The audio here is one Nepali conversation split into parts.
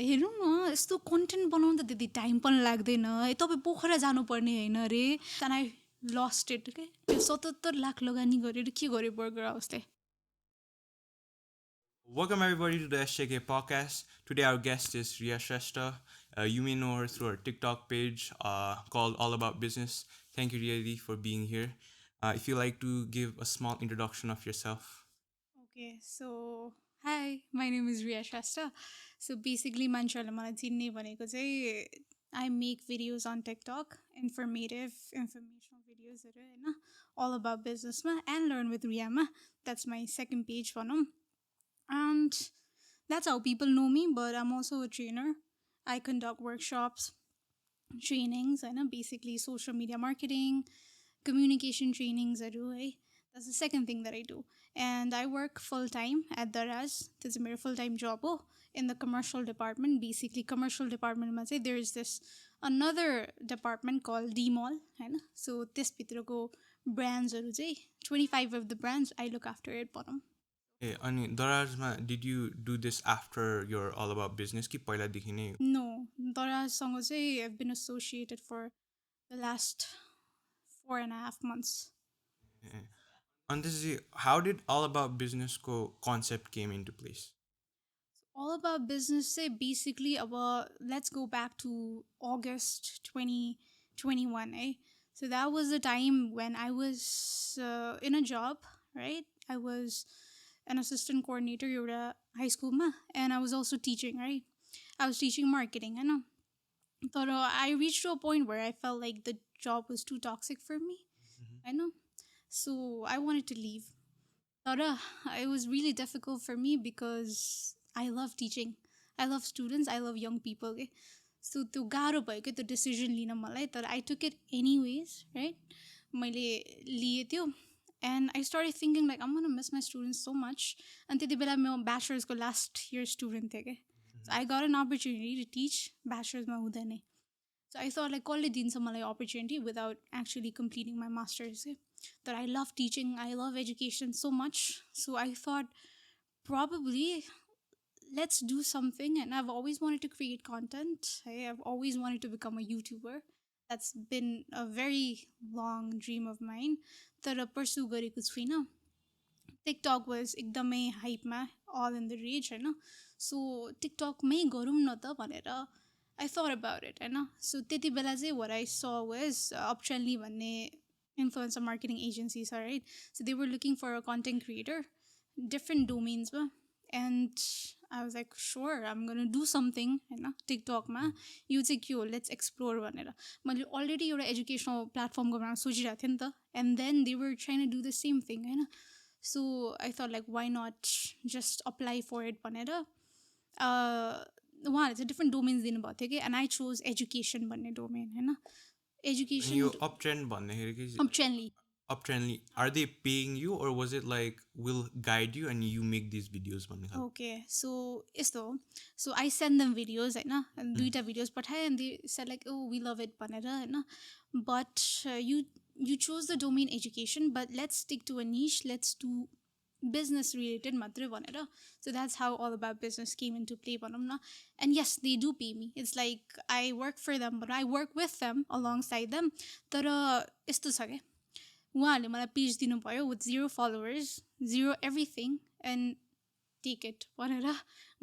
हेर्नु न यस्तो कन्टेन्ट बनाउनु त त्यति टाइम पनि लाग्दैन है तपाईँ पोखरा जानुपर्ने होइन अरे त्यहाँदेखि आई लस्ट इट के त्यो 77 लाख लगानी गरेर के गर्यो burger हाउसले Welcome everybody to the SJK podcast. Today our guest is Riya Shrestha. You may know her through her TikTok page called All About Business. Thank you, Riya, for being here. If you like to give a small introduction of yourself. Okay, so hi, my name is Riya Shrestha. So basically, मान्छेहरूले मलाई चिन्ने भनेको चाहिँ I make videos on TikTok, informational videosहरू होइन all about businessमा and learn with Riyaमा. That's my second page भनौँ. And that's how people know me, but I'm also a trainer. I conduct workshops, trainings, होइन basically social media marketing, communication trainings है. That's the second thing that I do. And I work full-time at Daraz. This is my full-time job in the commercial department. Basically, commercial department, there is this another department called D-Mall. So, this pitrako brands, 25 of the brands, I look after it. Hey, अनि दराजमा did you do this after your All About Business कि पहिलादेखि नै? No, Darazसँग चाहिँ I've been associated for the last 4.5 months. And this is how did All About Business को concept came into place? All About Business say basically about let's go back to August 2021 so that was the time when I was in a job, right? I was an assistant coordinator at high school and I was also teaching, right? I was teaching marketing, I know. But I reached to a point where I felt like the job was too toxic for me. I know. So I wanted to leave. But it was really difficult for me because I love teaching. I love students. I love young people. Okay? So to garo bhayo ke the decision lina malai, but I took it anyways, right? मैले लिए त्यो and I started thinking like I'm gonna miss my students so much. And त्यति बेला म bachelor's को last year student थिएँ के. So I got an opportunity to teach bachelor's मा हुँदै नै. So I thought like कसले दिन्छ मलाई opportunity without actually completing my master's. That I love teaching, I love education so much. So I thought probably let's do something. And I've always wanted to create content. I've always wanted to become a YouTuber. That's been a very long dream of mine. तर pursue गरेको छुइनँ. TikTok was एकदमै hypeमा, all in the rage, होइन. So TikTokमै गरौँ न त भनेर I thought about it, होइन. So त्यति बेला चाहिँ what I saw was Uptrendly भन्ने influencer marketing agencies, all right? So they were looking for a content creator, different domains, and I was like, sure, I'm gonna do something, TikTok ma. You say, let's explore one. Already you're an educational platform and then they were trying to do the same thing, so I thought like why not just apply for it it's a different domains and I chose education domain, education. You uptrend भन्दाखेरि Uptrendly, are they paying you or was it like we'll guide you and you make these videos? Okay, so so I send them videos, and duita videos pathai and they said like, oh, we love it, but you chose the domain education, but let's stick to a niche. Let's do business related matre bhanera. So that's how All About Business came into play, and yes, they do pay me. It's like I work for them, but I work with them alongside them. Tara isto cha ke उहाँहरूले मलाई पेज दिनुभयो with 0 followers, 0 everything, and take it भनेर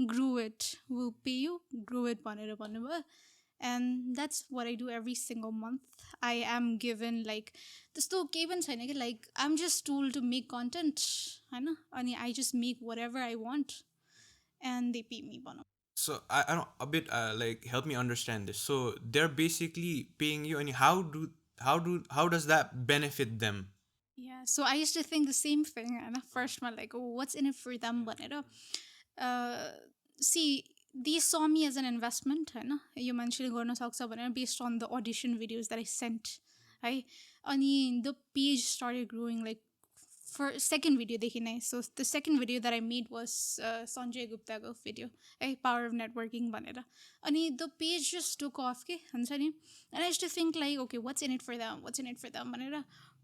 grow it, will pay you, grow it भनेर भन्नुभयो. And that's what I do every single month. I am given like त्यस्तो केही पनि छैन कि like I'm just told to make content, होइन, अनि I just make whatever I want and they pay me. So I don't a bit like help me understand this. So they're basically paying you, and how does that benefit them? Yeah, so I used to think the same thing, and first I'm like, oh, what's in it for them? But see, they saw me as an investment, you mentioned based on the audition videos that I sent. And the page started growing like for second video so the second video that I made was Sanjay Gupta's video, Power of Networking and the page just took off, and I used to think like, okay, what's in it for them,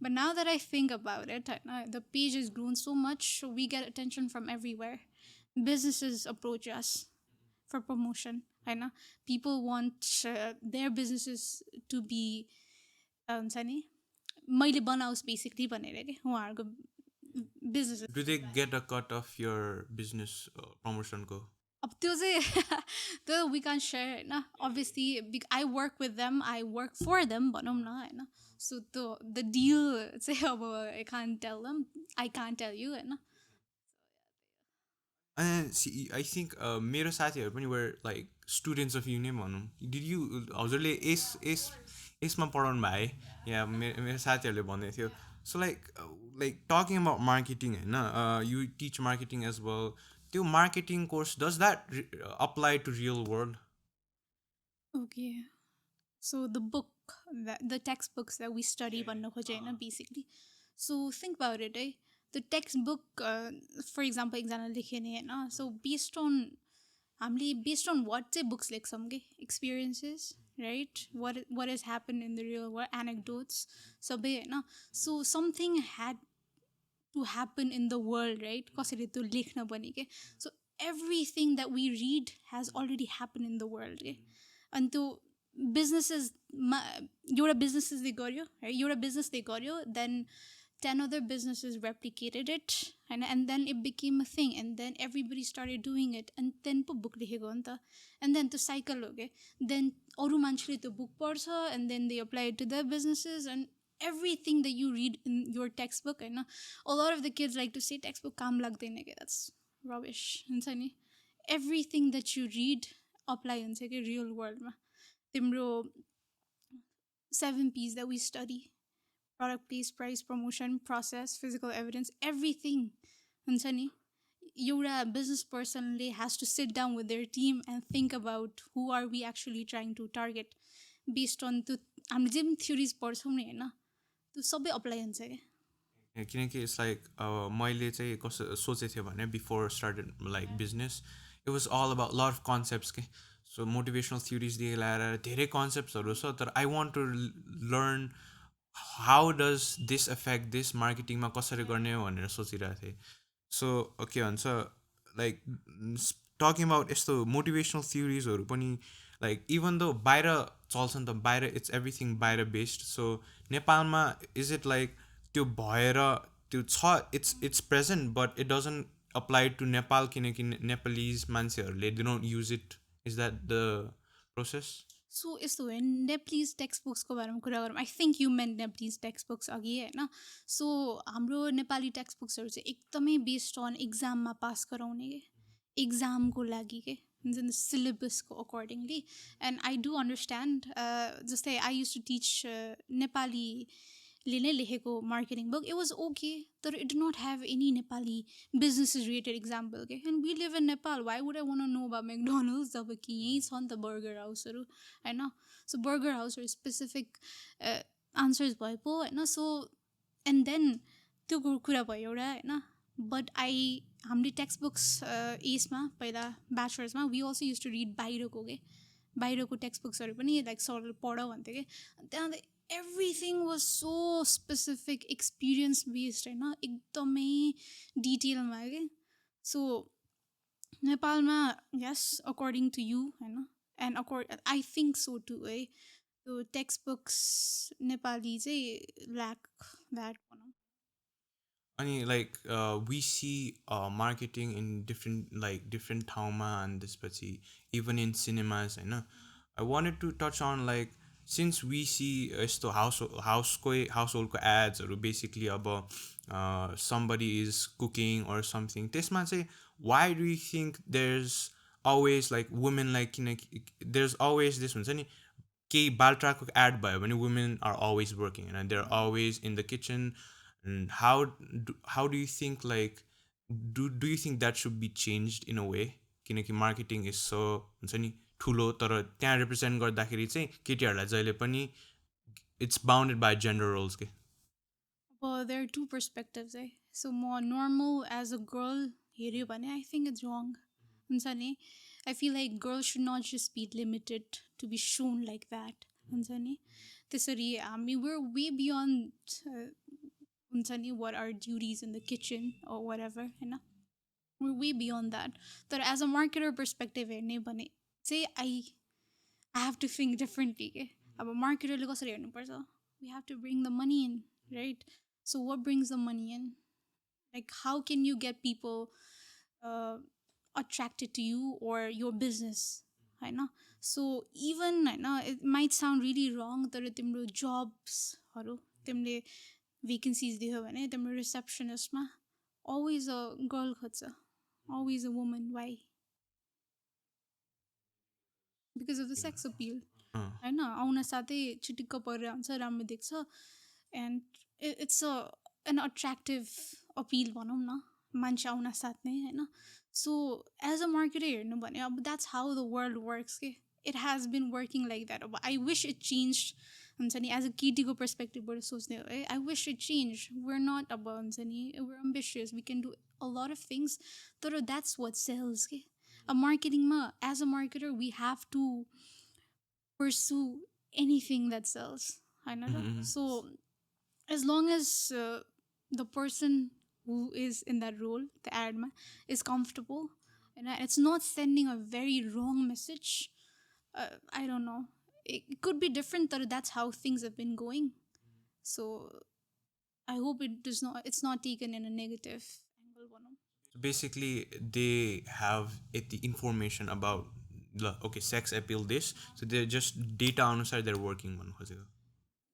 but now that I think about it, the page has grown so much, so we get attention from everywhere. Businesses approach us for promotion होइन people want their businesses to be हुन्छ नि मैले बनाओस् बेसिकली भनेर के उहाँहरूको business Do they get a cut of your business promotion go? अब त्यो चाहिँ त्यो वी क्यान सेयर होइन obviously I work with them I work for them भनौँ न होइन सो त्यो द डिल चाहिँ अब आई कान टेल देम आई कान टेल यु होइन See, I think मेरो साथीहरू पनि were like students of UNIM भनौँ. Did you हजुरले यसमा पढाउनु भयो है या मेरो साथीहरूले भन्दै थियो. So like talking about marketing होइन you teach marketing as well. त्यो marketing course does that apply to real world? Okay. So the book, the textbooks that we study भन्नु खोजेँ होइन basically. So think about it, eh? The textbook, for example, एकजना लेख्यो नि होइन so based on हामीले based on what चाहिँ books लेख्छौँ कि experiences, right? What has happened in the real world, anecdotes, सबै होइन so something had to happen in the world, right? कसैले त्यो लेख्न पनि के so everything that we read has already happened in the world के अनि त्यो बिजनेसेसमा एउटा बिजनेसेसले गर्यो है एउटा बिजनेसले गर्यो then 10 other businesses replicated it and then it became a thing and then everybody started doing it and then po book लेखेको हो नि त and then त्यो cycle हो के then अरू मान्छेले त्यो book पढ्छ and then they apply it to their businesses and everything that you read in your textbook होइन a lot of the kids like to say textbook काम लाग्दैन के that's rubbish हुन्छ नि everything that you read apply हुन्छ कि real worldमा तिम्रो 7 P's that we study product, place, price, promotion, process, physical evidence, everything हुन्छ नि एउटा business personले has to sit down with their team and think about who are we actually trying to target based on त्यो हामीले जे पनि theories पढ्छौँ नि होइन त्यो सबै अप्लाई हुन्छ क्या किनकि इट्स लाइक मैले चाहिँ कसो सोचेको थिएँ भने before started like business it was all about lot of concepts के सो मोटिभेसनल थ्योरिजदेखि ल्याएर धेरै कन्सेप्ट्सहरू छ तर I want to learn how does this affect this मार्केटिङमा कसरी गर्ने भनेर सोचिरहेको थिएँ सो के भन्छ लाइक टकिङ अबाउट यस्तो मोटिभेसनल थ्योरिजहरू पनि लाइक इभन दो बाहिर चल्छ नि त बाहिर इट्स एभ्रिथिङ बाहिर बेस्ड सो नेपालमा इज इट लाइक त्यो भएर त्यो छ it's present but it doesn't apply to Nepal किनकि नेपालीज मान्छेहरूले they don't use it is that the process so यस्तो हो नेप्लिज टेक्स्ट बुक्सको बारेमा कुरा गरौँ I think you mean Nepalese text books अघि होइन सो हाम्रो नेपाली टेक्स्ट बुक्सहरू चाहिँ एकदमै बेस्ड अन इक्जाममा पास गराउने के इक्जामको लागि के हुन्छ नि सिलेबसको accordingly and I do understand जस्तै आई युज टु टिच नेपालीले नै लेखेको marketing book it was okay तर it do not have any Nepali business related example के and we live in Nepal why would I want know about McDonald's जब कि यहीँ छ नि त बर्गर हाउसहरू होइन सो बर्गर हाउसहरू स्पेसिफिक आन्सर्स भए पो होइन सो एन्ड देन त्यो कुरा भयो एउटा होइन बट हामीले टेक्स्ट बुक्स एजमा पहिला ब्याचलर्समा we also use to read बाहिरको के बाहिरको टेक्स्ट बुक्सहरू पनि लाइक सरले पढ भन्थ्यो कि त्यहाँ everything was so specific experience based होइन एकदमै डिटेलमा के सो नेपालमा यस अकर्डिङ टु यु होइन and I think so to है त्यो टेक्स्ट बुक्स नेपाली चाहिँ ल्याक द्याट भनौँ अनि like we see marketing in different ठाउँमा अनि त्यसपछि इभन इन सिनेमाज होइन I wanted to touch on like since we see यस्तो हाउसहोल्डको एड्सहरू बेसिकली अब somebody is cooking or something त्यसमा चाहिँ why do you think there is always like वुमेनलाई किनकि देयर इज अलवेज दिस हुन्छ नि केही बाल्ट्राको एड भयो भने वुमेन आर अलवेज वर्किङ होइन they are always in the kitchen how do you think like do you think that should be changed in a way किनकि मार्केटिङ इज सो हुन्छ नि ठुलो तर त्यहाँ रिप्रेजेन्ट गर्दाखेरि चाहिँ केटीहरूलाई जहिले पनि it's bounded by gender roles के अब देयर आर टु पर्सपेक्टिभ्स है सो म नर्मल एज अ गर्ल हेऱ्यो भने आई थिङ्क इट्स रङ हुन्छ नि I feel like girl should not just be limited to be so on like that हुन्छ नि त्यसरी हामी वेयर वे बियोन्ड हुन्छ नि what are duties in the kitchen or whatever होइन we're way beyond that. But as a marketer perspective हेर्ने भने चाहिँ I have to think differently के अब मार्केटरले कसरी हेर्नुपर्छ we have to bring the money in, right? So what brings the money in? Like how can you get people uh, attracted to you or your business, होइन? So even होइन, it might sound really wrong तर तिम्रो जब्सहरू तिमीले vacancies दियो भने तिम्रो रिसेप्सनिस्टमा always a girl खोज्छ, always a woman. Why? Because of the sex appeal, होइन? आउन साथै चिटिक्क परेर हुन्छ, राम्रो देख्छ, and it's an attractive appeal भनौँ न, मान्छे आउन साथ नै, होइन? So as a marketer हेर्नु भने अब that's how the world works के. It has been working like that. अब I wish it changed हुन्छ नि, एज अ केटीको पर्सपेक्टिभबाट सोच्ने हो है, I wish it change. We're not अब हुन्छ नि, we're ambitious, we can do a lot of things, तर द्याट्स वाट सेल्स के. अब मार्केटिङमा as a marketer we have to pursue anything that sells, होइन र? So as long as the person who is in that role, the adma, is comfortable and it's not sending a very wrong message, I don't know. It could be different, but that's how things have been going. So I hope it's not taken in a negative angle. Basically they have the information about the okay sex appeal this, so they're just data अनुसार they're working भन्नु खोजेको.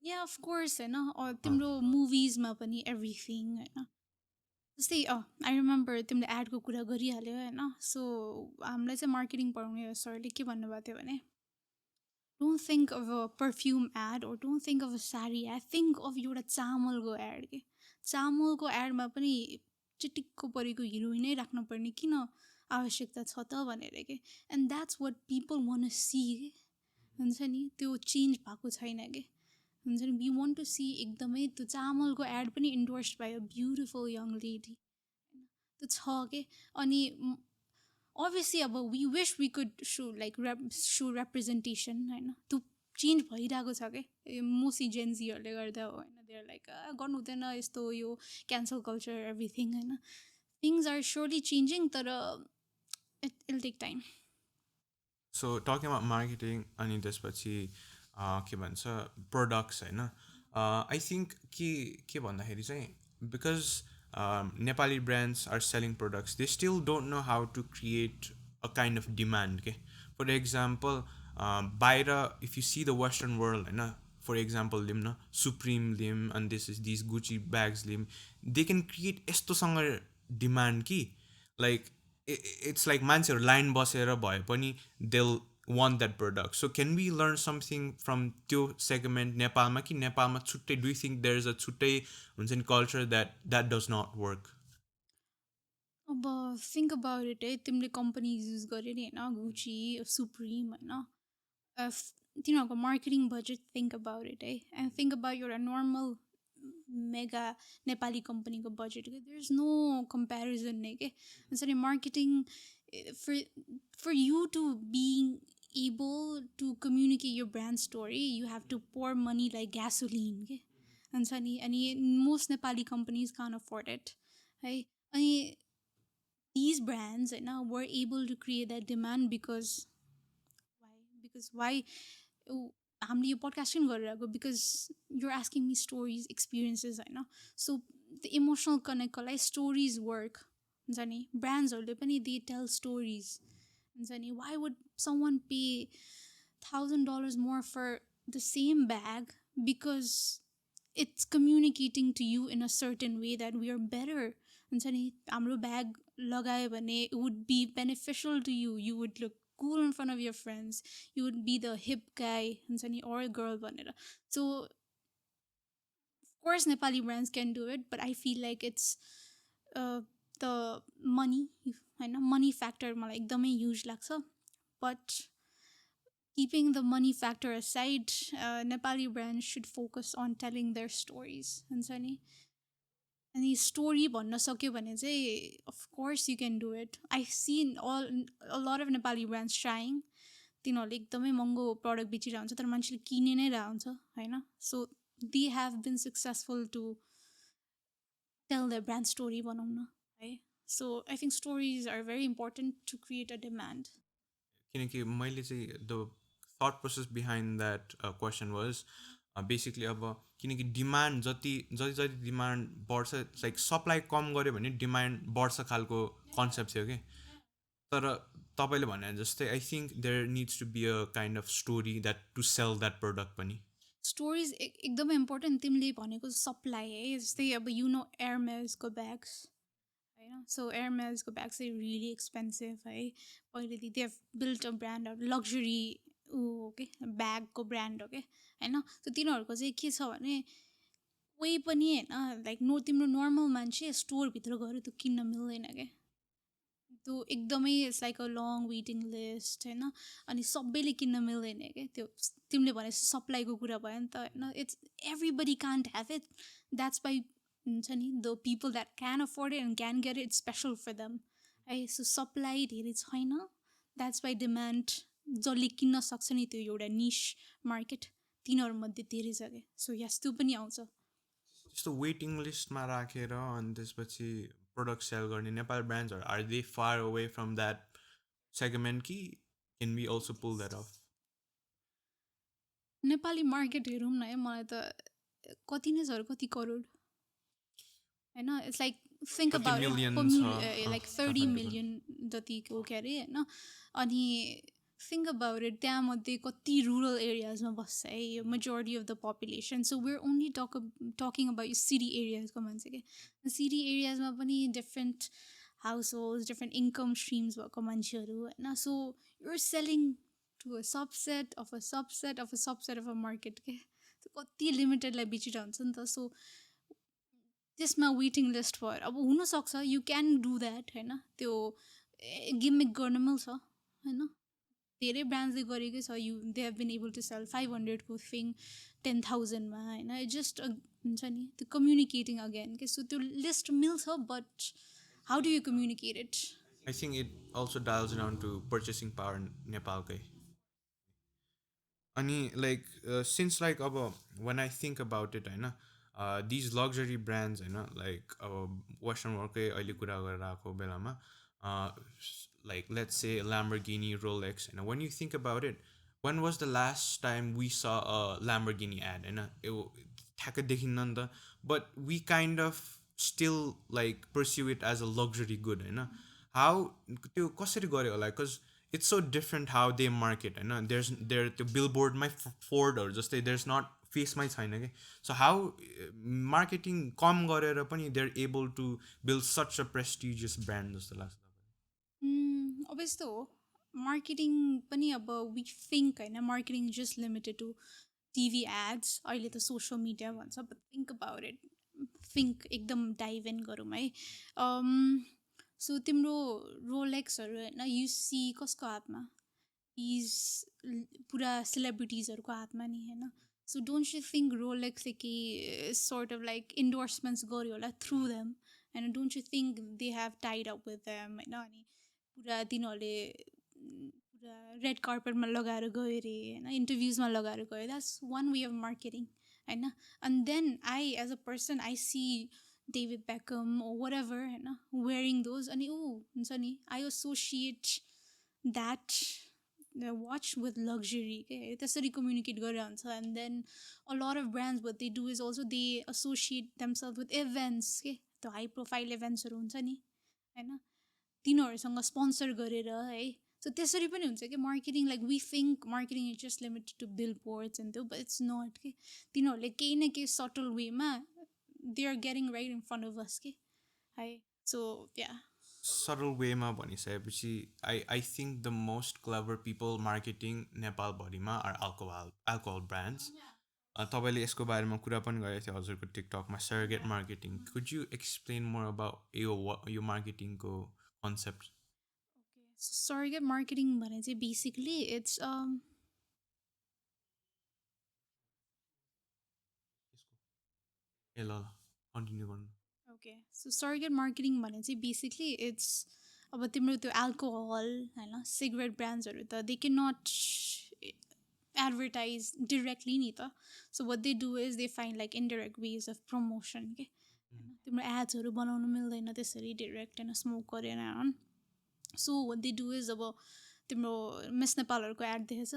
Yeah, of course, होइन? Or तिम्रो मुभिजमा पनि everything, होइन? जस्तै आई रिमेम्बर तिमीले एडको कुरा गरिहाल्यो होइन. सो हामीलाई चाहिँ मार्केटिङ पढाउने सरले के भन्नुभएको थियो भने, don't think of a perfume ad or don't think of a saree ad, think of एउटा चामलको एड के. चामलको एडमा पनि चिटिक्क परेको हिरोइनै राख्नुपर्ने किन आवश्यकता छ त भनेर के. And that's what people want to see के, हुन्छ नि? त्यो चेन्ज भएको छैन के, हुन्छ नि? वी वान्ट टु सी एकदमै त्यो चामलको एड पनि endorsed by a beautiful young lady, त्यो छ के. अनि obviously अब we wish we could show like show representation, होइन? त्यो चेन्ज भइरहेको छ क्या, मोस्टली जेन्जीहरूले गर्दा हो, होइन? देयर लाइक गर्नु हुँदैन यस्तो यो क्यान्सल कल्चर एभ्रिथिङ, होइन? थिङ्स आर स्योरली चेन्जिङ, तर it will take time. So talking about marketing अनि त्यसपछि के भन्छ प्रडक्ट्स, होइन? आई थिङ्क के भन्दाखेरि चाहिँ because Nepali brands are selling products, they still don't know how to create a kind of demand. Okay? For example, Baira, if you see the Western world, for example, limna Supreme lim and these Gucci bags lim, they can create esto sanga demand ki, like it's like मान्छेहरू लाइन बसेर भए पनि they'll want that product. So can we learn something from त्यो segment नेपालमा कि नेपालमा छुट्टै, do you think there is a छुट्टै हुन्छ नि culture that does not work? अब थिङ्क अबाउट इट है, तिमीले कम्पनीज युज गऱ्यो नि होइन, गुची, सुप्रिम, होइन? तिनीहरूको marketing budget think about it है, एन्ड थिङ्क अबाउट एउटा नर्मल मेगा नेपाली कम्पनीको बजेट के. देयर इज नो कम्पेरिजन नै के. हुन्छ नि marketing for you to being able to communicate your brand story, you have to pour money like gasoline के, हुन्छ नि? अनि most Nepali companies can't afford it, है? अनि these brands होइन were able to create that demand because why हामीले यो पडकास्ट किन गरिरहेको, because you're asking me stories experiences, होइन? सो द इमोसनल कनेक्टको लागि स्टोरिज वर्क, हुन्छ नि? ब्रान्ड्सहरूले पनि दे टेल स्टोरिज, हुन्छ नि? Why would someone pay $1,000 more for the same bag? Because it's communicating to you in a certain way that we are better, हुन्छ नि? हाम्रो ब्याग लगायो भने it would be beneficial to you, you would look cool in front of your friends, you would be the hip guy, हुन्छ नि? Or a girl भनेर. So of course Nepali brands can do it, but I feel like it's the money, होइन? मनी फ्याक्टर मलाई एकदमै ह्युज लाग्छ. But keeping the money factor aside, Nepali brands should focus on telling their stories, हुन्छ नि? अनि स्टोरी भन्न सक्यो भने चाहिँ of course you can do it. I seen a lot of Nepali brands trying. तिनीहरूले एकदमै महँगो प्रडक्ट बेचिरहेको हुन्छ तर मान्छेले किने नै रहेको हुन्छ, होइन? So they have been successful to tell the brand story भनौँ न, है? So I think stories are very important to create a demand. किनकि मैले चाहिँ the thought process behind that question was basically अब किनकि डिमान्ड जति जति जति डिमान्ड बढ्छ लाइक सप्लाई कम गऱ्यो भने डिमान्ड बढ्छ खालको कन्सेप्ट थियो कि तर तपाईँले भने जस्तै I think there needs to be a kind of story that to sell that product पनि स्टोरिज एकदमै इम्पोर्टेन्ट तिमीले भनेको सप्लाई है जस्तै अब यु नो एयरमेल्सको ब्याग्स होइन सो एयरमेल्सको ब्याग चाहिँ रियली एक्सपेन्सिभ है पहिलेदेखि they have built a brand luxury ऊ हो कि ब्यागको ब्रान्ड हो कि होइन सो तिनीहरूको चाहिँ के छ भने कोही पनि होइन लाइक तिम्रो नर्मल मान्छे स्टोरभित्र गएर त्यो किन्न मिल्दैन क्या त्यो एकदमै it's like a long waiting list होइन अनि सबैले किन्न मिल्दैन क्या त्यो तिमीले भने सप्लाईको कुरा भयो नि त होइन it's everybody can't have it that's why हुन्छ नि the people that can afford it and can get it special for them है सो सप्लाई धेरै छैन द्याट्स बाई डिमान्ड जसले किन्न सक्छ नि त्यो एउटा निस मार्केट तिनीहरूमध्ये धेरै छ क्या सो यस त्यो पनि आउँछ त्यस्तो वेटिङ लिस्टमा राखेर अनि त्यसपछि प्रडक्ट सेल गर्ने नेपाल ब्रान्ड्सहरू are they far away from that segment कि can be also pull that of Nepali market हेरौँ न है मलाई त कति नै छ कति करोड होइन इट्स लाइक थिङ्क कति अबाउट मिलियन छ लाइक 30 मिलियन जतिको के अरे होइन अनि थिङ्क अबाउट इट त्यहाँमध्ये कति रुरल एरियाजमा बस्छ है यो majority of the population so we're only talking about यो सिटी एरियाजको मान्छे क्या सिटी एरियाजमा पनि different household different income streams भएको मान्छेहरू होइन so you're selling to a subset of a subset of a subset of a market के कति लिमिटेडलाई बेचिरहेको हुन्छ नि त सो त्यसमा वेटिङ लिस्ट भएर अब हुनसक्छ यु क्यान डु द्याट होइन त्यो गिमिक गर्न मिल्छ होइन धेरै ब्रान्ड्सले गरेकै छ you they have been able to sell 500को थिङ 10,000मा होइन जस्ट हुन्छ नि त्यो कम्युनिकेटिङ अगेन के सो त्यो लिस्ट मिल्छ but how do you communicate it I think it also dials down to purchasing power नेपालकै अनि लाइक सिन्स लाइक अब one I think about it होइन दिज लग्जरी ब्रान्ड्स होइन लाइक अब वेस्टर्न वर्ल्डकै अहिले कुरा गरेर आएको बेलामा लाइक लेट्स से ल्याम्बर्गिनी रोलेक्स होइन one you think about it one was the last time we saw a Lamborghini ad होइन यो ठ्याक्कै देखिन्न नि त but we kind of still like pursue it as a luxury good होइन हाउ त्यो कसरी गऱ्यो होला because it's so different how they market होइन देयर त्यो बिलबोर्डमै फोर्डहरू जस्तै देयर इज नट फेसमै छैन कि सो हाउ मार्केटिङ कम गरेर पनि they are able to build such a prestigious brand जस्तो लाग्छ अब यस्तो हो मार्केटिङ पनि अब वी थिङ्क होइन marketing just limited to TV ads अहिले त सोसियल मिडिया भन्छ but think about it think एकदम डाइभ इन गरौँ है सो तिम्रो रोलेक्सहरू होइन युसी कसको हातमा इज पुरा सेलिब्रिटिजहरूको हातमा नि होइन सो डोन्ट यु थिङ्क रोलेक्सले केही सोर्ट अफ लाइक इन्डोर्समेन्ट्स गर्यो होला थ्रु देम होइन don't you think they have tied up with them होइन अनि पुरा तिनीहरूले पुरा रेड कार्पेटमा लगाएर गयो अरे होइन इन्टरभ्युजमा लगाएर गयो that's one way of marketing होइन and then I as a person I see David Beckham or whatever एभर होइन वेयरिङ दोज अनि हुन्छ नि I associate that watch with luxury के त्यसरी कम्युनिकेट गरेर हुन्छ and then a lot of brands but they do is also they associate themselves with events के त्यो हाई प्रोफाइल इभेन्ट्सहरू हुन्छ नि होइन तिनीहरूसँग स्पोन्सर गरेर है सो त्यसरी पनि हुन्छ कि marketing like we think marketing is just limited to billboards and त्यो बट इट्स नट कि तिनीहरूले केही न केही सटल वेमा they are getting right in front of us कि है सो या सरल वेमा भनिसकेपछि I think the most clever people marketing नेपालभरिमा आर अल्कोहल ब्रान्ड्स तपाईँले यसको बारेमा कुरा पनि गरेको थियो हजुरको टिकटकमा surrogate marketing could you explain more about यो मार्केटिङको कन्सेप्ट सर्गेट मार्केटिङ भने चाहिँ बेसिकली इट्स ए ल कन्टिन्यू गर्नु ओके सो सर्गेट मार्केटिङ भने चाहिँ बेसिकली इट्स अब तिम्रो त्यो एल्कोहल होइन सिगरेट ब्रान्ड्सहरू त they can not advertise directly नि त so what they do is they find like indirect ways of promotion के तिम्रो एड्सहरू बनाउनु मिल्दैन त्यसरी डिरेक्ट होइन स्मोक गरेर so what they do is अब तिम्रो मिस नेपालहरूको एड देखेछ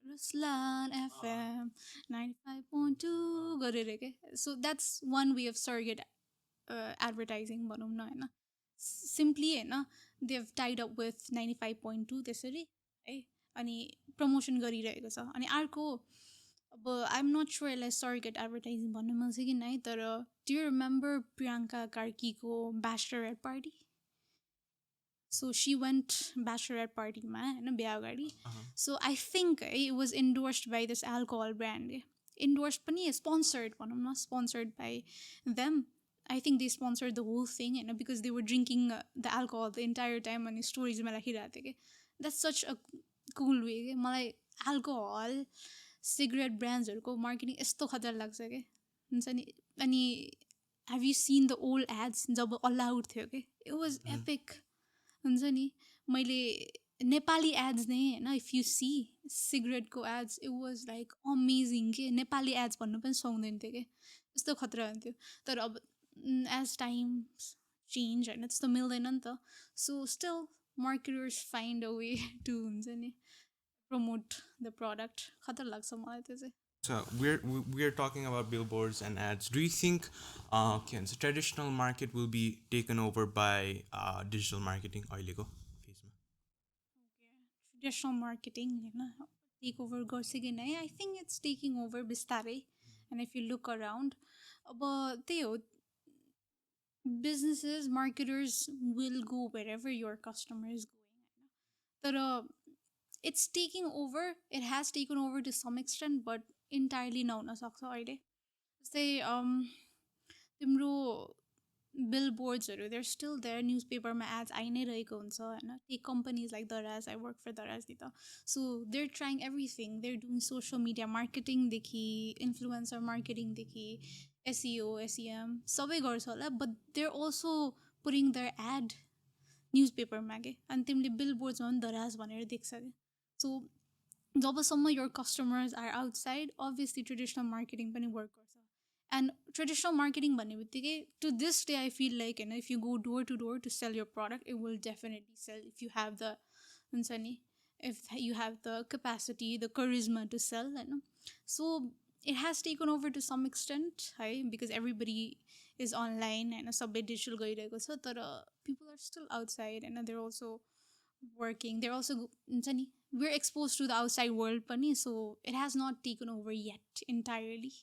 रुसलान एफएम 95.2 गरेर के so that's one way of surrogate advertising भनौँ न होइन सिम्पली होइन they have tied up with 95.2 त्यसरी है अनि प्रमोसन गरिरहेको छ अनि अर्को अब आइएम नट स्योर यसलाई सर्गेट एडभर्टाइजिङ भन्नु मिल्छ कि नै तर डु यु रिमेम्बर प्रियङ्का कार्कीको bachelor party so she went bachelor पार्टीमा होइन बिहा अगाडि सो आई थिङ्क है it was endorsed by this alcohol brand endorsed पनि स्पोन्सर्ड भनौँ न sponsored by them I think they sponsored the whole thing होइन because they were drinking the alcohol the entire time अनि स्टोरेजमा राखिरहेको थियो कि that's such a cool way कि मलाई एल्कोहल सिगरेट ब्रान्ड्सहरूको मार्केटिङ यस्तो खतरा लाग्छ कि हुन्छ नि अनि have you seen the old ads जब अलाउड थियो कि इट वाज एपिक हुन्छ नि मैले नेपाली एड्स नै होइन इफ यु सी सिगरेटको ads it was like amazing के नेपाली एड्स भन्नु पनि सुहाउँदैन थियो कि यस्तो खतरा हुन्थ्यो तर अब एज टाइम चेन्ज होइन त्यस्तो मिल्दैन नि त so still marketers find a way to हुन्छ नि प्रमोट द प्रडक्ट खतरा लाग्छ मलाई त्यो चाहिँ So we're talking about billboards and ads. Do you think the traditional market will be taken over by digital marketing? अहिलेको फेजमा ट्रेडिसनल मार्केटिङ होइन टेक ओभर गर्छ कि नै I think it's taking over बिस्तारै and if you look around अब त्यही हो businesses, marketers will go wherever your customer is going. But it's taking over. It has taken over to some extent, but entirely नहुन सक्छ अहिले जस्तै तिम्रो बिलबोर्ड्सहरू देयर स्टिल देयर न्युज पेपरमा एड्स आइ नै रहेको हुन्छ होइन tech companies like Daraz I work for Daraz नि त so they're trying everything they're doing social media मार्केटिङदेखि इन्फ्लुएन्सर मार्केटिङदेखि एसइओ एसइएम सबै गर्छ होला but they're also putting their ad news पेपरमा के अनि तिमीले बिलबोर्ड्समा पनि दराज भनेर देख्छ कि सो जबसम्म your customers are outside obviously traditional marketing पनि वर्क गर्छ एन्ड ट्रेडिसनल मार्केटिङ भन्ने बित्तिकै to this day I feel like होइन if you go door to sell your product it will definitely sell if you have the हुन्छ नि if you have the capacity the charisma to sell होइन so it has taken over to some extent है बिकज एभ्रिबडी इज अनलाइन होइन सबै डिजिटल गइरहेको छ तर पिपल आर स्टिल आउटसाइड होइन there also working there also हुन्छ नि we're exposed to the outside world pani so it has not taken over yet entirely.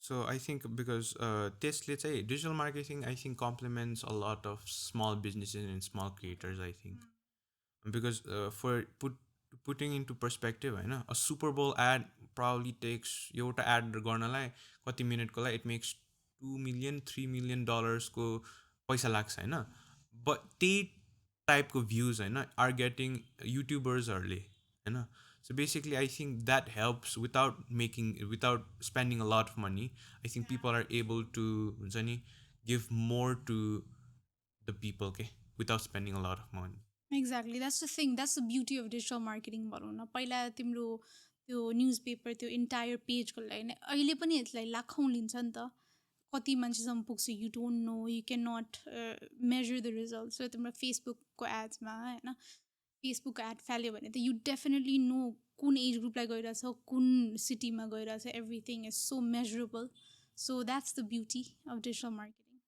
So I think because त्यसले चाहिँ digital marketing I think complements a lot of small businesses and small creators I think because for putting into perspective होइन a Super Bowl ad probably takes एउटा ad गर्नलाई कति मिनटको लागि it makes $2 million $3 million को पैसा लाग्छ होइन but त्यही टाइपको भ्युज होइन आर गेटिङ युट्युबर्सहरूले होइन so basically I think that helps without spending a lot of money I think people are able to हुन्छ नि give more to the people के without spending a lot of money exactly that's the thing that's the beauty of digital marketing भनौँ न पहिला तिम्रो त्यो न्युज पेपर त्यो इन्टायर पेजको लागि नै अहिले पनि यसलाई लाखौँ लिन्छ नि त कति मान्छेसम्म पुग्छ you don't know you can not measure the result so तिम्रो फेसबुकको एड्समा होइन फेसबुकको एड फाल्यो भने त यु डेफिनेटली नो कुन एज ग्रुपलाई गइरहेछ कुन सिटीमा गइरहेछ everything is so measurable so that's the beauty of digital marketing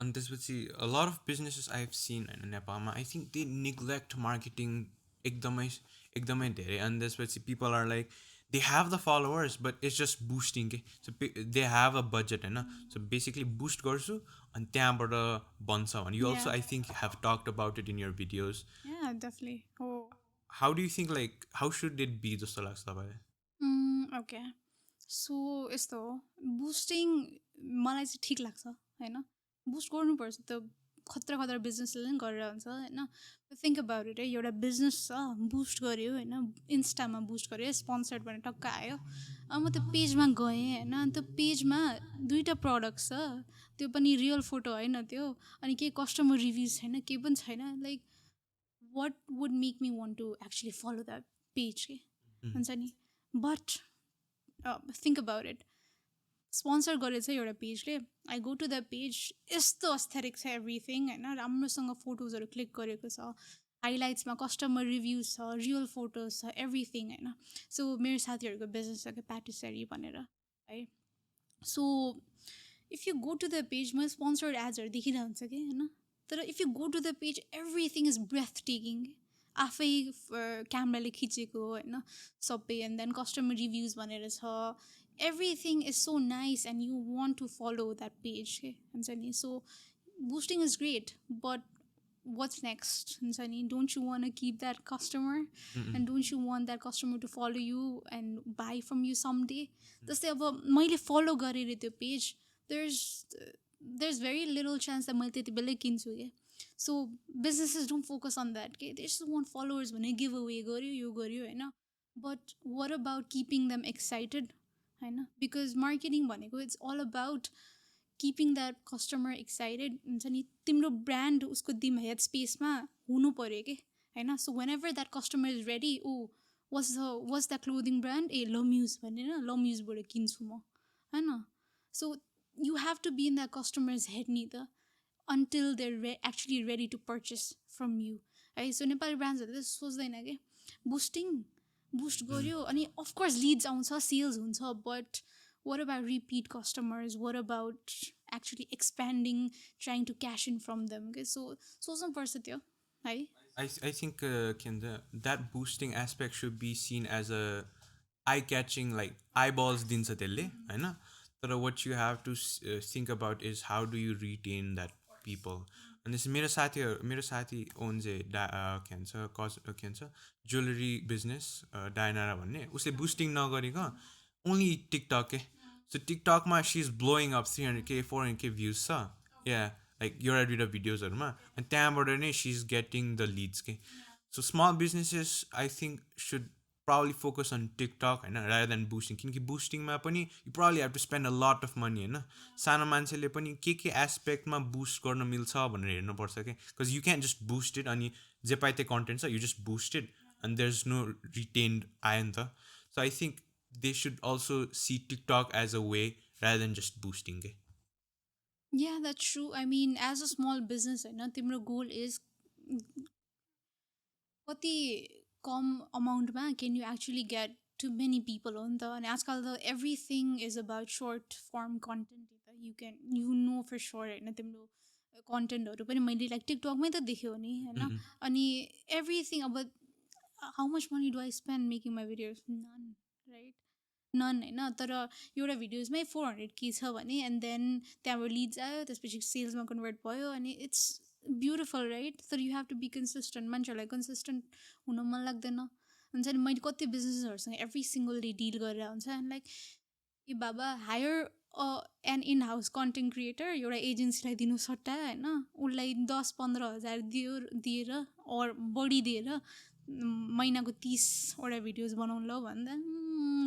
अनि त्यसपछि a lot of businesses I have seen होइन नेपालमा I think they neglect marketing एकदमै धेरै अनि त्यसपछि people are like they have the followers but it's just boosting so they have a budget होइन so basically boost गर्छु अनि त्यहाँबाट बन्छ भने you also I think have talked about it in your videos definitely how do you think like how should it be जस्तो लाग्छ तपाईँलाई ओके सो यस्तो हो बुस्टिङ मलाई चाहिँ ठिक लाग्छ होइन बुस्ट गर्नुपर्छ त खतरा खतरा बिजनेसले पनि गरेर हुन्छ होइन थिङ्क अबाउट इट है एउटा बिजनेस छ बुस्ट गऱ्यो होइन इन्स्टामा बुस्ट गऱ्यो स्पोन्सर्ड भनेर टक्क आयो म त्यो पेजमा गएँ होइन अनि त्यो पेजमा 2टा प्रडक्ट छ त्यो पनि रियल फोटो होइन त्यो अनि केही कस्टमर रिभ्युज छैन केही पनि छैन like what would make me want to actually follow that page के हुन्छ नि but think about it sponsor गरेछ एउटा पेजले. I go to the page, यस्तो अस्थेटिक छ एभ्रिथिङ होइन, राम्रोसँग फोटोजहरू क्लिक गरेको छ, हाइलाइट्समा कस्टमर रिभ्युज छ, रियल फोटोज छ, एभ्रिथिङ होइन. सो मेरो साथीहरूको बिजनेस छ कि प्याटिसरी भनेर है. So if you go to the पेजमा स्पोन्सर्ड एड्सहरू देखिरहेको हुन्छ कि होइन, तर if you go to the page everything is breathtaking. आफै क्यामराले खिचेको होइन सबै, एन्ड देन कस्टमर रिभ्युज भनेर छ. Everything is so nice and you want to follow that page के हुन्छ नि. So boosting is great, but what's next हुन्छ नि. Don't you want to keep that customer, and don't you want that customer to follow you and buy from you someday? जस्तै अब मैले फलो गरेर त्यो page, there's very little chance that मैले त्यति बेलै किन्छु क्या. So businesses don't focus on that के, दे जस्ट वान्ट फलोवर्स भने गिभ अवे गर्यो यो गर्यो होइन. But what about keeping them excited होइन, बिकज मार्केटिङ भनेको it's all about keeping that customer excited हुन्छ नि. तिम्रो ब्रान्ड उसको दिम हेड स्पेसमा हुनु पऱ्यो कि होइन. So whenever that customer is ready, oh was the clothing brand, ए लम्युज भनेर लम्युजबाट किन्छु म होइन. So you have to be in that customers head नि त, until they're actually ready to purchase from you है. सो नेपाली ब्रान्ड्सहरूले त सोच्दैन कि बुस्ट गऱ्यो अनि अफकोर्स लिड्स आउँछ, सेल्स हुन्छ, but what about repeat customers? What about actually expanding, trying to cash in from them? Okay, so some person there, hi. I think that boosting aspect should be seen as a eye-catching, like eyeballs दिन्छ त्यसले होइन. तर what you have to think about is how do you retain that people. अनि मेरो साथी ओन चाहिँ के भन्छ ज्वेलरी बिजनेस डायनारा भन्ने, उसले बुस्टिङ नगरेको ओन्ली टिकटक के. सो टिकटकमा she is blowing up 300K 400K views छ या लाइक एउटा दुइटा भिडियोजहरूमा, अनि त्यहाँबाट नै she is getting the leads के. So small businesses I think should proudly focus on TikTok होइन, रादर देन बुस्टिङ. किनकि बुस्टिङमा पनि you proudly have to spend a lot of money होइन. सानो मान्छेले पनि के एस्पेक्टमा बुस्ट गर्न मिल्छ भनेर हेर्नुपर्छ क्या. Because you can just boost it, अनि जे पाइ त्यो कन्टेन्ट छ you just boost it and there is no retained आयो नि त. So I think they should also see TikTok as a way rather than just boosting it. Yeah, that's true. I mean, as a small business होइन, तिम्रो goal is कति कम अमाउन्टमा can you actually get to many people हो नि त. अनि आजकल त everything is about short form content. You know for sure होइन, तिम्रो कन्टेन्टहरू पनि मैले लाइक टिकटकमै त देख्यो नि होइन. अनि एभ्रिथिङ अब how much money do I spend making my videos, none right, none होइन. तर एउटा भिडियोजमै 400K छ भने एन्ड देन त्यहाँबाट लिड्स आयो, त्यसपछि सेल्समा कन्भर्ट भयो, अनि इट्स ब्युटिफुल राइट. तर you have to be consistent. मान्छेहरूलाई कन्सिस्टेन्ट हुन मन लाग्दैन हुन्छ नि. मैले कति बिजनेसहरूसँग एभ्री सिङ्गल डे डिल गरेर हुन्छ, एन्ड लाइक ए बाबा hire an in house content creator एउटा एजेन्सीलाई दिनु सट्टा होइन, उसलाई 10-15 हजार दिएर अर बढी दिएर महिनाको 30वटा भिडियोज बनाउनु ल भन्दा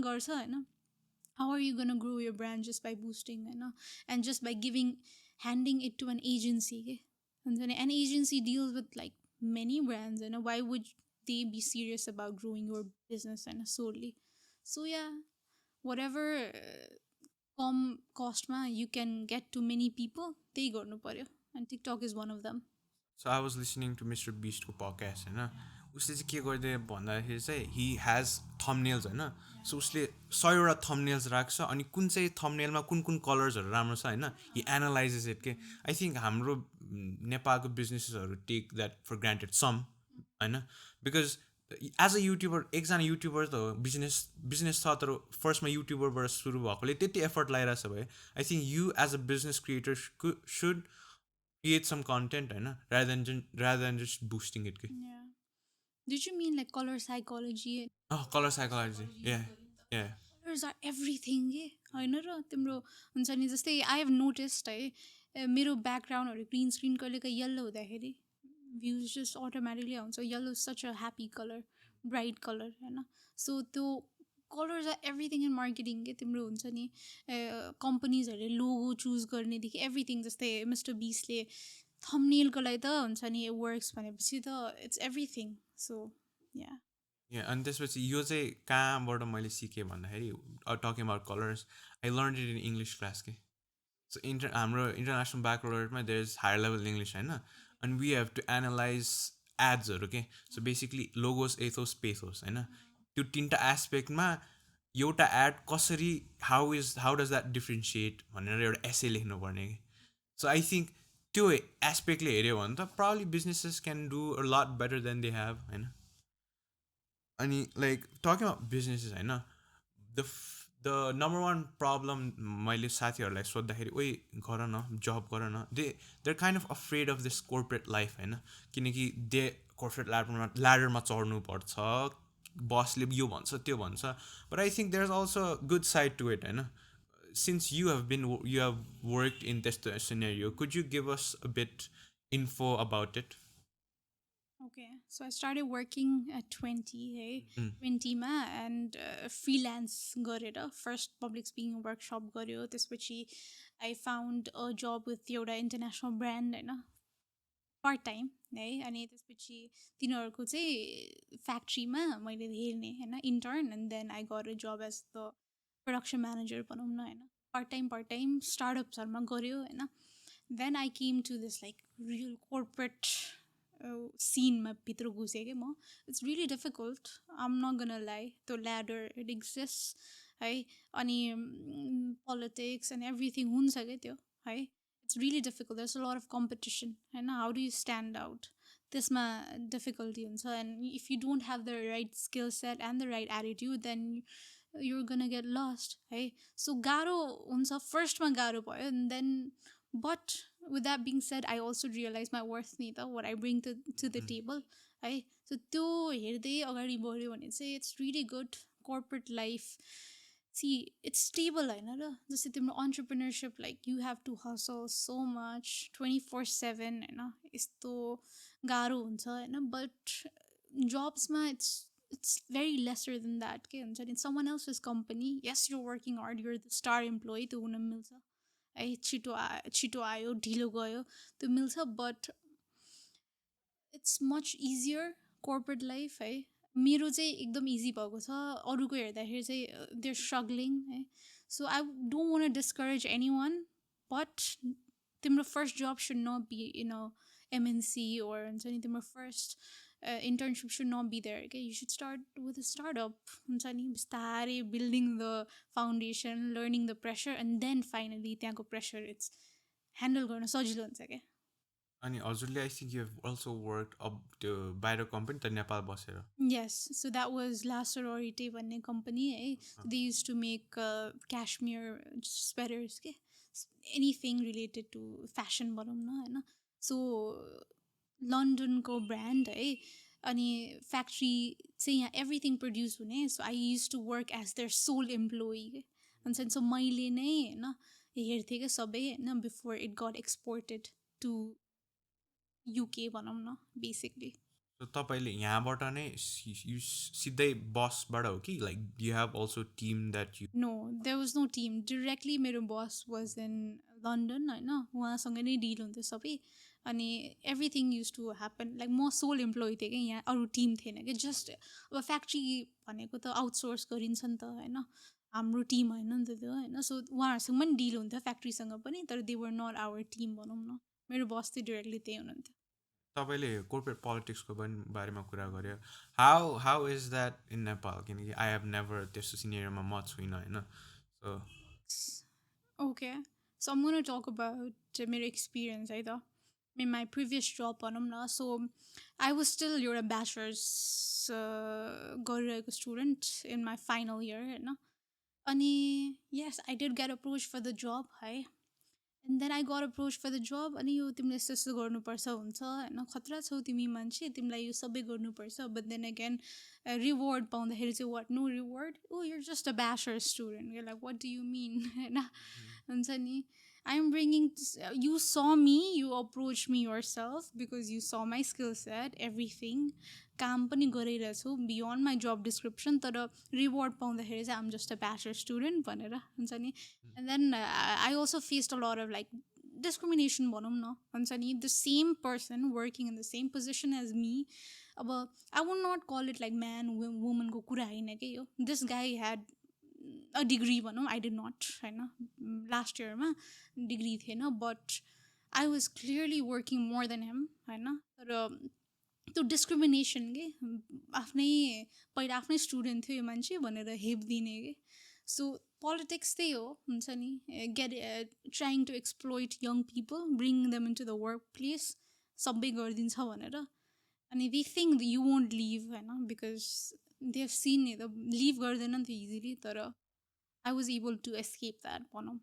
गर्छ होइन. How are you gonna grow your brand just by boosting होइन, and just by handing it to an agency के हुन्छ नि. An agency deals with like many brands होइन. Why would they be serious about growing your business होइन सोली. सो या whatever कम कस्टमा you can get to many people, त्यही गर्नु पऱ्यो, and TikTok is one of them. So I was listening to mister बिस्टको podcast होइन. उसले चाहिँ के गरिदियो भन्दाखेरि चाहिँ हि हेज थम्बनेल्स होइन. सो उसले 100वटा थम्बनेल्स राख्छ, अनि कुन चाहिँ थम्बनेलमा कुन कुन कलर्सहरू राम्रो छ होइन, हि एनालाइजेस इट के. आई थिङ्क हाम्रो नेपालको बिजनेसेसहरू take that for granted some होइन. बिकज एज अ युट्युबर, एकजना युट्युबर त हो, बिजनेस छ तर फर्स्टमा युट्युबरबाट सुरु भएकोले त्यति एफर्ट लगाइरहेछ भए I think you as a business creator should create some content होइन, rather than just boosting it. Yeah. Did you mean like color psychology? Oh, color psychology. Yeah. Colors are everything के होइन र. तिम्रो हुन्छ नि जस्तै आई हेभ नोटिस्ड है, मेरो ब्याकग्राउन्डहरू ग्रिन स्क्रिन कहिले काहीँ येल्लो हुँदाखेरि भ्युज जस्ट अटोमेटिकली आउँछ. Yellow is such a happy colour, bright colour होइन. सो त्यो colours are everything in marketing के. तिम्रो हुन्छ नि कम्पनीजहरूले लोगो चुज गर्नेदेखि एभ्रिथिङ. जस्तै मिस्टर बिसले थम्बनेलको लागि त हुन्छ नि वर्क्स भनेपछि त इट्स एभ्रिथिङ. सो या अनि त्यसपछि यो चाहिँ कहाँबाट मैले सिकेँ भन्दाखेरि talking about colours I learn it in English class के सो हाम्रो इन्टरनेसनल ब्याकलरमा there is higher level English होइन अनि वी हेभ टु एनालाइज एड्सहरू के so basically logos ethos pathos होइन त्यो तिनवटा एस्पेक्टमा एउटा एड कसरी हाउ डज द्याट डिफ्रेन्सिएट भनेर एउटा एसे लेख्नुपर्ने कि सो आई थिङ्क त्यो एस्पेक्टले हेऱ्यो भने त probably businesses can do a lot better than they have होइन अनि लाइक टकिङ अबाउट बिजनेसेस होइन द नम्बर वान प्रब्लम मैले साथीहरूलाई सोद्धाखेरि ओइ गर न जब गर न they're kind of afraid of this corporate life होइन किनकि कोर्पोरेट ल्याडरमा चढ्नुपर्छ बसले यो भन्छ त्यो भन्छ but I think there is also good side to it होइन since you have work in त्यस्तो scenario could you give us a bit info about it Okay, so I started working at 20, hey, 20 ma and freelance गरेर first public speaking workshop गर्यो त्यसपछि I found a job with एउटा international brand होइन पार्ट टाइम है अनि त्यसपछि तिनीहरूको चाहिँ फ्याक्ट्रीमा मैले हेर्ने होइन intern and then I got a job as the production manager भनौँ न होइन पार्ट टाइम स्टार्टअप्सहरूमा गऱ्यो होइन then I came to this like real corporate सिनमा भित्र घुसेँ कि म it's really difficult I'm not gonna lie त्यो ल्याडर इट एक्जिस्ट है अनि पोलिटिक्स एन्ड एभ्रिथिङ हुन्छ क्या त्यो है it's really difficult there's a lot of competition होइन how do you stand out त्यसमा डिफिकल्टी हुन्छ and if you don't have the right skill set and the right attitude then you're gonna get lost है सो गाह्रो हुन्छ फर्स्टमा गाह्रो भयो and then but with that being said I also realized my worth नि त what I bring to the table है सो त्यो हेर्दै अगाडि बढ्यो भने चाहिँ it's really good corporate life see it's stable होइन र जस्तै तिम्रो entrepreneurship like you have to hustle so much 24/7 होइन यस्तो गाह्रो हुन्छ होइन बट जब्समा it's very lesser than that के हुन्छ नि someone else's company yes you're working hard you're the star employee त्यो हुन मिल्छ है छिटो आयो ढिलो गयो त्यो मिल्छ but it's much easier corporate life है मेरो चाहिँ एकदम इजी भएको छ अरूको हेर्दाखेरि चाहिँ देयर स्ट्रगलिङ है so I don't want discourage anyone but तिम्रो first job should not be in a MNC or हुन्छ नि तिम्रो first internship should not be there okay you should start with a startup हुन्छ नि बिस्तारै building the foundation learning the pressure and then finally त्यहाँको pressure it's handle गर्न सजिलो हुन्छ क्या अनि हजुरले I think you have also work up त्यो बाहिर कम्पनी त नेपाल बसेर yes so that was La Sororite भन्ने company है they used to make cashmere sweaters के anything related to fashion भनौँ न होइन so लन्डनको ब्रान्ड है अनि फ्याक्ट्री चाहिँ यहाँ एभ्रिथिङ प्रड्युस हुने so I use to work as their sole employee हुन्छ सो मैले नै होइन हेर्थेँ क्या सबै होइन before it got exported to UK भनौँ न बेसिकली सो तपाईँले यहाँबाट नै सिधै बसबाट हो कि like you have also team that you know there was no team directly मेरो बस वाज इन लन्डन होइन उहाँसँग नै डिल हुन्थ्यो सबै अनि everything used to happen like म सोल इम्प्लोइ थिएँ कि यहाँ अरू टिम थिएन कि जस्ट अब फ्याक्ट्री भनेको त आउटसोर्स गरिन्छ नि त होइन हाम्रो टिम होइन नि त त्यो होइन सो उहाँहरूसँग पनि डिल हुन्थ्यो फ्याक्ट्रीसँग पनि तर they were not our team भनौँ न मेरो बस चाहिँ डिरेक्टली त्यही हुनुहुन्थ्यो तपाईँले कोर्पोरेट पोलिटिक्सको पनि बारेमा कुरा गर्यो how is that in Nepal किनकि आई हेभ नेभर त्यस्तो सिनियरमा म छुइनँ होइन so Okay, so I'm going to talk about my experience either. In my previous job, so I was still a bachelor's student in my final year. And yes, I did get approached for the job. Hi. And then I got approached for the job अनि यो तिमीले यस्तो यस्तो गर्नुपर्छ हुन्छ होइन खतरा छौ तिमी मान्छे तिमीलाई यो सबै गर्नुपर्छ बट देन अगेन रिवार्ड पाउँदाखेरि चाहिँ what no reward oh you're just a bachelor student you like what do you mean होइन हुन्छ नि I am bringing you saw me you approach me yourself because you saw my skill set everything काम पनि गरिरहेछु बियोन्ड माई जब डिस्क्रिप्सन तर रिवार्ड पाउँदाखेरि चाहिँ I'm just a bachelor student भनेर हुन्छ नि and then I also faced a lot of like discrimination भनौँ न हुन्छ नि the same person working in the same position as me अब I would not call it like man वुमनको कुरा होइन कि यो this guy had a degree भनौँ आई डिड नट होइन लास्ट इयरमा डिग्री थिएन but I was clearly working more than him होइन तर त्यो डिस्क्रिमिनेसन के आफ्नै पहिला आफ्नै स्टुडेन्ट थियो यो मान्छे भनेर हेप दिने कि सो पोलिटिक्स त्यही हो हुन्छ नि get trying to exploit young people bring them in to the work place सबै गरिदिन्छ भनेर अनि they think you won't leave होइन बिकज दे हेभ सिन नि त लिभ गर्दैन नि त इजिली तर I was able to escape that भनौँ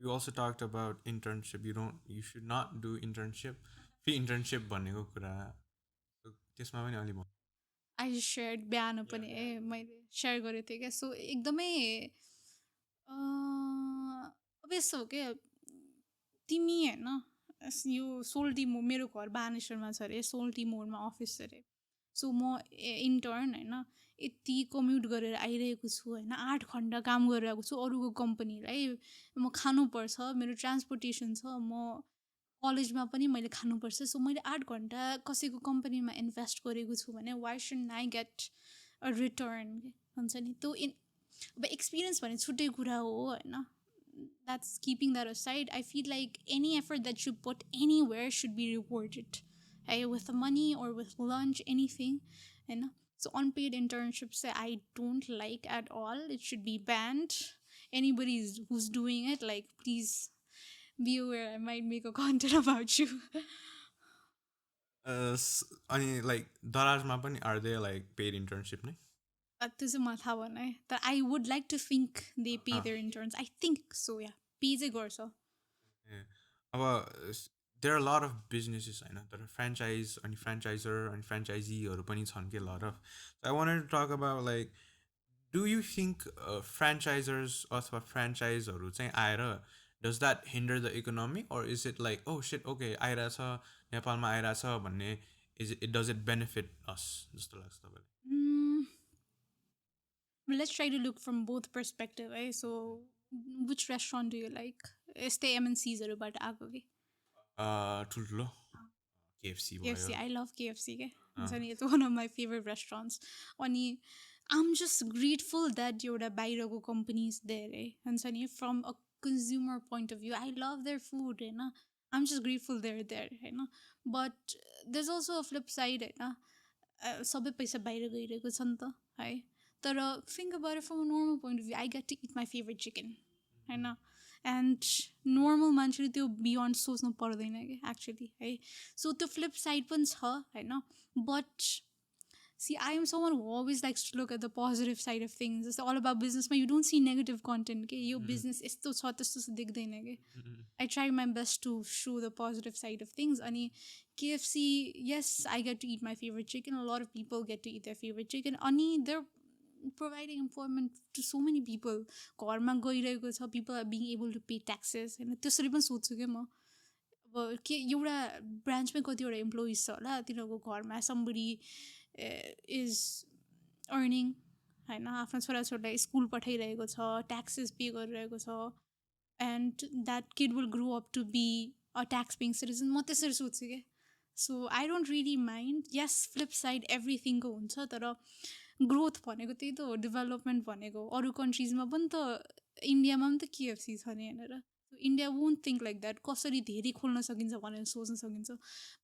You also talked about internship. You should not do internship. Free internship भनेको कुरा त्यसमा पनि अलि म आई सेयर बिहान पनि मैले सेयर गरेको थिएँ क्या सो एकदमै अब यस्तो हो क्या तिमी होइन यो सोल्टी मोड मेरो घर बानेश्वरमा छ अरे सोल्टी मोडमा अफिस छ अरे सो म इन्टर्न होइन यति कम्युट गरेर आइरहेको छु होइन 8 घन्टा काम गरिरहेको छु अरूको कम्पनीलाई म खानुपर्छ मेरो ट्रान्सपोर्टेसन छ म कलेजमा पनि मैले खानुपर्छ सो मैले 8 घन्टा कसैको कम्पनीमा इन्भेस्ट गरेको छु भने why should I get a return हुन्छ नि त्यो अब एक्सपिरियन्स भने छुट्टै कुरा हो होइन that's keeping that aside I feel like any effort that you put anywhere should be rewarded है with money or with lunch anything होइन so unpaid internships I don't like at all it should be banned anybody who's doing it like please be aware I might make a content about you अनि लाइक दराजमा पनि are they like paid internship नै त्यो चाहिँ मलाई थाहा भएन है तर I would like to think they pay their interns I think so या पे चाहिँ गर्छ अब there are lot of businesses होइन तर फ्रेन्चाइज अनि फ्रेन्चाइजर अनि फ्रेन्चाइजीहरू पनि छन् कि lot of I wanted to talk about like do you think franchisers अथवा फ्रेन्चाइजहरू चाहिँ आएर does that hinder the economy or is it like oh shit okay आइरहेछ नेपालमा आइरहेछ भन्ने डज इट बेनिफिट अस जस्तो लाग्छ तपाईँलाई let's try to look from both perspective है so which restaurant do you like यस्तै MNCsहरूबाट आएको कि ठुल्ठुलो केएफसी KFC भयो I love KFC के हुन्छ नि it's one of my favorite restaurants अनि I'm just grateful that एउटा बाहिरको companies there है हुन्छ नि from a consumer point of view I love their food होइन I'm just grateful they're there होइन but there's also a flip side होइन सबै पैसा बाहिर गइरहेको छ नि त है तर think about it from a normal point of view I get to eat my favorite chicken होइन एन्ड नर्मल मान्छेले त्यो बियोन्ड सोच्नु पर्दैन कि एक्चुली है सो त्यो फ्लिप साइड पनि छ होइन but see I am someone who always likes to look at the positive side of things जस्तै अल अबाउट बिजनेसमा you don't see negative content कि यो बिजनेस यस्तो छ त्यस्तो देख्दैन कि I try my best to show the positive side of things अनि KFC yes I get to eat my favorite chicken a lot of people get to eat their favorite chicken अनि they're providing employment to so many people घरमा गइरहेको छ people are being able to pay taxes होइन त्यसरी पनि सोध्छु क्या म अब के एउटा ब्रान्चमै कतिवटा इम्प्लोइज छ होला तिनीहरूको घरमा somebody is earning होइन आफ्नो छोराछोरीलाई स्कुल पठाइरहेको छ ट्याक्सेस पे गरिरहेको छ and that kid will grow up to be a tax paying citizen म त्यसरी सोध्छु क्या so I don't really mind yes flip side एभ्रिथिङको हुन्छ तर ग्रोथ भनेको त्यही त हो डेभलपमेन्ट भनेको अरू कन्ट्रिजमा पनि त इन्डियामा पनि त KFC छ नि भनेर India won't think like that कसरी धेरै खोल्न सकिन्छ भनेर सोच्न सकिन्छ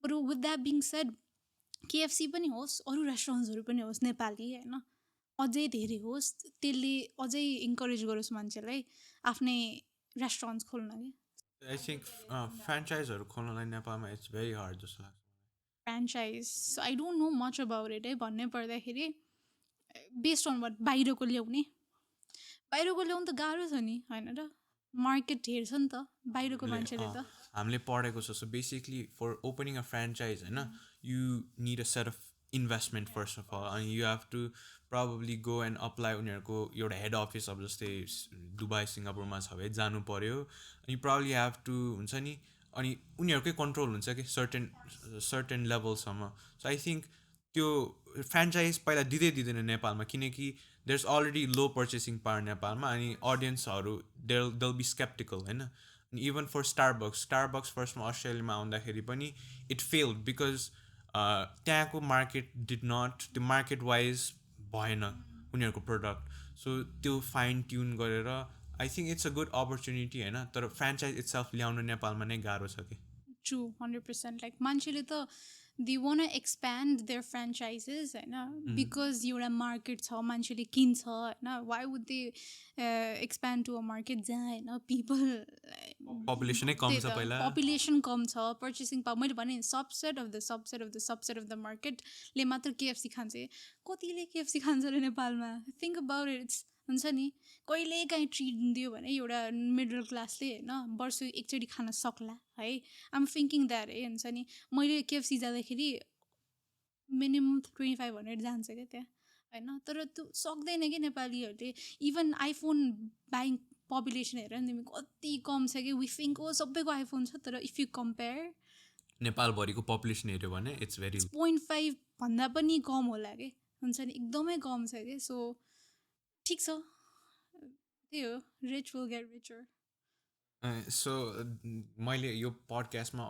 but with that being shed KFC पनि होस् अरू रेस्टुरेन्ट्सहरू पनि होस् नेपाली होइन अझै धेरै होस् त्यसले अझै इन्करेज गरोस् मान्छेलाई आफ्नै रेस्टुरेन्ट्स खोल्न कि आई थिङ्क फ्रेन्चाइजहरू खोल्नलाई नेपालमा इट्स भेरी हार्ड जस्तो लाग्छ franchise so I don't no much about it है भन्नै पर्दाखेरि बेस्ड अन वाट बाहिरको ल्याउने त गाह्रो छ नि होइन र मार्केट हेर्छ नि त बाहिरको मान्छेले त हामीले पढेको छ so basically for opening a franchise होइन you need a set of investment first of all अनि you have to probably go and apply उनीहरूको एउटा हेड अफिस अब जस्तै दुबई सिङ्गापुरमा छ भने जानु पऱ्यो अनि प्रब्ली हेभ टु हुन्छ नि अनि उनीहरूकै कन्ट्रोल हुन्छ कि सर्टेन लेभलसम्म सो आई थिङ्क त्यो फ्रेन्चाइज पहिला दिँदैन नेपालमा किनकि there is already low purchasing power नेपालमा अनि अडियन्सहरू देल बी स्केप्टिकल होइन अनि इभन फर स्टारबक्स फर्स्टमा अस्ट्रेलियामा आउँदाखेरि पनि इट फेल्ड बिकज त्यहाँको मार्केट डिड नट त्यो मार्केट वाइज भएन उनीहरूको प्रडक्ट सो त्यो फाइन ट्युन गरेर I think it's a good opportunity होइन तर फ्रेन्चाइज इट्सेल्फ ल्याउनु नेपालमा नै गाह्रो छ कि ट्रु 100% लाइक मान्छेले त they want expand their franchises होइन बिकज एउटा मार्केट छ मान्छेले किन्छ होइन why would they expand to a market जहाँ होइन पिपल पपुलेसनै कम त्यही छ त पहिला पपुलेसन कम छ पर्चेसिङ पावर मैले भने subset of the subset of the subset of the मार्केटले मात्र केएफसी खान्छ कतिले केएफसी खान्छ र नेपालमा थिङ्क अबाउट इट्स हुन्छ नि कहिले काहीँ ट्रिट दियो भने एउटा मिडल क्लासले होइन वर्ष एकचोटि खान सक्ला है आम थिङ्किङ द्याट है हुन्छ नि मैले केएफसी जाँदाखेरि मिनिमम 2500 जान्छ क्या त्यहाँ होइन तर त्यो सक्दैन कि नेपालीहरूले इभन आइफोन बाइङ पपुलेसन हेर नि तिमी कति कम छ कि वी थिङ्क ओ सबैको आइफोन छ तर इफ यु कम्पेयर नेपालभरिको पपुलेसन हेऱ्यो भने इट्स भेरी 0.5 भन्दा पनि कम होला कि हुन्छ नि एकदमै कम छ कि सो ठिक छ त्यही हो rich will get richer so मैले यो पडकास्टमा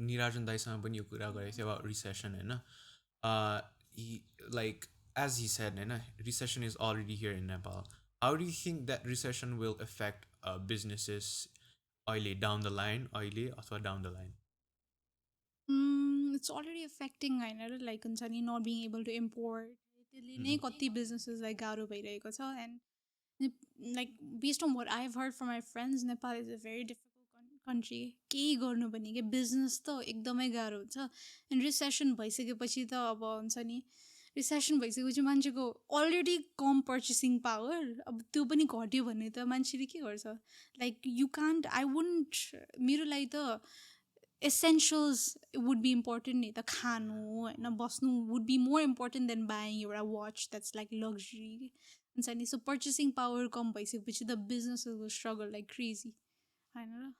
निराजन दाईसँग पनि यो कुरा गरेको थिएँ अब रिसेसन होइन लाइक एज हि सेड होइन recession is already here in Nepal how do you think that recession will effect businesses अहिले डाउन द लाइन अहिले अथवा down the line it's already affecting होइन र लाइक हुन्छ नि not being able to import त्यसले नै कति बिजनेसेसलाई गाह्रो भइरहेको छ and like based on what I have heard from my friends Nepal is a very difficult country केही गर्नु भने कि बिजनेस त एकदमै गाह्रो हुन्छ एन्ड रिसेसन भइसकेपछि त अब हुन्छ नि रिसेसन भइसकेपछि मान्छेको अलरेडी कम पर्चेसिङ पावर अब त्यो पनि घट्यो भने त मान्छेले के गर्छ like you can't I won't मेरो लागि त एसेन्सियल्स वुड बी इम्पोर्टेन्ट नि त खानु होइन बस्नु would be more important than buying एउटा वाच द्याट्स लाइक लग्जरी हुन्छ नि सो पर्चेसिङ पावर कम भइसकेपछि त businesses will struggle like crazy होइन र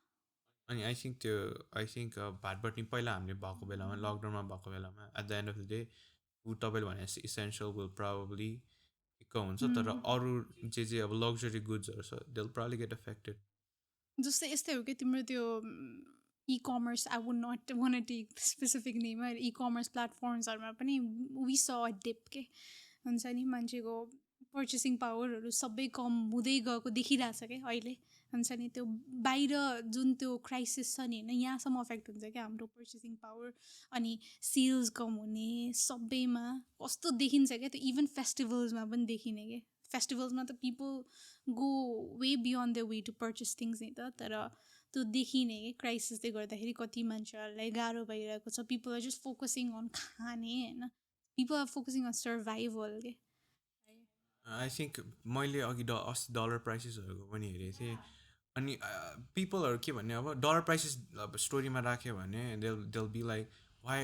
अनि आई थिङ्क त्यो आई थिङ्क भाटबट्टी पहिला हामीले भएको बेलामा लकडाउनमा भएको बेलामा at the end of the day ऊ तपाईँले भने जस्तो इसेन्सियल विल प्राबली इक्क हुन्छ तर अरू जे अब लग्जरी गुड्सहरू छ they will probably get affected जस्तै यस्तै हो कि तिम्रो त्यो e commerce I would not want take specific name e commerce प्लेटफर्म्सहरूमा पनि वी स अ डिप के हुन्छ नि मान्छेको पर्चेसिङ पावरहरू सबै कम हुँदै गएको देखिरहेछ क्या अहिले हुन्छ नि त्यो बाहिर जुन त्यो क्राइसिस छ नि होइन यहाँसम्म अफेक्ट हुन्छ क्या हाम्रो पर्चेसिङ पावर अनि सेल्स कम हुने सबैमा कस्तो देखिन्छ क्या त्यो इभन फेस्टिभल्समा पनि देखिने क्या फेस्टिभल्समा त people go way beyond the way to purchase things नि त तर त्यो देखिने कि क्राइसिसले गर्दाखेरि कति मान्छेहरूलाई गाह्रो भइरहेको छ people are just focusing on खाने होइन people are focusing on survival के आई थिङ्क मैले अघि $80 प्राइसेसहरूको पनि हेरेको थिएँ अनि पिपलहरू के भन्ने अब डलर प्राइसेस अब स्टोरीमा राख्यो भने they'll be like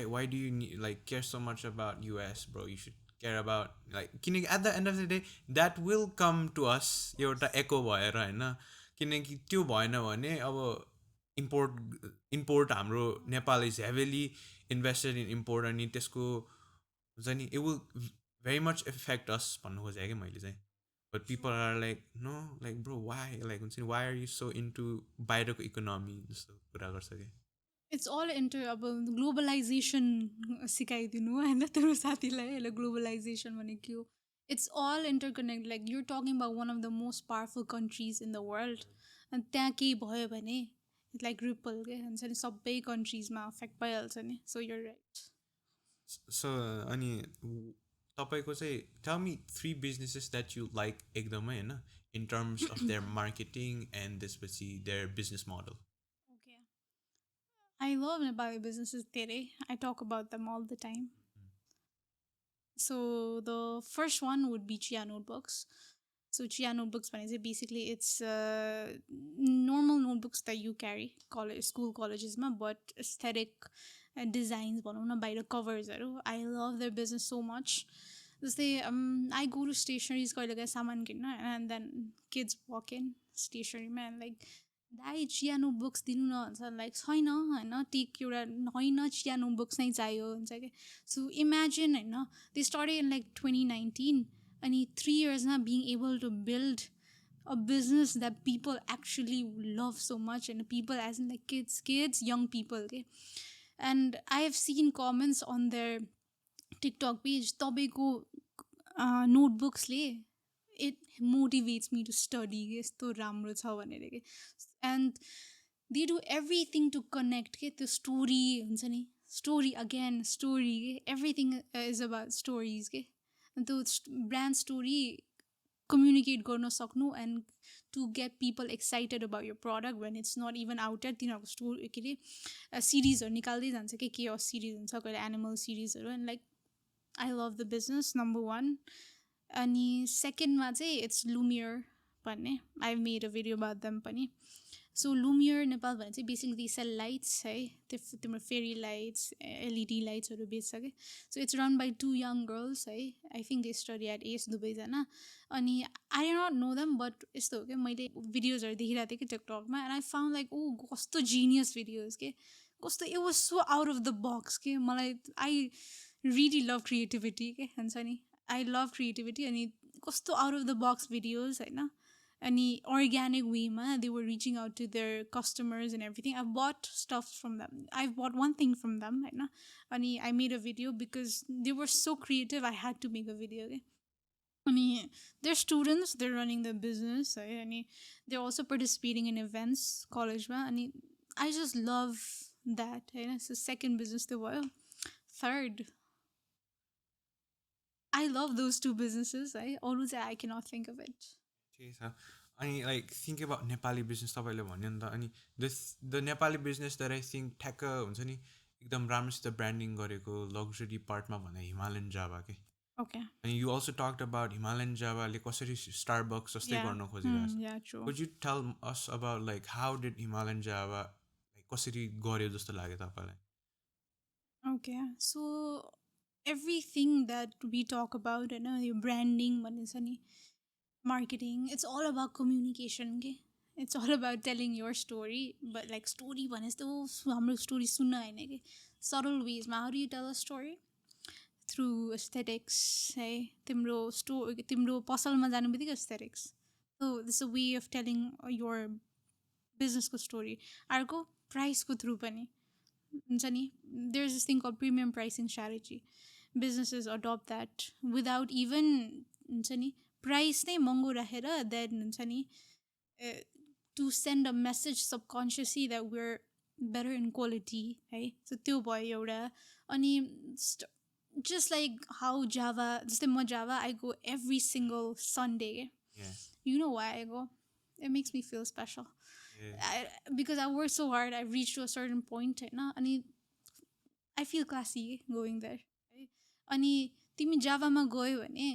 why do you like care so much about US bro you should care about like किनकि at the end of the day that will come to us एउटा एको भएर होइन किनकि त्यो भएन भने अब इम्पोर्ट हाम्रो नेपाल is heavily invested in import अनि त्यसको हुन्छ नि it will very much effect us भन्नु खोजेँ कि मैले चाहिँ but people are like no like bro why like हुन्छ नि why are you so into बाहिरको इकोनोमी जस्तो कुरा गर्छ कि इट्स अल इन्टर अब ग्लोबलाइजेसन सिकाइदिनु होइन तेरो साथीलाई होइन ग्लोबलाइजेसन भने के हो it's all interconnect like you're talking about one of the most powerful countries in the world अनि त्यहाँ केही भयो भने इट्स लाइक रिपल के हुन्छ नि सबै कन्ट्रिजमा अफेक्ट भइहाल्छ नि सो युर राइट सो अनि तपाईँको चाहिँ tell me 3 businesses that you like एकदमै होइन in terms of their marketing and त्यसपछि their business model okay I love Nepali businesses धेरै I talk about them all the time so the first one would be Chia notebooks So Chia notebooks basically it's normal notebooks that you carry college school colleges ma but aesthetic designs भनौँ न बाहिर कभर्सहरू I love their business so much जस्तै I go to stationeries कहिले काहीँ सामान किन्न and then kids walk in stationeryमा and like दाइ चिया नोटबुक्स दिनु न भन्छ लाइक छैन होइन टिक एउटा होइन चिया नोटबुक्स नै चाहियो हुन्छ क्या सो इमेजिन होइन they started in like 2019 and 3 years now being able to build a business that people actually love so much and people as in like kids young people okay and I have seen comments on their TikTok page, तपाईँको नोटबुक्सले it motivates me to study यस्तो राम्रो छ भनेर के and they do everything to connect के त्यो story हुन्छ नि story again story के everything is about stories के and त्यो brand story communicate गर्न सक्नु and to get people excited about your product when it's not even out yet तिनीहरूको स्टोरी के अरे सिरिजहरू निकाल्दै जान्छ के केओस सिरिज हुन्छ कहिले एनिमल सिरिजहरू and like I love the business number one अनि सेकेन्डमा चाहिँ इट्स लुमियर भन्ने I made a video about them पनि सो लुमियर नेपाल भने चाहिँ बेसिकली दि सेल लाइट्स है त्यो तिम्रो फेरी लाइट्स एलइडी लाइट्सहरू बेच्छ कि so it's run by 2 young girls है I think they study at S दुवैजना अनि I not know them but यस्तो हो कि मैले भिडियोजहरू देखिरहेको थिएँ कि टिकटकमा and I found like oh कस्तो जिनियस भिडियोज के कस्तो it was so out of the box के मलाई आई रियली लभ क्रिएटिभिटी के हुन्छ नि आई लभ क्रिएटिभिटी अनि कस्तो out of the box videos होइन अनि अर्ग्यानिक वेमा they were reaching out to their customers and everything I bought stuff from them I bought one thing from them होइन अनि I made a video because they were so creative I had to make a video के अनि they're students they're running the business है अनि they're also participating in events कलेजमा अनि आई जस्ट लभ द्याट होइन सो सेकेन्ड बिजनेस त्यो भयो third I love those two businesses. I always I cannot think of it. ठिकै छ अनि like think about Nepali business तपाईँले भन्यो नि त अनि the Nepali business that I think ठ्याक्क हुन्छ नि एकदम राम्रोसित ब्रान्डिङ गरेको लग्जरी पार्टमा भन्दा हिमालयन जावा के Okay. अनि you also talked about Himalayan जावाले कसरी स्टारबक्स जस्तै Yeah. गर्न खोजिरहेको छ Yeah, true. Would you tell us about like how did Himalayan Java कसरी गर्यो जस्तो लाग्यो तपाईँलाई Okay. So everything that we talk about, your branding, marketing, it's all about communication. Okay? It's all about telling your story. But like story one is the story sunna haina ke subtle ways. How do you tell a story? Through aesthetics. Hey, timro story timro pasalma janu bitika aesthetics. So this is a way of telling your business ko story. Arko price ko through pani. There's this thing called premium pricing strategy. Businesses adopt that without even price नै महँगो राखेर then to send a message subconsciously that we're better in quality है so त्यो भयो एउटा अनि just like how Java जस्तै म Java I go every single Sunday yeah. You know why I go it makes me feel special because I work so hard I've reached to a certain point होइन I feel classy going there अनि तिमी जावामा गयो भने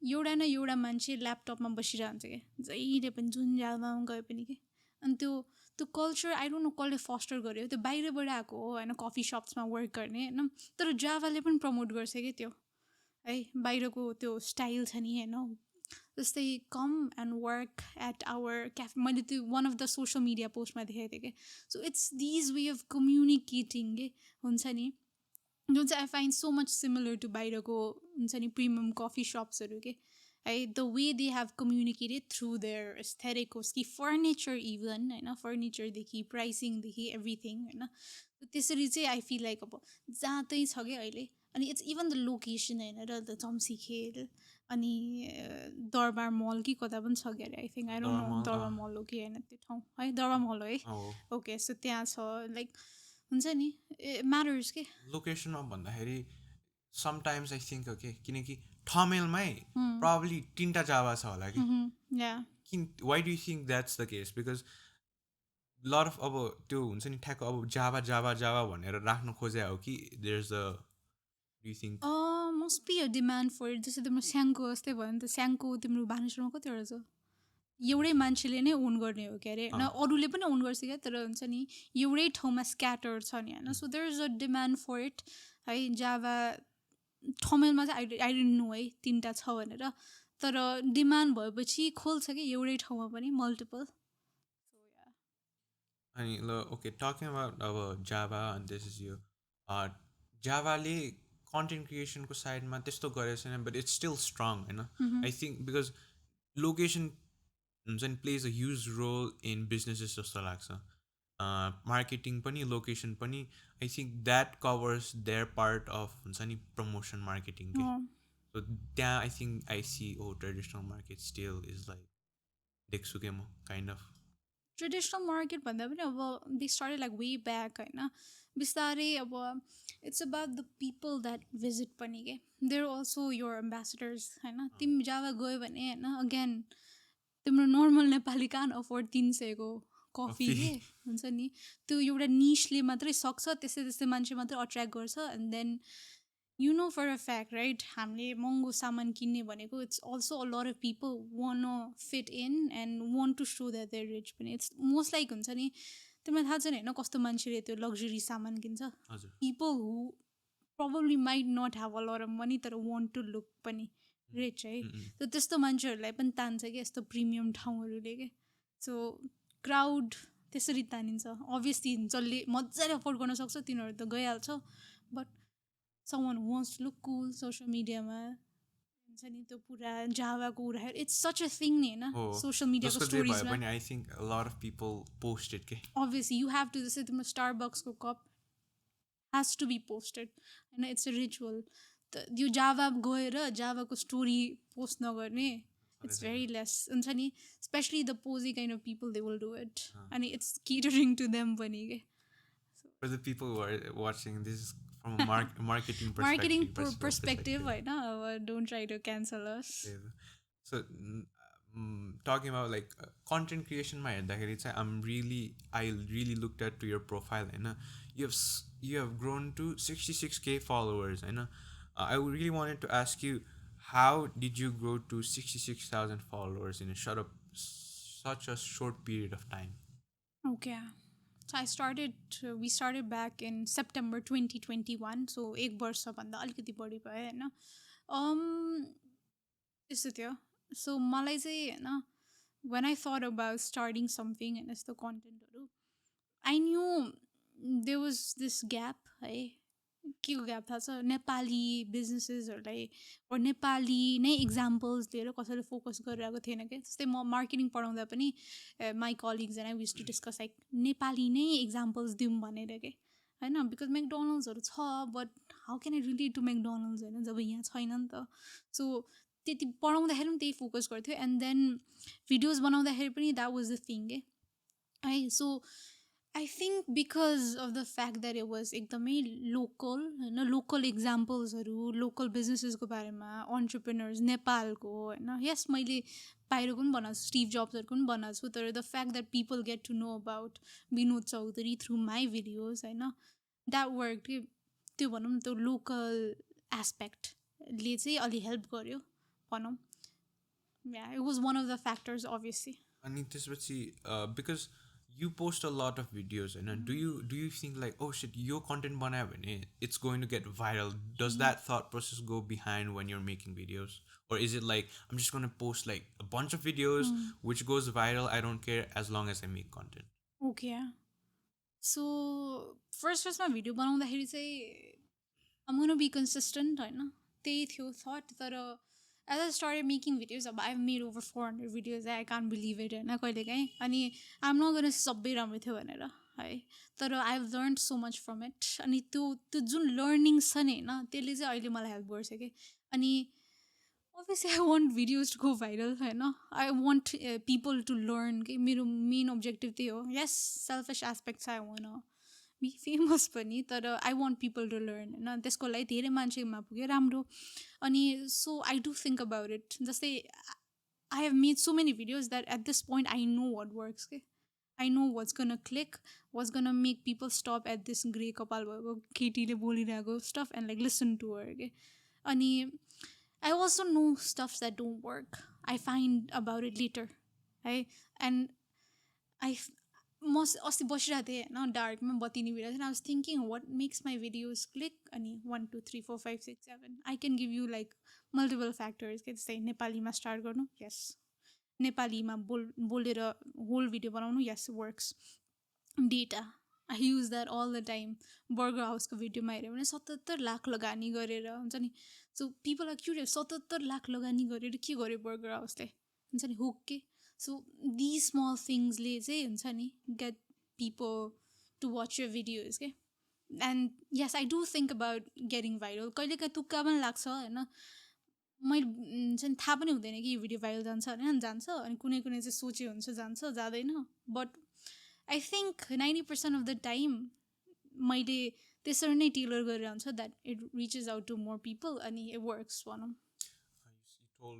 एउटा न एउटा मान्छे ल्यापटपमा बसिरहन्छ क्या जहिले पनि जुन जावामा गए पनि के अनि त्यो कल्चर आई डोन्ट नो कसले फस्टर गर्यो त्यो बाहिरबाट आएको हो होइन कफी सप्समा वर्क गर्ने होइन तर जावाले पनि प्रमोट गर्छ कि त्यो है बाहिरको त्यो स्टाइल छ नि होइन जस्तै come and work at our cafe मैले त्यो one of the social media पोस्टमा देखेको थिएँ कि so it's these way of communicating के हुन्छ नि जुन चाहिँ I find so much similar to बाहिरको हुन्छ नि प्रिमियम कफी सप्सहरू के है the way they have communicated through their aesthetic होस् कि फर्निचर इभन होइन फर्निचरदेखि प्राइसिङदेखि एभ्रिथिङ होइन त्यसरी चाहिँ आई फिल लाइक अब जहाँ तै छ क्या अहिले अनि इट्स इभन द लोकेसन होइन र द चम्सीखेल अनि दरबार मल कि कता पनि छ क्या अरे I think I don't no दरबार मल हो कि होइन त्यो ठाउँ है दरबार मल हो है ओके सो त्यहाँ छ लाइक हुन्छ नि म्याटर्स के लोकेसनमा भन्दाखेरि समटाइम्स आई थिङ्क के किनकि ठमेलमै प्रब्ली 3टा जावा छ होला कि why do you think that's the case because lot of अब त्यो हुन्छ नि ठ्याक्क अब जावा जावा जावा भनेर राख्नु खोजे हो कि there is a do you think must be a demand for it जस्तै तिम्रो स्याङको जस्तै भयो नि त स्याङको तिम्रो भानेश्वरमा कतिवटा छ एउटै मान्छेले नै ओन गर्ने हो क्या अरे होइन अरूले पनि ओन गर्छ क्या तर हुन्छ नि एउटै ठाउँमा स्क्याटर छ नि होइन so there is a demand for it है जावा ठमेलमा चाहिँ आई डोन्ट नो है 3टा छ भनेर तर डिमान्ड भएपछि खोल्छ कि एउटै ठाउँमा पनि मल्टिपल अनि ल ओके टकिङ अबाउट अब जावा अनि दिस इज यो जावाले कन्टेन्ट क्रिएसनको साइडमा त्यस्तो गरेको छैन बट इट्स स्टिल स्ट्रङ होइन आई थिङ्क बिकज लोकेसन हुन्छ नि plays a huge role in businesses जस्तो लाग्छ मार्केटिङ पनि लोकेसन पनि I think that covers their part of हुन्छ नि प्रमोसन मार्केटिङ के सो त्यहाँ I think I see oh traditional market still is like देख्छु क्या म काइन्ड अफ ट्रेडिसनल मार्केट भन्दा पनि अब they started like way back होइन बिस्तारै अब it's about the people that visit पनि के देयर अल्सो योर एम्बेसडर्स होइन तिमी जाभा गयो भने होइन अगेन तिम्रो नर्मल नेपाली कान अफोर्ड 300को कफी के हुन्छ नि त्यो एउटा निसले मात्रै सक्छ त्यस्तै त्यस्तै मान्छे मात्रै अट्र्याक्ट गर्छ and then you know for a fact right हामीले महँगो सामान किन्ने भनेको it's also a lot of people want fit in and want to so that they're rich पनि इट्स मोस्ट लाइक हुन्छ नि तिमीलाई थाहा छैन होइन कस्तो मान्छेले त्यो लग्जरी सामान किन्छ people who probably might not have a lot of money तर वान्ट टु लुक पनि रिच है त त्यस्तो मान्छेहरूलाई पनि तान्छ कि यस्तो प्रिमियम ठाउँहरूले के सो क्राउड त्यसरी तानिन्छ अभियसली जसले मजाले अफोर्ड गर्न सक्छ तिनीहरू त गइहाल्छ but someone who wants to look cool social media मा हुन्छ नि त्यो पुरा जावाको उडाहरू इट्स सच अ थिङ नि होइन सोसियल मिडियाको स्टोरिजमा I think a lot of people posted के अभियसली यु हेभ टु जस्तै तिम्रो स्टारबक्सको cup has to be posted होइन इट्स अ रिचुअल त यो जावा गएर जावाको स्टोरी पोस्ट नगर्ने इट्स भेरी लेस हुन्छ नि especially the posh kind of people they will do it अनि इट्स केटरिङ टु देम पनि के For the people who are watching, this is from a marketing perspective होइन अब don't try to cancel us. So talking about like content creation मा हेर्दाखेरि चाहिँ I really looked at to your profile होइन you have grown to 66k followers होइन I really wanted to ask you how did you grow to 66,000 followers in such a short period of time? Okay. So we started back in September 2021. So एक वर्षभन्दा अलिकति बढी भयो होइन त्यस्तो थियो सो मलाई चाहिँ होइन when I thought about starting something and यस्तो कन्टेन्टहरू I knew there was this gap है के को ग्याप थाहा छ नेपाली बिजनेसेसहरूलाई नेपाली नै इक्जाम्पल्स लिएर कसैले फोकस गरिरहेको थिएन क्या जस्तै म मार्केटिङ पढाउँदा पनि my colleagues and I wish to discuss like Nepali नै इक्जाम्पल्स दिउँ भनेर के होइन बिकज मेकडोनल्ड्सहरू छ but how can I relate to McDonald's होइन जब यहाँ छैन नि त सो त्यति पढाउँदाखेरि पनि त्यही फोकस गर्थ्यो एन्ड देन भिडियोज बनाउँदाखेरि पनि द्याट वाज द थिङ के है so I think because of the fact that it was एकदमै लोकल होइन लोकल इक्जाम्पल्सहरू लोकल बिजनेसेसको बारेमा अन्टरप्रेनर्स नेपालको होइन यस मैले बाहिरको पनि बनाएको छु स्टिभ जब्सहरूको पनि बनाएको छु तर the fact that people get to know about Vinod Chaudhary through my videos होइन द्याट वर्क त्यो भनौँ न त्यो लोकल एस्पेक्टले चाहिँ अलि हेल्प गर्यो भनौँ it was one of the factors obviously अनि त्यसपछि because you post a lot of videos and do you think like oh shit your content banaya bhane it's going to get viral does that thought process go behind when you're making videos or is it like I'm just going to post like a bunch of videos which goes viral I don't care as long as I make content okay so first my video बनाउँदाखेरि चाहिँ I'm going to be consistent होइन त्यही थियो thought तर as I started making videos, I've made over 400 videos. I can't believe it. होइन कहिले काहीँ अनि I'm not gonna सबै राम्रो थियो भनेर है तर I've learned so much from it अनि त्यो जुन लर्निङ्स छ नि होइन त्यसले चाहिँ अहिले मलाई हेल्प गर्छ कि अनि obviously I want videos to go viral होइन I want people to learn कि मेरो मेन objective त्यही हो yes selfish aspects I want be famous पनि तर I want people to learn होइन त्यसको लागि धेरै मान्छेमा पुग्यो राम्रो अनि so I do think about it जस्तै I have made so many videos that at this point I know what works के I know what's gonna click what's gonna make people stop at this grey कपाल भएको केटीले बोलिरहेको stuff and like listen to her के अनि I also no stuffs that don't work I find about it later है एन्ड आई म अस्ति बसिरहेको थिएँ होइन डार्कमा बत्ती निभिरहेको थिएँ I was thinking what makes my videos click अनि 1 2 3 4 5 6 7 I can give you like multiple factors के जस्तै नेपालीमा स्टार्ट गर्नु यस नेपालीमा बोलेर होल भिडियो बनाउनु yes works data I use that all the time burger हाउसको भिडियोमा हेऱ्यो भने 77 लाख लगानी गरेर हुन्छ नि so people are curious 77 lakh लगानी गरेर के गर्यो बर्गर हाउसले हुन्छ नि हुक के सो दी स्मल थिङ्सले चाहिँ हुन्छ नि get people to watch your videos, okay? And yes, I do think about getting viral. कहिले काहीँ तुक्का पनि लाग्छ होइन, मैले चाहिँ थाहा पनि हुँदैन कि यो भिडियो भाइरल जान्छ होइन, जान्छ, अनि कुनै कुनै चाहिँ सोचे हुन्छ जान्छ जाँदैन, but I think 90% of the time मैले त्यसरी नै टेलर गरेर हुन्छ that it reaches out to more people अनि इट वर्क्स भनौँ. You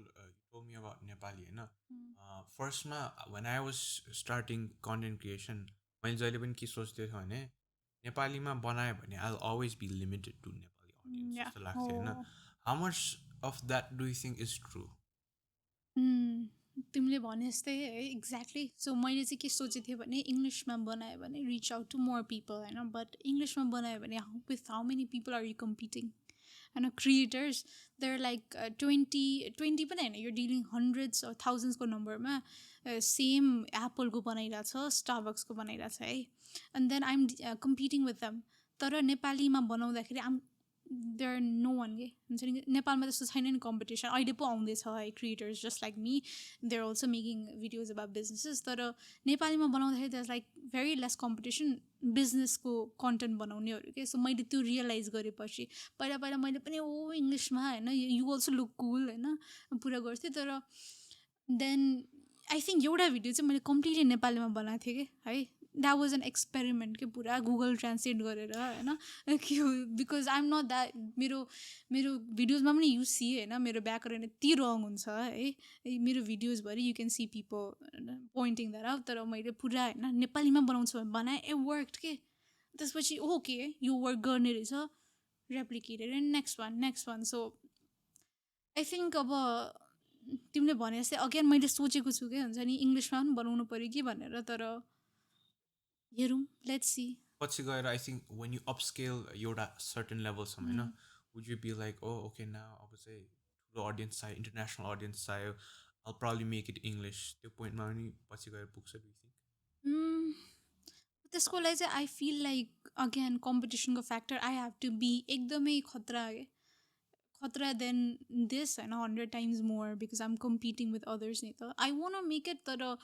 told me about Nepali होइन. फर्स्टमा when I was starting content creation, मैले जहिले पनि के सोच्दै थिएँ भने नेपालीमा बनायो भने I'll always be limited to Nepali audience Yeah. जस्तो लाग्थ्यो होइन. How much of that do you think is true? तिमीले भने जस्तै है, एक्ज्याक्टली. सो मैले चाहिँ के सोचेको थिएँ भने इङ्ग्लिसमा बनायो भने reach out to more people होइन, बट इङ्ग्लिसमा बनायो भने with how many people are you competing होइन, क्रिएटर्स देयर लाइक 20 पनि होइन, यो डिलिङ हन्ड्रेड्स अर थाउजन्ड्सको नम्बरमा सेम एप्पलको बनाइरहेछ, स्टारबक्सको बनाइरहेछ है, and then I'm competing with them. तर नेपालीमा बनाउँदाखेरि देयर आर नो वान के हुन्छ नि, नेपालमा त्यस्तो छैन नि कम्पिटिसन. अहिले पो आउँदैछ है creators just like me, they're also making videos about businesses. तर नेपालीमा बनाउँदाखेरि there is like very less competition बिजनेसको कन्टेन्ट बनाउनेहरू के. सो मैले त्यो रियलाइज गरेपछि पहिला पहिला मैले पनि इङ्ग्लिसमा होइन यु अल्सो लुक कुल होइन पुरा गर्थेँ. तर देन आई थिङ्क एउटा भिडियो चाहिँ मैले कम्प्लिटली नेपालीमा बनाएको थिएँ कि है, द्याट वाज एन एक्सपेरिमेन्ट के, पुरा गुगल ट्रान्सलेट गरेर होइन के, because I am not that, मेरो मेरो भिडियोजमा पनि यु सी होइन मेरो व्याकरण यति रङ हुन्छ है, मेरो भिडियोजभरि you can see people pointing that out. तर मैले पुरा होइन नेपालीमा बनाउँछु भने बनाएँ, ए वर्क के. त्यसपछि ओके यो वर्क गर्ने रहेछ, replicated and next one. So I think अब तिमीले भने जस्तै अगेन मैले सोचेको छु क्या, हुन्छ नि इङ्ग्लिसमा पनि बनाउनु पऱ्यो कि भनेर, तर हेरौँ, लेट्स सी. पछि गएर I think when you upscale एउटा certain लेभलसम्म होइन, would you be like oh okay now अब चाहिँ ठुलो अडियन्स चाहियो, इन्टरनेसनल अडियन्स चाहियो, I'll probably make it English, त्यो पोइन्टमा पनि पछि गएर पुग्छ do you think? त्यसको लागि चाहिँ आई फिल लाइक अगेन कम्पिटिसनको factor I have to be एकदमै खतरा के, खतरा देन दिस होइन 100 times more, because I am competing with others नि त. आई वान्ट मेक इट, तर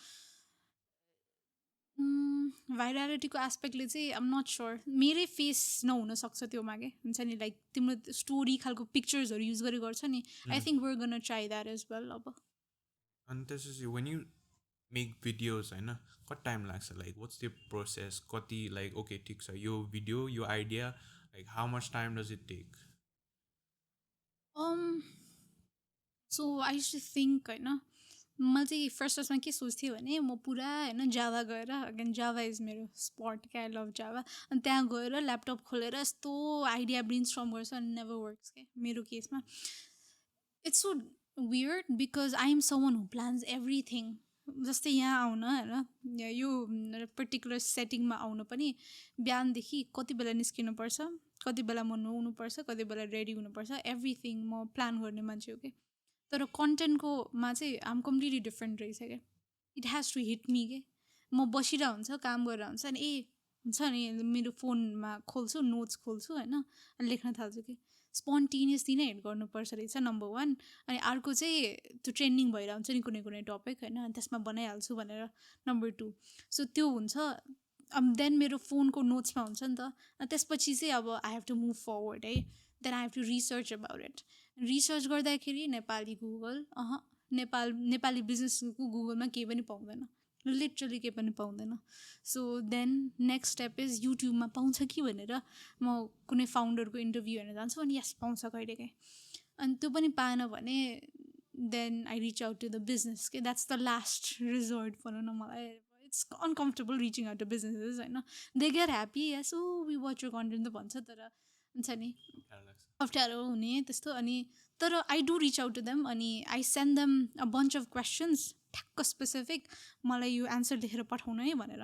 भाइरालिटीको एस्पेक्टले चाहिँ आइम नट स्योर मेरै फेस नहुनसक्छ त्योमा के, हुन्छ नि लाइक तिम्रो स्टोरी खालको पिक्चर्सहरू युज गरेर गर्छ नि. I think we're gonna try that as well. अब अनि त्यसपछि when you make videos होइन कति टाइम लाग्छ, लाइक वाट्स द प्रोसेस, कति लाइक ओके ठिक छ यो भिडियो यो idea, like how much time does it take? So I should think होइन, मैले चाहिँ फर्स्टमा के सोच्थेँ भने म पुरा होइन जावा गएर, अगेन जावा इज मेरो स्पट क्या, आई लभ जावा, अनि त्यहाँ गएर ल्यापटप खोलेर यस्तो आइडिया ब्रेनस्टर्म गर्छ अनि नेभर वर्क्स क्या मेरो केसमा. It's so weird because I am someone who plans everything. जस्तै यहाँ आउन होइन यो पर्टिकुलर सेटिङमा आउनु पनि बिहानदेखि कति बेला निस्किनुपर्छ, कति बेला म नुहाउनुपर्छ, कति बेला रेडी हुनुपर्छ, एभ्रिथिङ म प्लान गर्ने मान्छे हो कि. तर कन्टेन्टकोमा चाहिँ आम कम्प्लिटली डिफ्रेन्ट रहेछ क्या. It has to hit me के. म बसिरहेको हुन्छ काम गरेर हुन्छ अनि हुन्छ नि मेरो फोनमा खोल्छु, नोट्स खोल्छु होइन अनि लेख्न थाल्छु कि स्पोन्टेनियसली नै हिट गर्नुपर्छ रहेछ नम्बर वान. अनि अर्को चाहिँ त्यो ट्रेन्डिङ भएर हुन्छ नि कुनै कुनै टपिक होइन, अनि त्यसमा बनाइहाल्छु भनेर नम्बर 2. सो त्यो हुन्छ. देन मेरो फोनको नोट्समा हुन्छ नि त, अनि त्यसपछि चाहिँ अब I have to move forward है. Then I have to research about it. Research गर्दाखेरि नेपाली गुगल नेपाली बिजनेसको गुगलमा केही पनि पाउँदैन, लिटरली केही पनि पाउँदैन. So then next step is युट्युबमा पाउँछ कि भनेर म कुनै फाउन्डरको इन्टरभ्यू हेर्न जान्छु, अनि यस पाउँछ कहिलेकाहीँ. अनि त्यो पनि पाएन भने then I reach out to the business के. द्याट्स द लास्ट रिजोर्ट भनौँ न. मलाई it's uncomfortable reaching out to businesses होइन. They get happy yes oh we watch your content त भन्छ, तर हुन्छ नि अप्ठ्यारो हुने त्यस्तो. अनि तर I do reach out to them, अनि I send them a bunch of questions ठ्याक्क स्पेसिफिक, मलाई यो एन्सर लेखेर पठाउनु है भनेर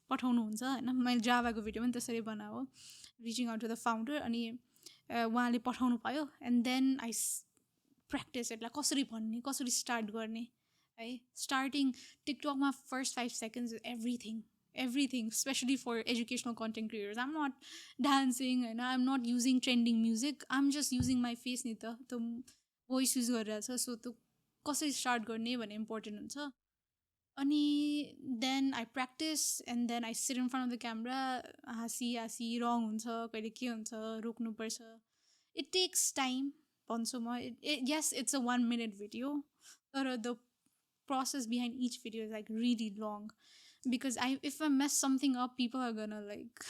पठाउनुहुन्छ होइन. मैले जावाको भिडियो पनि त्यसरी बनाएको, reaching out to the founder, अनि उहाँले पठाउनु पायो. एन्ड देन आई प्र्याक्टिस यसलाई कसरी भन्ने, कसरी स्टार्ट गर्ने है. स्टार्टिङ टिकटकमा first 5 seconds everything, especially for educational content creators. I'm not dancing and I'm not using trending music. I'm just using my face नि त voice use गरिरहेछ. सो त्यो कसरी स्टार्ट गर्ने भन्ने इम्पोर्टेन्ट हुन्छ. अनि then I practice and then I sit in front of the camera हाँसी हाँसी रङ हुन्छ कहिले के हुन्छ रोक्नुपर्छ इट टेक्स टाइम भन्छु म यस इट्स अ 1 minute भिडियो तर the process behind each video is like really long because I if I mess something up people are gonna like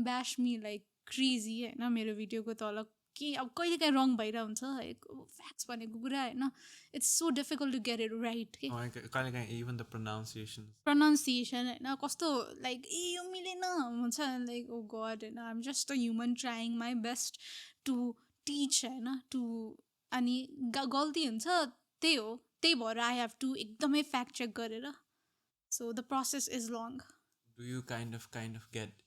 bash me like crazy होइन मेरो भिडियोको तल के अब कहिले काहीँ रङ भइरहेको हुन्छ लाइक फ्याक्ट्स भनेको कुरा होइन it's so difficult to get it right के कहिलेकाहीँ इभन द प्रोनाउन्सिएसन प्रनाउन्सिएसन होइन कस्तो लाइक ए यो मिलेन हुन्छ लाइक ओ गड होइन I'm just a human trying my best to teach होइन टु अनि गल्ती हुन्छ त्यही हो त्यही भएर आई हेभ टु एकदमै फ्याक्ट चेक गरेर so the process is long do you kind of get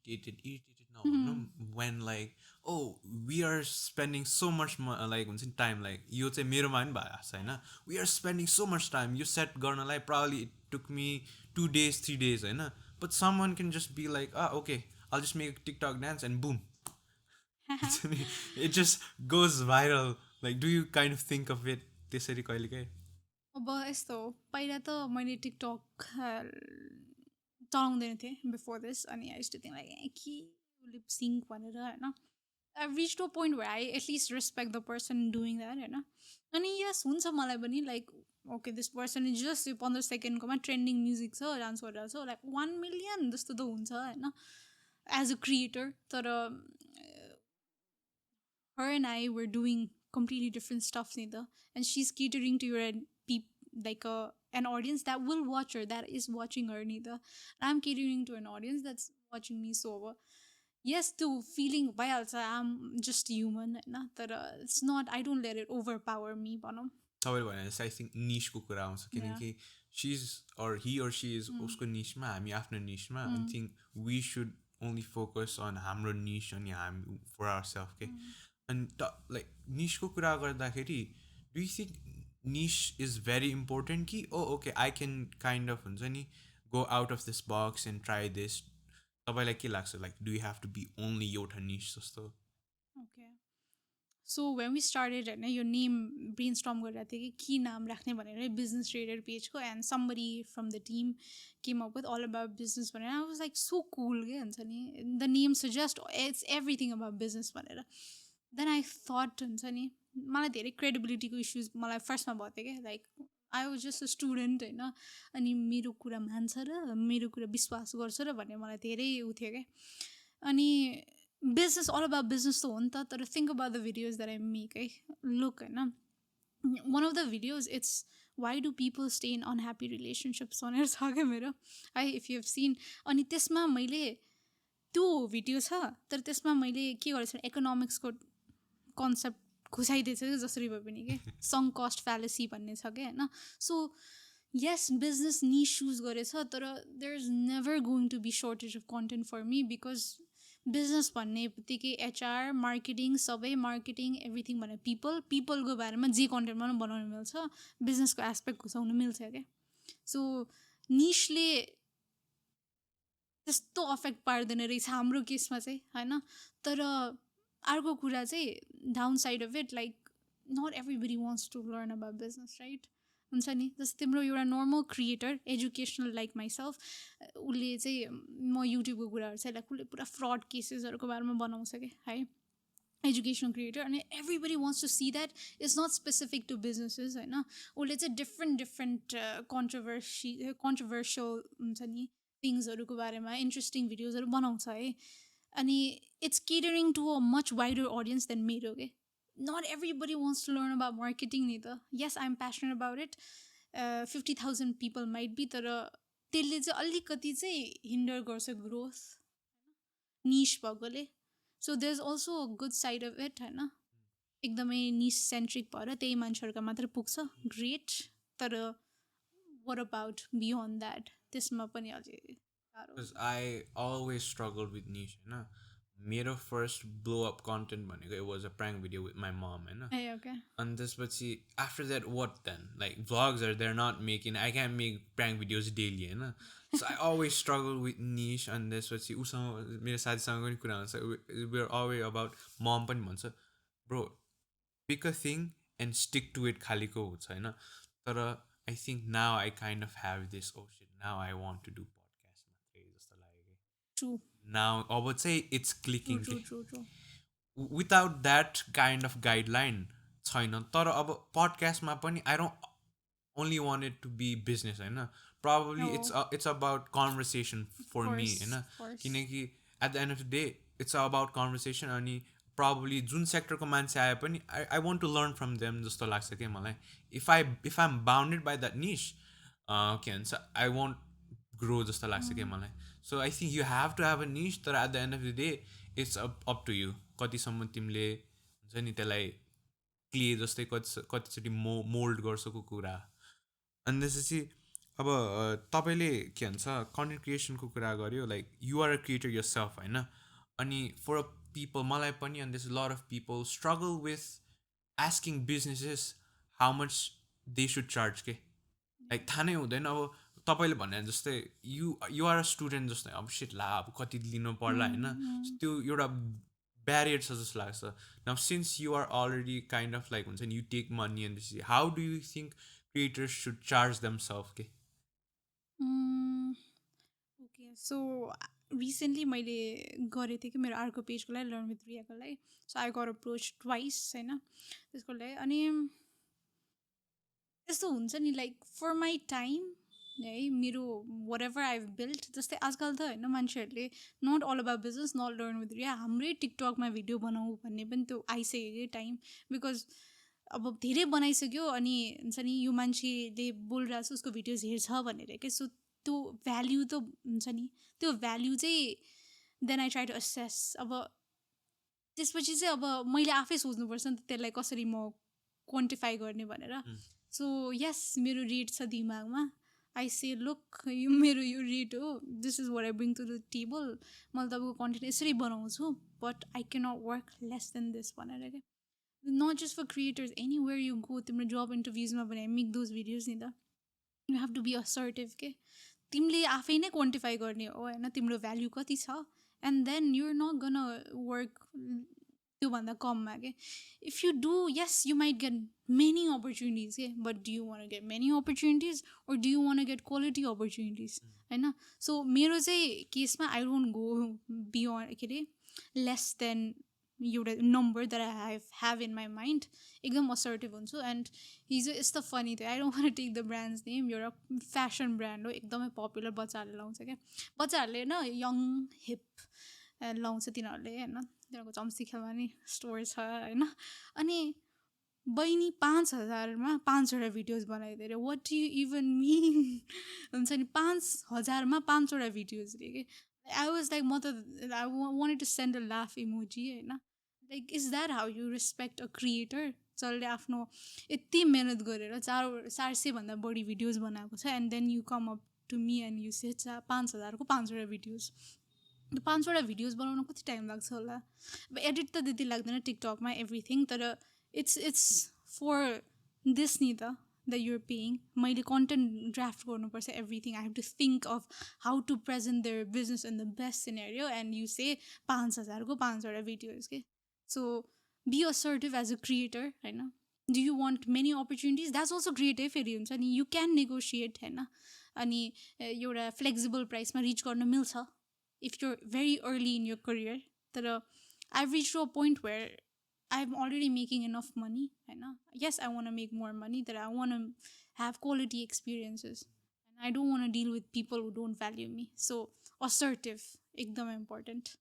irritated now no? When like oh we are spending so much like हुन्छ नि time like यो चाहिँ मेरोमा पनि भएको छ होइन we are spending so much time यो set गर्नलाई probably it took me 2 days 3 days होइन but someone can just be like ah okay I'll just make a TikTok dance and boom it just goes viral like do you kind of think of it त्यसरी कहिले काहीँ अब यस्तो हो पहिला त मैले टिकटक चलाउँदैन थिएँ बिफोर दिस अनि आई टु थिङ्क लाइक के लिप सिङ्क भनेर होइन आई रिच टु पोइन्ट भएर I at least respect the person doing that होइन अनि यस हुन्छ मलाई पनि like okay this person is just यो 15 सेकेन्डकोमा ट्रेन्डिङ म्युजिक छ डान्स गरिरहेको छ लाइक 1 million जस्तो त हुन्छ होइन एज अ क्रिएटर तर her and I were doing completely different stuff neither and she's catering to your like an audience that will watch her that is watching her neither I'm catering to an audience that's watching me so yes to feeling by also I'm just human it's not I don't let it overpower me bhanau सबैले भने जस्तै आई थिङ्क निसको कुरा आउँछ किनकि she is or he or she is उसको निसमा हामी आफ्नो निसमा I think we should only focus on हाम्रो निस अनि हामी फर आवर सेल्फ के अनि लाइक निसको कुरा गर्दाखेरि do you think niche is very important कि oh okay I can kind of हुन्छ नि go out of this box and try this तपाईँलाई के लाग्छ like do you have to be only एउटा निस जस्तो okay so when we started होइन यो नेम ब्रेन स्टर्म गरिरहेको थिएँ कि के नाम राख्ने भनेर बिजनेस रिलेटेड पेजको and somebody from the team came up with all about business भनेर I was like so cool के हुन्छ नि the name suggest it's everything about business भनेर देन आई थट हुन्छ नि मलाई धेरै क्रेडिबिलिटीको इस्युज मलाई फर्स्टमा भएको थियो क्या like I was just a student होइन अनि मेरो कुरा मान्छ र मेरो कुरा विश्वास गर्छ र भन्ने मलाई धेरै उ थियो क्या अनि बिजनेस अल अबाउट बिजनेस त हो नि त तर think about the videos that I make है लुक होइन one of the videos it's why do people stay in unhappy relationships भनेर छ क्या मेरो है इफ यु हेभ सिन अनि त्यसमा मैले त्यो भिडियो छ तर त्यसमा मैले के गरेको छु इकोनोमिक्सको कन्सेप्ट घुसाइदिएछ कि जसरी भए पनि के सङ्क कस्ट फ्यालेसी भन्ने छ क्या होइन सो यस बिजनेस नि चुज गरेछ तर there is never going to be shortage of content for me because business भन्ने बित्तिकै एचआर मार्केटिङ सबै मार्केटिङ एभ्रिथिङ भने पिपलको बारेमा जे कन्टेन्टमा पनि बनाउनु मिल्छ बिजनेसको एस्पेक्ट घुसाउनु मिल्छ क्या सो निसले त्यस्तो अफेक्ट पार्दैन रहेछ हाम्रो केसमा चाहिँ होइन तर अर्को कुरा चाहिँ down side of it like not everybody wants to learn about business right हुन्छ नि जस्तै तिम्रो एउटा normal creator educational like myself उसले चाहिँ म युट्युबको कुराहरू चाहिँ लाइक उसले पुरा फ्रड केसेसहरूको बारेमा बनाउँछ क्या है एजुकेसनल क्रिएटर अनि everybody wants to see that it's not specific to businesses होइन उसले चाहिँ डिफ्रेन्ट कन्ट्रोभर्सियल हुन्छ नि थिङ्सहरूको बारेमा इन्ट्रेस्टिङ भिडियोजहरू बनाउँछ है अनि it's catering to a much wider audience than मेरो के not everybody wants to learn about marketing neither yes I'm passionate about it 50,000 people might be तर त्यसले चाहिँ अलिकति चाहिँ हिन्डर गर्छ ग्रोथ निस भएकोले so there is also a good side of it होइन एकदमै निस सेन्ट्रिक भएर त्यही मान्छेहरूका मात्रै पुग्छ ग्रेट तर what about beyond that त्यसमा पनि अझै Because I always struggled with niche होइन मेरो फर्स्ट ब्लो अप कन्टेन्ट भनेको it was a prank video with my mom होइन अनि त्यसपछि after that what then like भ्लग्सहरू they're not making I can make prank videos daily होइन so I always struggle with niche अनि त्यसपछि उसँग मेरो साथीसँग पनि कुरा हुन्छ we are always about mom पनि भन्छ bro pick a thing and stick to it खालिको हुन्छ होइन तर I think now I kind of have this, oh shit, now I want to do podcast मात्रै जस्तो लाग्यो True. कि now I would say it's True, clicking true, के true, true. without that kind of guideline छैन तर अब पडकास्टमा पनि I don't only want it to be business होइन probably No, it's about conversation for me होइन of course. किनकि at the end of the day it's about conversation अनि probably जुन सेक्टरको मान्छे आए पनि I want to learn from them जस्तो लाग्छ क्या मलाई if I'm bounded by that niche के भन्छ I won't grow जस्तो लाग्छ क्या मलाई so I think you have to have a niche तर at the end of the day it's up to you कतिसम्म तिमीले हुन्छ नि त्यसलाई क्ले जस्तै कतिचोटि मोल्ड गर्छको कुरा अनि त्यसपछि अब तपाईँले के भन्छ कन्टेन्ट क्रिएसनको कुरा गर्यो like you're a creator yourself होइन अनि फर अ पिपल मलाई पनि अनि this lot of people struggle with asking businesses how much they should charge के लाइक थाहा नै हुँदैन अब तपाईँले भने जस्तै युआर अ स्टुडेन्ट जस्तै अब सिट ला अब कति लिनु पर्ला होइन त्यो एउटा ब्यारियर छ जस्तो लाग्छ now since you are already kind of like हुन्छ नि you take money and this how do you think creators should charge themselves okay Mm, okay, so recently मैले गरेको थिएँ कि मेरो अर्को पेजको लागि लर्न विथ रियाको लागि so I got approach twice होइन त्यसको लागि अनि यस्तो हुन्छ नि लाइक फर माई टाइम है मेरो वाट एभर आई बिल्ट जस्तै आजकल त होइन मान्छेहरूले not all about business not learn with Riya हाम्रै टिकटकमा भिडियो बनाऊ भन्ने पनि त्यो आइसक्यो कि टाइम बिकज अब धेरै बनाइसक्यो अनि हुन्छ नि यो मान्छेले बोलिरहेको छ उसको भिडियोज हेर्छ भनेर क्या सो त्यो भ्याल्यु त हुन्छ नि त्यो भ्याल्यु चाहिँ then I try to assess अब त्यसपछि चाहिँ अब मैले आफै सोच्नुपर्छ नि त त्यसलाई कसरी म क्वान्टिफाई गर्ने भनेर सो यस मेरो रेट छ दिमागमा आई से लुक यो मेरो यो रेट हो this is what I bring to the table मैले तपाईँको कन्टेन्ट यसरी बनाउँछु but I can not work less than this भनेर क्या not just for creators anywhere you go तिम्रो जब इन्टरभ्युजमा भने मेक दोज भिडियोज नि त you have to be assertive के तिमीले आफै नै क्वान्टिफाई गर्ने हो होइन तिम्रो भ्याल्यु कति छ and then you're not gonna work त्योभन्दा कममा के if you do yes you might get many opportunities के but do you want get many opportunities or do you want get quality opportunities होइन सो मेरो चाहिँ केसमा आई डोन्ट गो बियोन्ड के अरे लेस देन एउटा number that I have in my mind एकदम असर्टिभ हुन्छु एन्ड हिजो यस्तो फनी थियो I don't want take the brands name एउटा फेसन ब्रान्ड हो एकदमै पपुलर बच्चाहरूले लाउँछ क्या बच्चाहरूले होइन यङ हिप लाउँछ तिनीहरूले होइन तिनीहरूको चम्सीखेलमा नि स्टोर छ होइन अनि बहिनी 5,000मा 5वटा भिडियोज बनाइदियो अरे what do you even mean हुन्छ नि 5,000मा 5वटा भिडियोज रे कि आई वाज लाइक म त I wanted to send a laugh emoji होइन like is that how you respect a creator जसले आफ्नो यति मिहिनेत गरेर 400भन्दा बढी भिडियोज बनाएको छ and then you come up to me and you say 5,000को 5वटा भिडियोज त्यो 5वटा भिडियोज बनाउन कति टाइम लाग्छ होला अब एडिट त त्यति लाग्दैन टिकटकमा एभ्रिथिङ तर इट्स फर दिस नि त द युर पेइङ मैले कन्टेन्ट ड्राफ्ट गर्नुपर्छ everything I have to think of how to present their business in the best scenario and you say 5,000को 5वटा भिडियोज के so be assertive as a creator होइन do you want many opportunities that's also creative फेरि हुन्छ नि यु क्यान नेगोसिएट होइन अनि एउटा फ्लेक्सिबल प्राइसमा रिच गर्न मिल्छ if you're very early in your career तर I've reached to a point where I'm already making enough money होइन yes I want to make more money that I want to have quality experiences and I don't want to deal with people who don't value me so assertive एकदम important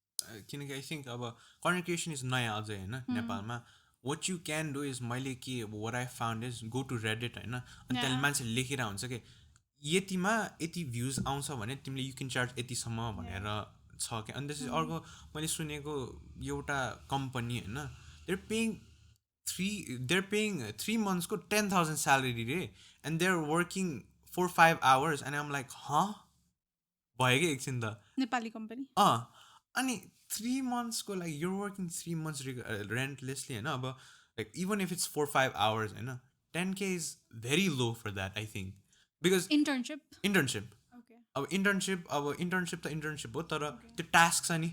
किनकि आई थिङ्क अब कन्टेन्ट क्रिएसन इज नयाँ अझै होइन नेपालमा what you can do is मैले के what I found is go to Reddit होइन अनि त्यहाँदेखि मान्छेले लेखेर हुन्छ कि यतिमा यति भ्युज आउँछ भने तिमीले यु क्यान चार्ज यतिसम्म भनेर छ क्या अनि त्यसपछि अर्को मैले सुनेको एउटा कम्पनी होइन देयर पेइङ 3 मन्थ्सको 10,000 स्यालेरी रे and they are working 4-5 hours and um like भयो कि एकछिन त नेपाली कम्पनी अनि 3 मन्थ्सको लागि युर वर्किङ 3 मन्थ्स रेन्टलेसली होइन अब like even if it's 4-5 hours होइन 10K is very low for that I think because internship अब इन्टर्नसिप त इन्टर्नसिप हो तर त्यो टास्क छ नि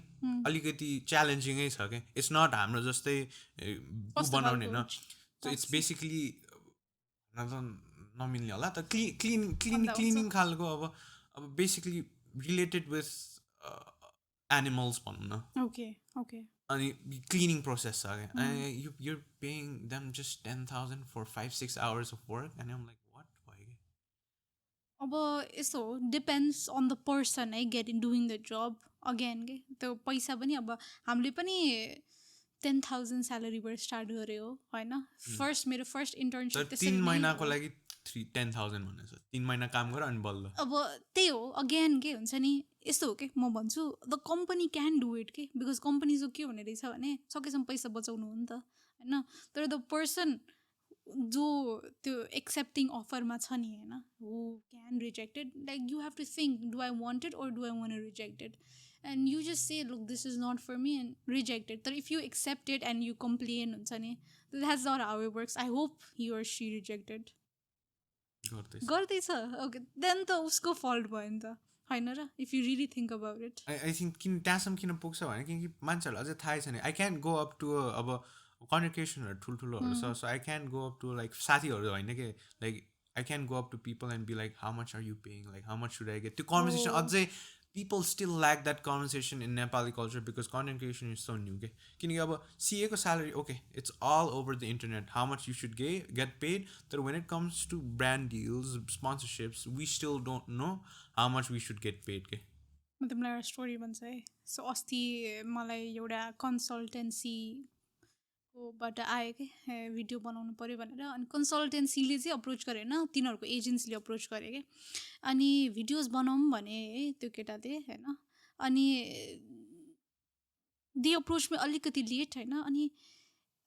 अलिकति च्यालेन्जिङै छ क्या इट्स नट हाम्रो जस्तै बनाउने होइन सो इट्स बेसिकली नमिल्ने होला त क्लिनिङ भन्दा हुन्छ क्लिनिङ खालको अब बेसिकली रिलेटेड विथ एनिमल्स भनौँ न ओके ओके अनि क्लिनिङ प्रोसेस छ क्या अनि you're paying them just 10,000 for 5-6 hours of work and I'm like what भयो कि अब यस्तो हो डिपेन्ड्स अन द पर्सन है get doing the job again के त्यो पैसा पनि अब हामीले पनि 10,000 स्यालेरीबाट स्टार्ट गऱ्यो हो होइन फर्स्ट मेरो फर्स्ट तर इन्टर्नसिप 3 त्यसरी नै महिनाको हो लागि 10,000 भनेछ 3 महिना काम गर अनि बल्ल अब त्यही हो अगेन के हुन्छ नि यस्तो हो कि म भन्छु the company can do it के बिकज कम्पनीजको के हुने रहेछ भने सकेसम्म पैसा बचाउनु हो नि त होइन तर द पर्सन जो त्यो एक्सेप्टिङ अफरमा छ नि होइन who can rejected like you have to think do I wanted or do I want rejected and you just say look this is not for me and rejected तर if you accepted and you complain हुन्छ नि that's not how it works I hope you are see rejected गर्दैछ गर्दैछ ओके देन त उसको फल्ट भयो नि त होइन र if you really think about it I think किन त्यहाँसम्म किन पुग्छ भने किनकि मान्छेहरूलाई अझै थाहै छैन I can go up to अब कन्टेन्ट क्रिएसनहरू ठुल्ठुलोहरू छ so I can go up to like साथीहरू होइन कि like I can go up to people and be like how much are you paying like how much should I get त्यो कन्भर्सेसन अझै people still lack that conversation in Nepali culture because content creation is so new के किनकि अब सिएको salary okay it's all over the internet how much you should get paid तर when it comes to brand deals sponsorships we still don't know how much we should get paid के म तिमीलाई एउटा स्टोरी भन्छ है सो अस्ति मलाई एउटा कन्सल्टेन्सीकोबाट आयो कि भिडियो बनाउनु पऱ्यो भनेर अनि कन्सल्टेन्सीले चाहिँ अप्रोच गरे होइन तिनीहरूको एजेन्सीले अप्रोच गरे कि अनि भिडियोज बनाऊँ भने है त्यो केटाले होइन अनि दे अप्रोच मी अलिकति लेट होइन अनि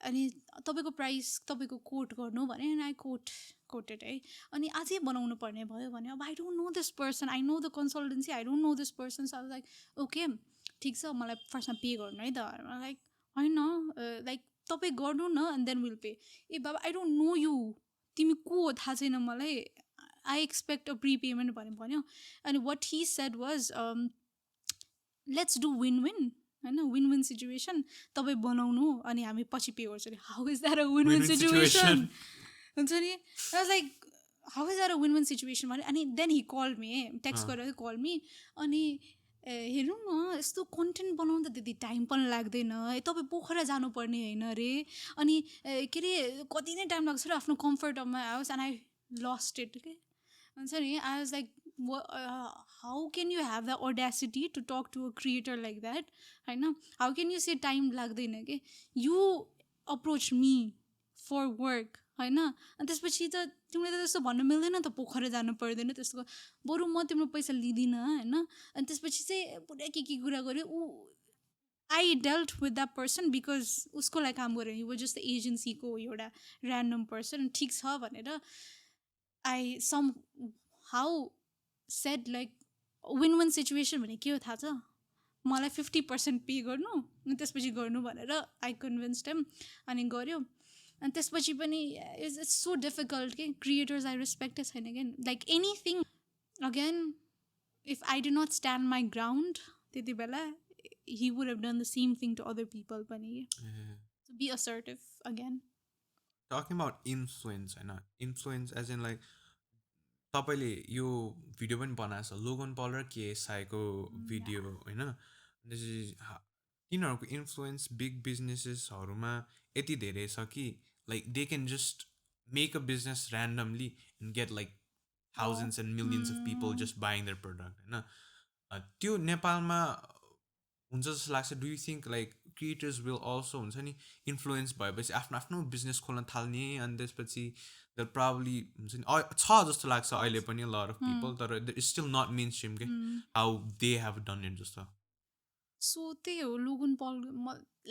अनि तपाईँको प्राइस तपाईँको कोट गर्नु भने आई कोटेड है अनि अझै बनाउनु पर्ने भयो भने अब I don't no this person I know the consultancy I don't no this person so like okay ठिक छ मलाई फर्स्टमा पे गर्नु है त लाइक होइन लाइक तपाईँ गर्नु न एन्ड देन विल पे ए बाबा आई डोन्ट नो यु तिमी को हो थाहा छैन मलाई आई एक्सपेक्ट अ प्रिपेमेन्ट भनेर भन्यो अनि what he said was let's do win win होइन विन विन सिचुएसन तपाईँ बनाउनु अनि हामी पछि पे गर्छौँ how is that a win win situation हुन्छ नि like how is that a win win situation भने अनि then he call me text गरेर कल मी अनि हेरौँ न यस्तो कन्टेन्ट बनाउनु त त्यति टाइम पनि लाग्दैन है तपाईँ पोखरा जानुपर्ने होइन अरे अनि के अरे कति नै टाइम लाग्छ र आफ्नो कम्फर्टमा आओस् एन्ड आई लस्ट इट के हुन्छ नि I was like how can you have the audacity to talk to a creator like that होइन how can you say time लाग्दैन के you approach me for work होइन अनि त्यसपछि त तिमीले त त्यस्तो भन्नु मिल्दैन त पोखरा जानु पर्दैन त्यस्तो बरु म तिम्रो पैसा लिँदिनँ होइन अनि त्यसपछि चाहिँ पुरै के कुरा गऱ्यो ऊ I dealt with that person because उसको लागि काम गऱ्यो हि वाज जस्ट एजेन्सीको एउटा ऱ्यान्डम पर्सन ठिक छ भनेर I somehow said like win win situation भने के हो थाहा छ मलाई 50% पे गर्नु अनि त्यसपछि गर्नु भनेर आई कन्भिन्स्ड हिम अनि गऱ्यो अनि त्यसपछि पनि इट्स सो डिफिकल्ट के क्रिएटर्स आई रेस्पेक्टै छैन क्या like anything again if I do not stand my ground त्यति बेला he would have done the same thing to other people पनि be assertive again talking about influence होइन इन्फ्लुएन्स एज इन लाइक तपाईँले यो भिडियो पनि बनाएको छ लोगन पल र केएसआईको भिडियो होइन तिनीहरूको इन्फ्लुएन्स बिग बिजनेसेसहरूमा यति धेरै छ कि like they can just make a business randomly and get like thousands and millions of people just buying their product होइन त्यो नेपालमा हुन्छ जस्तो लाग्छ do you think like creators will also हुन्छ नि इन्फ्लुएन्स भएपछि आफ्नो आफ्नो बिजनेस खोल्न थाल्ने अनि त्यसपछि द प्राब्ली हुन्छ नि छ जस्तो लाग्छ अहिले पनि लट अफ पिपल तर it's still not mainstream के how they have done it जस्तो सो त्यही हो Logan Paul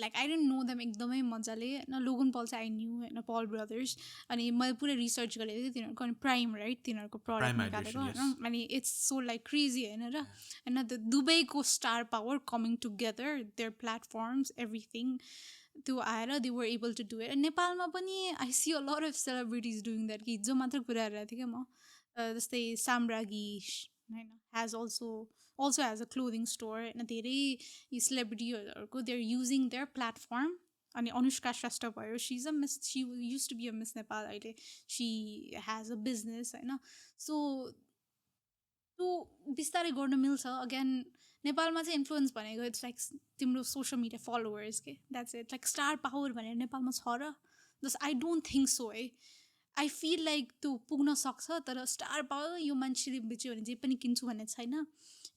like I didn't know them एकदमै मजाले होइन लोगन पल चाहिँ आई न्यू होइन पल ब्रदर्स अनि मैले पुरै रिसर्च गरेको थिएँ तिनीहरूको अनि प्राइम राइट तिनीहरूको प्रडक्ट निकालेको होइन अनि इट्स सो लाइक क्रेजी होइन र होइन द दुबईको star power coming together their platforms everything त्यो आएर they were able to do it नेपालमा पनि I see a lot of celebrities doing that कि हिजो मात्र कुरा गरिरहेको थिएँ क्या म जस्तै साम्रागी होइन has also has a clothing store and धेरै सेलिब्रिटीहरूको they are using their platform अनि अनुष्का श्रेष्ठ भयो, she is a miss, she use to be a miss Nepal, अहिले सी हेज अ बिजनेस होइन. सो त्यो बिस्तारै गर्न मिल्छ. अगेन नेपालमा चाहिँ इन्फ्लुएन्स भनेको इट्स लाइक तिम्रो सोसियल मिडिया फलोवर्स के, that's it. Like star power भनेर नेपालमा छ र? Just I don't think so है. आई फिल लाइक त्यो पुग्न सक्छ, तर स्टार पावर यो मान्छेले बेच्यो भने जे पनि किन्छु भन्ने छैन.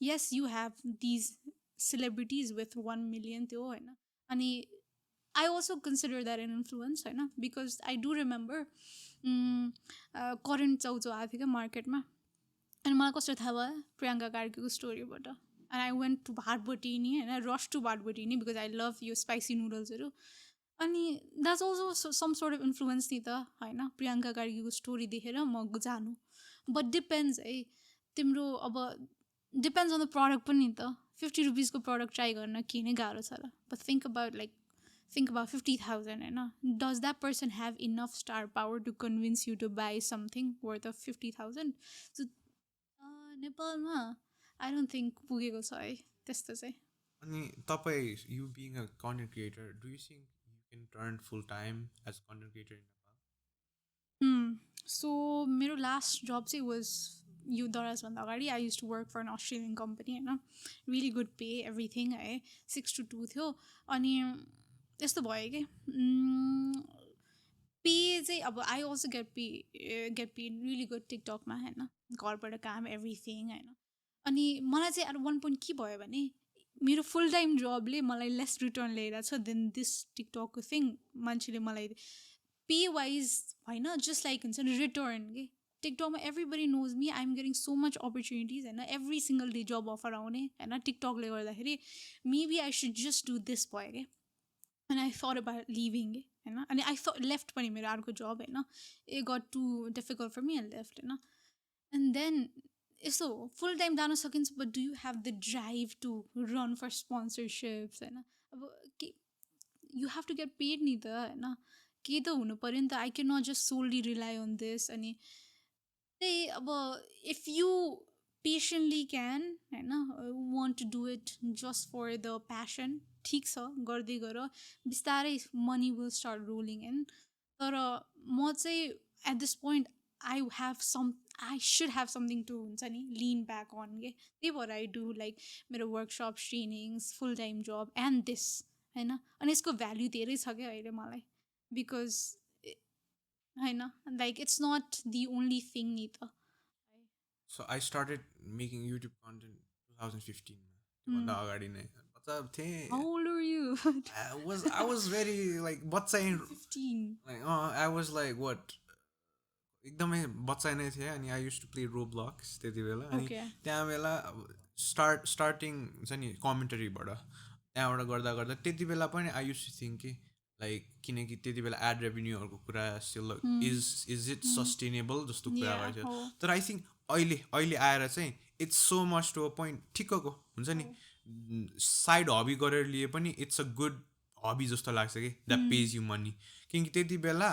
Yes, you have these celebrities with 1 million त्यो होइन. अनि I also consider that an influence होइन, because I do remember Current चाउचाउ आएको थियो क्या मार्केटमा. अनि मलाई कसरी थाहा भयो? प्रियङ्का कार्कीको स्टोरीबाट. And I went to Bhatbhateni होइन, rush to Bhatbhateni because I love यो स्पाइसी नुडल्सहरू. अनि that's also some sort of influence नि त होइन, प्रियङ्का कार्कीको स्टोरी देखेर म जानु. बट डिपेन्ड्स है तिम्रो, अब डिपेन्ड्स अन द प्रडक्ट पनि नि त. 50 रुपिसको प्रडक्ट ट्राई गर्न के नै गाह्रो छ र? बट think about 50,000 होइन. Does that person have enough star power to convince you to buy something worth of 50,000? So नेपालमा आई डोन्ट थिङ्क पुगेको छ है त्यस्तो चाहिँ. अनि तपाईँ you being a content creator, do you think you can turn full time as content creator in Nepal? So मेरो लास्ट जब चाहिँ वाज यो दराजभन्दा अगाडि I use to work for an Australian company होइन. रियली गुड पे एभ्रिथिङ है. 6 to 2 थियो. अनि यस्तो भयो कि पे चाहिँ अब I also get pay really good टिकटकमा होइन, घरबाट काम एभ्रिथिङ होइन. अनि मलाई चाहिँ एट 1 point के भयो भने मेरो फुल टाइम जबले मलाई लेस रिटर्न ल्याइरहेको छ देन दिस टिकटकको थिङ. मान्छेले मलाई पे वाइज होइन, जस्ट लाइक हुन्छ नि रिटर्न कि. टिकटकमा everybody knows me, I am getting so much opportunities होइन, एभ्री सिङ्गल डे जब अफर आउने होइन टिकटकले गर्दाखेरि. Maybe I should just do this भयो क्या. अनि आई थट अबाउट लिभिङ होइन. अनि आई लेफ्ट पनि मेरो अर्को जब होइन. It got too difficult for me and left होइन. एन्ड देन यस्तो फुल टाइम जान सकिन्छ, but do you have the drive to run for sponsorships होइन. अब के you have to get paid नि त होइन, के त हुनु पऱ्यो नि त. I can not just solely rely on this. अनि त्यही अब इफ यु पेसेन्टली क्यान होइन want to do it just for the passion, ठिक छ, गर्दै गर, बिस्तारै money will start rolling in. तर म चाहिँ at this point I should have something to हुन्छ नि लिन ब्याक अन के. त्यही भएर आई डु लाइक मेरो workshop, trainings, full time job and this होइन. अनि यसको भ्याल्यु धेरै छ क्या अहिले मलाई, बिकज होइन like it's not the only thing नि त. So I started making YouTube content 2015 त्योभन्दा अगाडि नै बच्चा थिएँ. How old are you? I was very like बच्चा 15. like I was like what एकदमै बच्चा नै थिएँ. अनि आई युज टु प्ले रोब्लक्स त्यति बेला. अनि Okay. त्यहाँ बेला स्टार्टिङ हुन्छ नि कमेन्टरीबाट त्यहाँबाट गर्दा गर्दा त्यति बेला पनि आई युज टु थिङ्क कि लाइक किनकि त्यति बेला एड रेभेन्यूहरूको कुरा स्टिल इज इट सस्टेनेबल जस्तो कुरा Yeah, भएको थियो. oh. तर आई थिङ्क अहिले आएर चाहिँ it's so much to a point ठिक्कको हुन्छ नि. साइड हबी गरेर लिए पनि इट्स अ गुड हबी जस्तो लाग्छ कि द्याट पेज यु मनी. किनकि त्यति बेला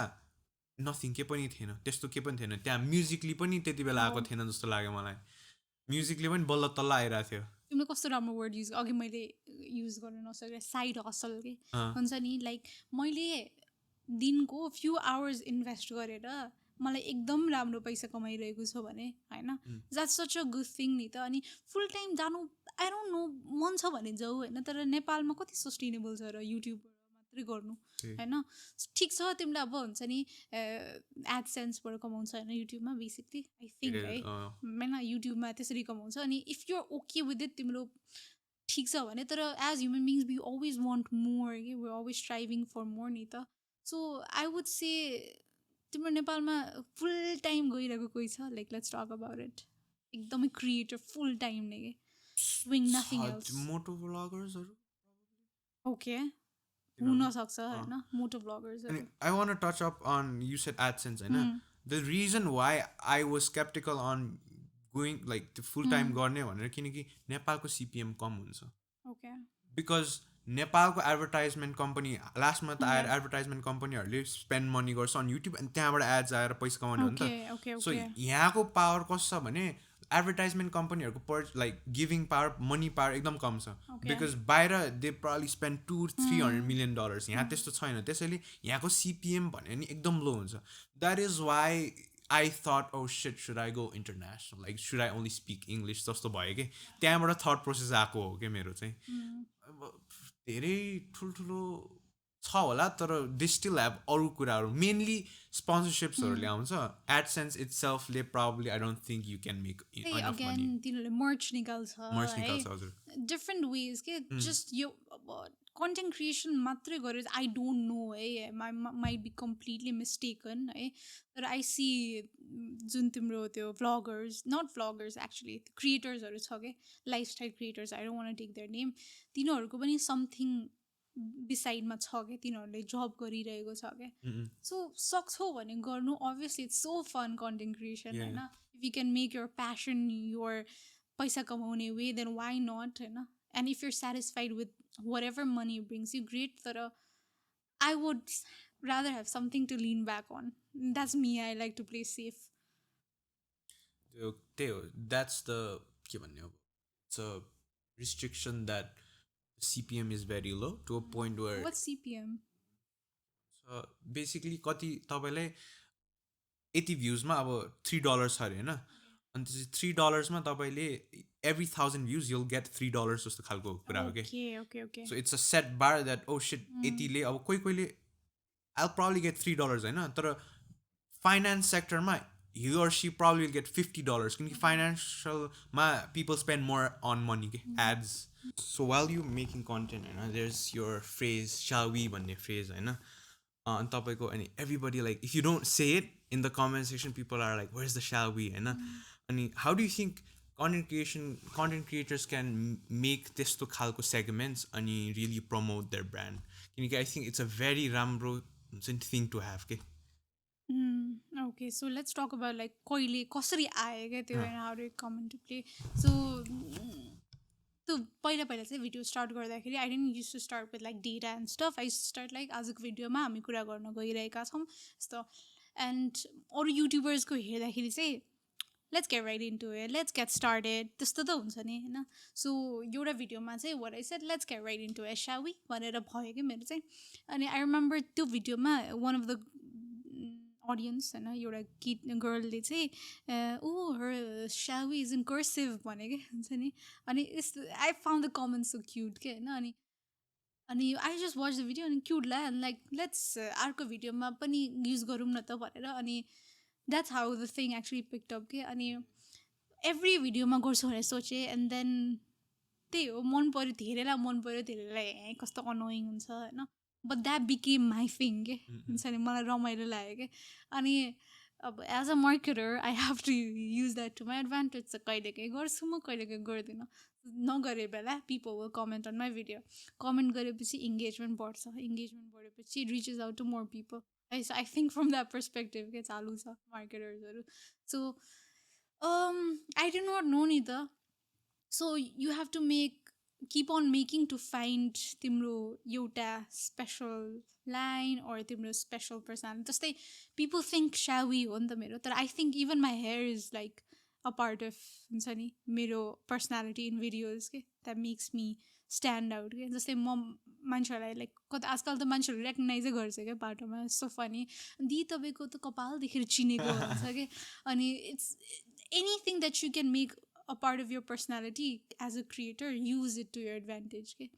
नथिङ के पनि थिएन, त्यस्तो के पनि थिएन. त्यहाँ म्युजिकली पनि त्यति बेला आएको थिएन जस्तो लाग्यो मलाई. म्युजिकली पनि बल्ल तल्ल आइरहेको थियो. तिमीले कस्तो राम्रो वर्ड युज, अघि मैले युज गर्न नसकेर साइड हसल के हुन्छ नि. लाइक मैले दिनको फ्यु आवर्स इन्भेस्ट गरेर मलाई एकदम राम्रो पैसा कमाइरहेको छ भने होइन, that's such a good thing नि त. अनि फुल टाइम जानु आई डोन्ट नो, मन छ भने जाऊ होइन. तर नेपालमा कति सस्टेनेबल छ र युट्युबबाट मात्रै गर्नु होइन. ठिक छ तिमीलाई अब हुन्छ नि एडसेन्सबाट कमाउँछ होइन युट्युबमा बेसिकली आई थिङ्क है होइन. युट्युबमा त्यसरी कमाउँछ. अनि if you're okay with it तिम्रो ठिक छ भने. तर as human beings we always want more कि, we always striving for more नि त. सो आई वुड से तिम्रो नेपालमा फुल टाइम गइरहेको कोही छ like let's talk about it. एकदमै क्रिएटर फुल टाइम नै के, डुइङ नथिङ एल्स. मोटो भ्लगर्सहरू ओके हुनसक्छ होइन, मोटो भ्लगर्सहरू. I want to touch up on you said AdSense होइन. The reason why I was skeptical on going like त्यो फुल टाइम गर्ने भनेर किनकि नेपालको सिपिएम कम हुन्छ. ओके. बिकज नेपालको एडभर्टाइजमेन्ट कम्पनी लास्टमा त आएर एडभर्टाइजमेन्ट कम्पनीहरूले स्पेन्ड मनी गर्छ अन युट्युब. अनि त्यहाँबाट एड्स आएर पैसा कमाउने हो नि त. सो यहाँको पावर कस्तो छ भने एडभर्टाइजमेन्ट कम्पनीहरूको like giving power money power एकदम कम छ Okay. बिकज बाहिर दे प्रली स्पेन्ड $200-300 million यहाँ त्यस्तो छैन त्यसैले यहाँको सिपिएम भन्यो भने एकदम लो हुन्छ that is why I thought oh shit should I go international like should I only speak English जस्तो भयो कि त्यहाँबाट थट प्रोसेस आएको हो क्या मेरो चाहिँ अब धेरै ठुल्ठुलो छ होला तर दे स्टिल हेभ अरू कुराहरू मेनली स्पोन्सरसिप्सहरूले आउँछ एडसेन्स इट्स सेल्फले probably I don't think you can make त्यही इनफ अगेन मनी तिनीहरूले मर्च निकाल्छ मर्च है निकाल्छ हजुर डिफ्रेन्ट वेज के जस्ट यो कन्टेन्ट क्रिएसन मात्रै गरेर I don't know he might be completely mistaken है तर आई सी जुन तिम्रो त्यो भ्लगर्स नट भ्लगर्स एक्चुली क्रिएटर्सहरू छ कि lifestyle creators I don't want take their name तिनीहरूको पनि समथिङ बिसाइडमा छ क्या तिनीहरूले जब गरिरहेको छ क्या सो सक्छौ भने गर्नु obviously it's so fun content creation होइन if you can make your passion your पैसा कमाउने वे देन वाइ नट होइन and if you're satisfied with whatever money brings you great तर I would rather have something to lean back on. That's me. I like to play safe. त्यही हो द्याट्स द के भन्ने अब it's a restriction that CPM is very low to a point where What's CPM? Basically कति तपाईँलाई यति भ्युजमा अब $3 छ अरे होइन अनि त्यसपछि $3मा तपाईँले every 1,000 views you'll get $3 जस्तो खालको कुरा हो कि Okay. So it's a set bar that oh shit यतिले अब कोही I'll probably get $3 होइन तर फाइनेन्स सेक्टरमा he or she probably will get $50 किनकि फाइनेन्सियलमा people spend more on money के ads. So while you making content होइन there's your phrase shall we भन्ने phrase होइन अनि तपाईँको अनि everybody like if you don't say it in the comment section people are like where's the shall we होइन अनि how do you think content creators can make त्यस्तो खालको segments अनि really promote their brand किनकि I think it's a very राम्रो thing to have के Okay, so let's talk about like कहिले कसरी आयो क्या त्यो and how did it come into play. So त्यो पहिला चाहिँ भिडियो स्टार्ट गर्दाखेरि I didn't used to start with like data and stuff I start like आजको भिडियोमा हामी कुरा गर्न गइरहेका छौँ यस्तो एन्ड अरू युट्युबर्सको हेर्दाखेरि चाहिँ let's get right into it let's get started त्यस्तो त हुन्छ नि होइन सो एउटा भिडियोमा चाहिँ what I said let's get right into it shall we भनेर भयो कि मेरो चाहिँ अनि आई रिमेम्बर त्यो भिडियोमा वान अफ द अडियन्स होइन एउटा किड गर्लले चाहिँ ओ हर shall we is in cursive भने क्या हुन्छ नि अनि यस्तो I found the comment so cute के होइन अनि I just watch the video अनि क्युट ला लाइक लेट्स अर्को भिडियोमा पनि युज गरौँ न त भनेर अनि that's how the thing actually picked up के अनि एभ्री भिडियोमा गर्छु भनेर सोचेँ एन्ड देन त्यही हो मन पऱ्यो धेरैलाई मन पऱ्यो धेरैलाई कस्तो अनोइङ हुन्छ होइन but that became my thing के हुन्छ नि मलाई रमाइलो लाग्यो क्या अनि अब as a marketer I have to use that to my advantage चाहिँ कहिलेकाहीँ गर्छु म कहिलेकाहीँ गर्दिनँ नगरे बेला people will comment on my video comment गरेपछि इङ्गेजमेन्ट बढ्छ इङ्गेजमेन्ट बढेपछि it reaches out to more people है so I think from that perspective के चालु छ मार्केटर्सहरू so I do not know नि त so you have to make keep on making to find तिम्रो एउटा special line or तिम्रो special person जस्तै people think shall we हो नि त मेरो तर I think even my hair is like a part of हुन्छ नि मेरो personality in videos के that makes me stand out के जस्तै म मान्छेहरूलाई लाइक कता आजकल त मान्छेहरू रेकगनाइजै गर्छ क्या बाटोमा सो फनी दी तपाईँको त कपाल देखेर चिनेको हुन्छ कि अनि it's anything that you can make a part of your personality as a creator, use it to your advantage. के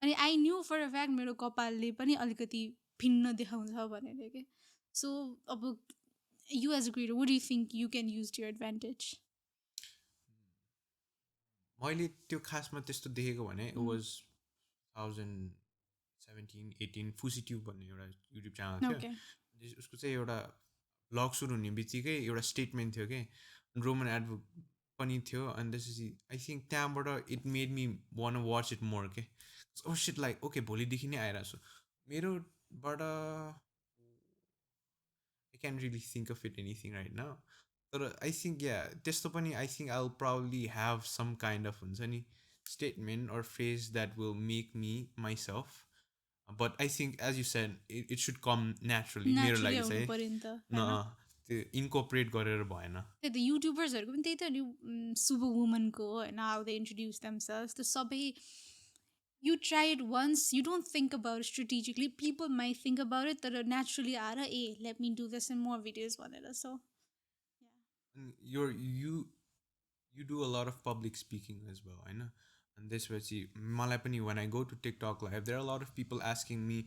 अनि I knew for a fact मेरो कपालले पनि अलिकति भिन्न देखाउँछ भनेर के सो अब you as a creator, what do you think you can use to your advantage? मैले त्यो खासमा त्यस्तो देखेको भने it was 2017-18 फुसिट्युब भन्ने एउटा युट्युब च्यानल थियो उसको चाहिँ एउटा भ्लग सुरु हुने बित्तिकै एउटा स्टेटमेन्ट थियो कि रोमन एडभोकेट पनि थियो अनि त्यसपछि आई थिङ्क त्यहाँबाट it made me one watch it more के ओ सिट लाइक ओके भोलिदेखि नै आइरहेको छु मेरोबाट I can really think of it anything right now तर आई थिङ्क या त्यस्तो पनि I think I will proudly have some kind of हुन्छ नि statement or phrase that will make me myself but I think as you said it should come naturally मेरो लागि चाहिँ त्यो इन्कर्पोरेट गरेर भएन. त्यही त युट्युबर्सहरूको पनि त्यही त नि सुपर वुमनको होइन हाउ दे इन्ट्रोड्युस देमसेल्स त्यो सबै you try it once, you don't think about it strategically. People might think about it, but naturally, let me do this in more videos. So, And you do a lot of public speaking as well, I know. And this was मलाई पनि when I go to TikTok live, there are a lot of people asking me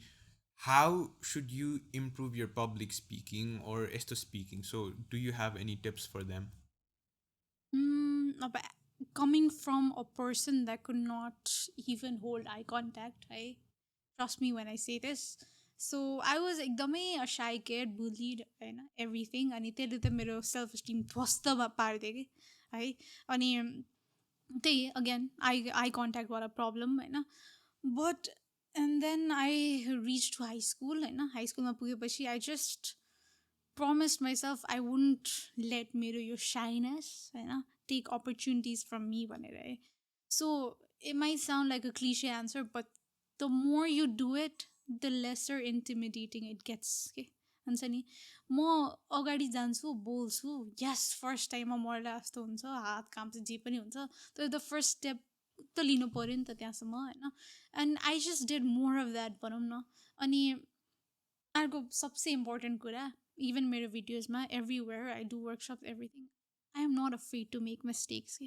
how should you improve your public speaking or esto speaking. So do you have any tips for them? but coming from a person that could not even hold eye contact, I trust me when I say this. So I was एकदमै a shy kid, bullied होइन everything. अनि त्यसले त मेरो सेल्फ एस्टिम ध्वस्त पारिदियो कि है. अनि त्यही again eye contact वाला problem होइन. But and then I reached to high school होइन. High school मा पुगेपछि I just promised myself I wouldn't let मेरो यो shyness होइन take opportunities from me भनेर है. So it might sound like a cliche answer, but the more you do it, the lesser intimidating it gets. Okay? हुन्छ नि म अगाडि जान्छु बोल्छु यस फर्स्ट टाइममा मर्ला जस्तो हुन्छ हात काम्छ जे पनि हुन्छ तर द फर्स्ट स्टेप त लिनु पऱ्यो नि त त्यहाँसम्म होइन and I just did more of that भनौँ न अनि अर्को सबसे इम्पोर्टेन्ट कुरा इभन मेरो भिडियोजमा everywhere I do workshop everything I am not afraid to make mistakes के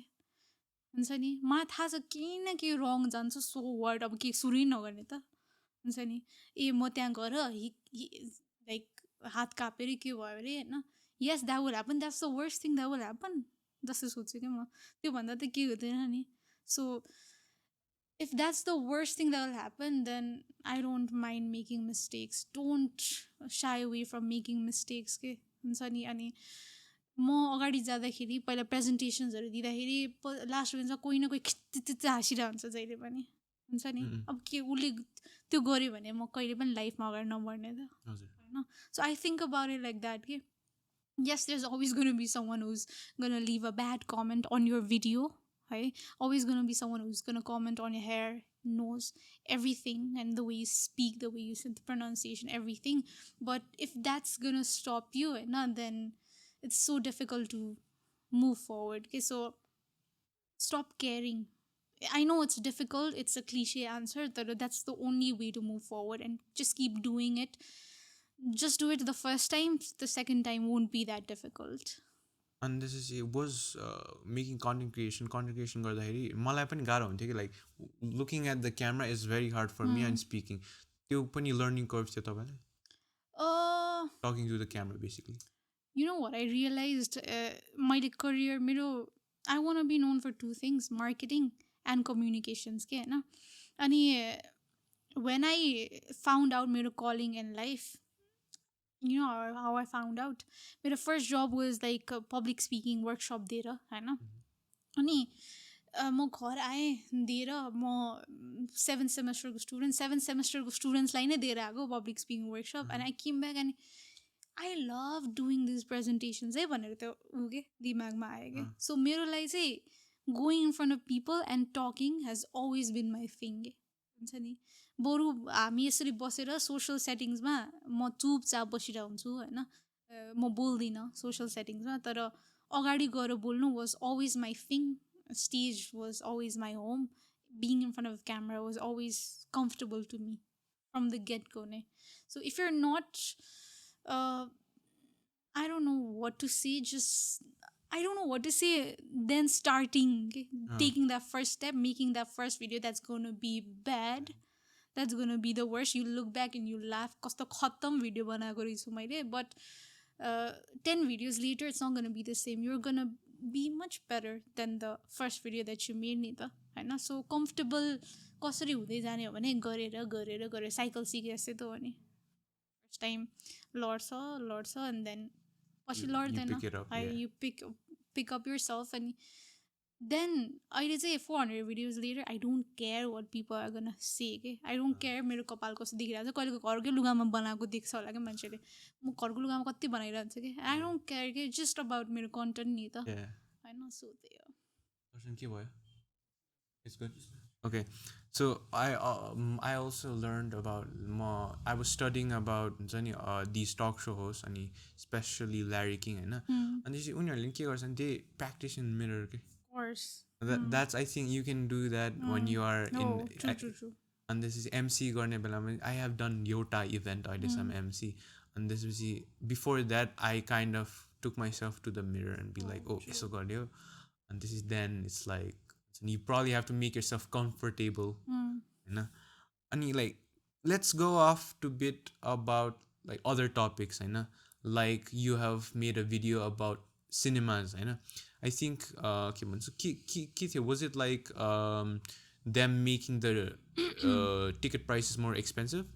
हुन्छ नि मलाई थाहा छ केही न केही रङ जान्छ सो वर्ड अब केही सुरु नगर्ने त हुन्छ नि ए म त्यहाँ गएर लाइक हात कापेर के भयो अरे होइन yes that will happen that's the worst thing that will happen जस्तो सोच्छु क्या म त्योभन्दा त के हुँदैन नि so if that's the worst thing that will happen, then I don't mind making mistakes. Don't shy away from making mistakes. के हुन्छ नि अनि म अगाडि जाँदाखेरि पहिला प्रेजेन्टेसन्सहरू दिँदाखेरि लास्ट भन्छ कोही न कोही खिच्चिच हाँसिरहेको हुन्छ जहिले पनि हुन्छ नि अब के उसले त्यो गर्यो भने म कहिले पनि लाइफमा अगाडि नबढ्ने त होइन so I think about it like that कि yes, there's always going to be someone who's going to leave a bad comment on your video. Right? Always going to be someone who's going to comment on your hair, nose, everything, and the way you speak, the way you say the pronunciation, everything. But if that's going to stop you, then it's so difficult to move forward. Okay, so stop caring. I know it's difficult, it's a cliche answer, but that's the only way to move forward and just keep doing it. Just do it the first time, the second time won't be that difficult. And this is it was making content creation गर्दाखेरि मलाई पनि गाह्रो हुन्थ्यो कि like looking at the camera is very hard for me and speaking त्यो पनि लर्निङ कर्भ थियो तपाईँलाई talking to the camera basically You know what I realized my career I want to be known for two things, marketing and communications के हैन अनि when I found out मेरो calling in life, you know how I found out, my first job was like a public speaking workshop दिएर हैन अनि म घर आएँ दिएर म 7th सेमेस्टरको स्टुडेन्ट्सलाई नै दिएर आएको public speaking workshop and I came back and I love doing this presentations है भनेर त्यो ऊ के दिमागमा आयो कि सो मेरो लागि चाहिँ going in front of people and talking has always been my thing के हुन्छ नि बरु हामी यसरी बसेर सोसल सेटिङ्समा म चुपचाप बसिरहेको हुन्छु होइन म बोल्दिनँ सोसल सेटिङ्समा तर अगाडि गएर बोल्नु was always my thing stage was always my home. Being in front of the camera was always comfortable to me from the get-go. So if you're not, I don't know what to say, I don't know what to say, then starting, taking that first step, making that first video, that's going to be bad. That's going to be the worst. You look back and you laugh. Kasto khatam video banako rechu maile, but 10 videos later, it's not going to be the same. You're going to be much better than the first video that you made नि त होइन सो कम्फर्टेबल कसरी हुँदै जाने हो भने गरेर साइकल सिके जस्तै त हो नि फर्स्ट टाइम लड्छ एन्ड देन पछि लड्दैन है you pick up yourself अनि देन अहिले चाहिँ 400 videos later I don't care what people are gonna say के आई डोन्ट केयर मेरो कपाल कस्तो देखिरहेको छ कहिलेको घरकै लुगामा बनाएको देख्छ होला क्या मान्छेले म घरको लुगामा कति बनाइरहन्छ कि आई डोन्ट केयर के जस्ट अबाउट मेरो कन्टेन्ट नि त होइन सो त्यही हो के भयो Okay, so I also learned about more. I was studying about हुन्छ नि these talk show hosts अनि especially Larry King होइन Hmm. अनि चाहिँ उनीहरूले के गर्छन् they practice in mirror के Of course. that's I think you can do that when Hmm. you are in No, true, true, true. and this is MC गर्ने बेलामा I have done Yota event अहिलेसम्म MC and this was before that I kind of took myself to the mirror and be like oh यसो गर्यो and this is then it's like you probably have to make yourself comfortable होइन अनि like let's go off to bit about like other topics होइन like you have made a video about cinemas होइन I think के भन्छ के थियो was it like them making the ticket prices more expensive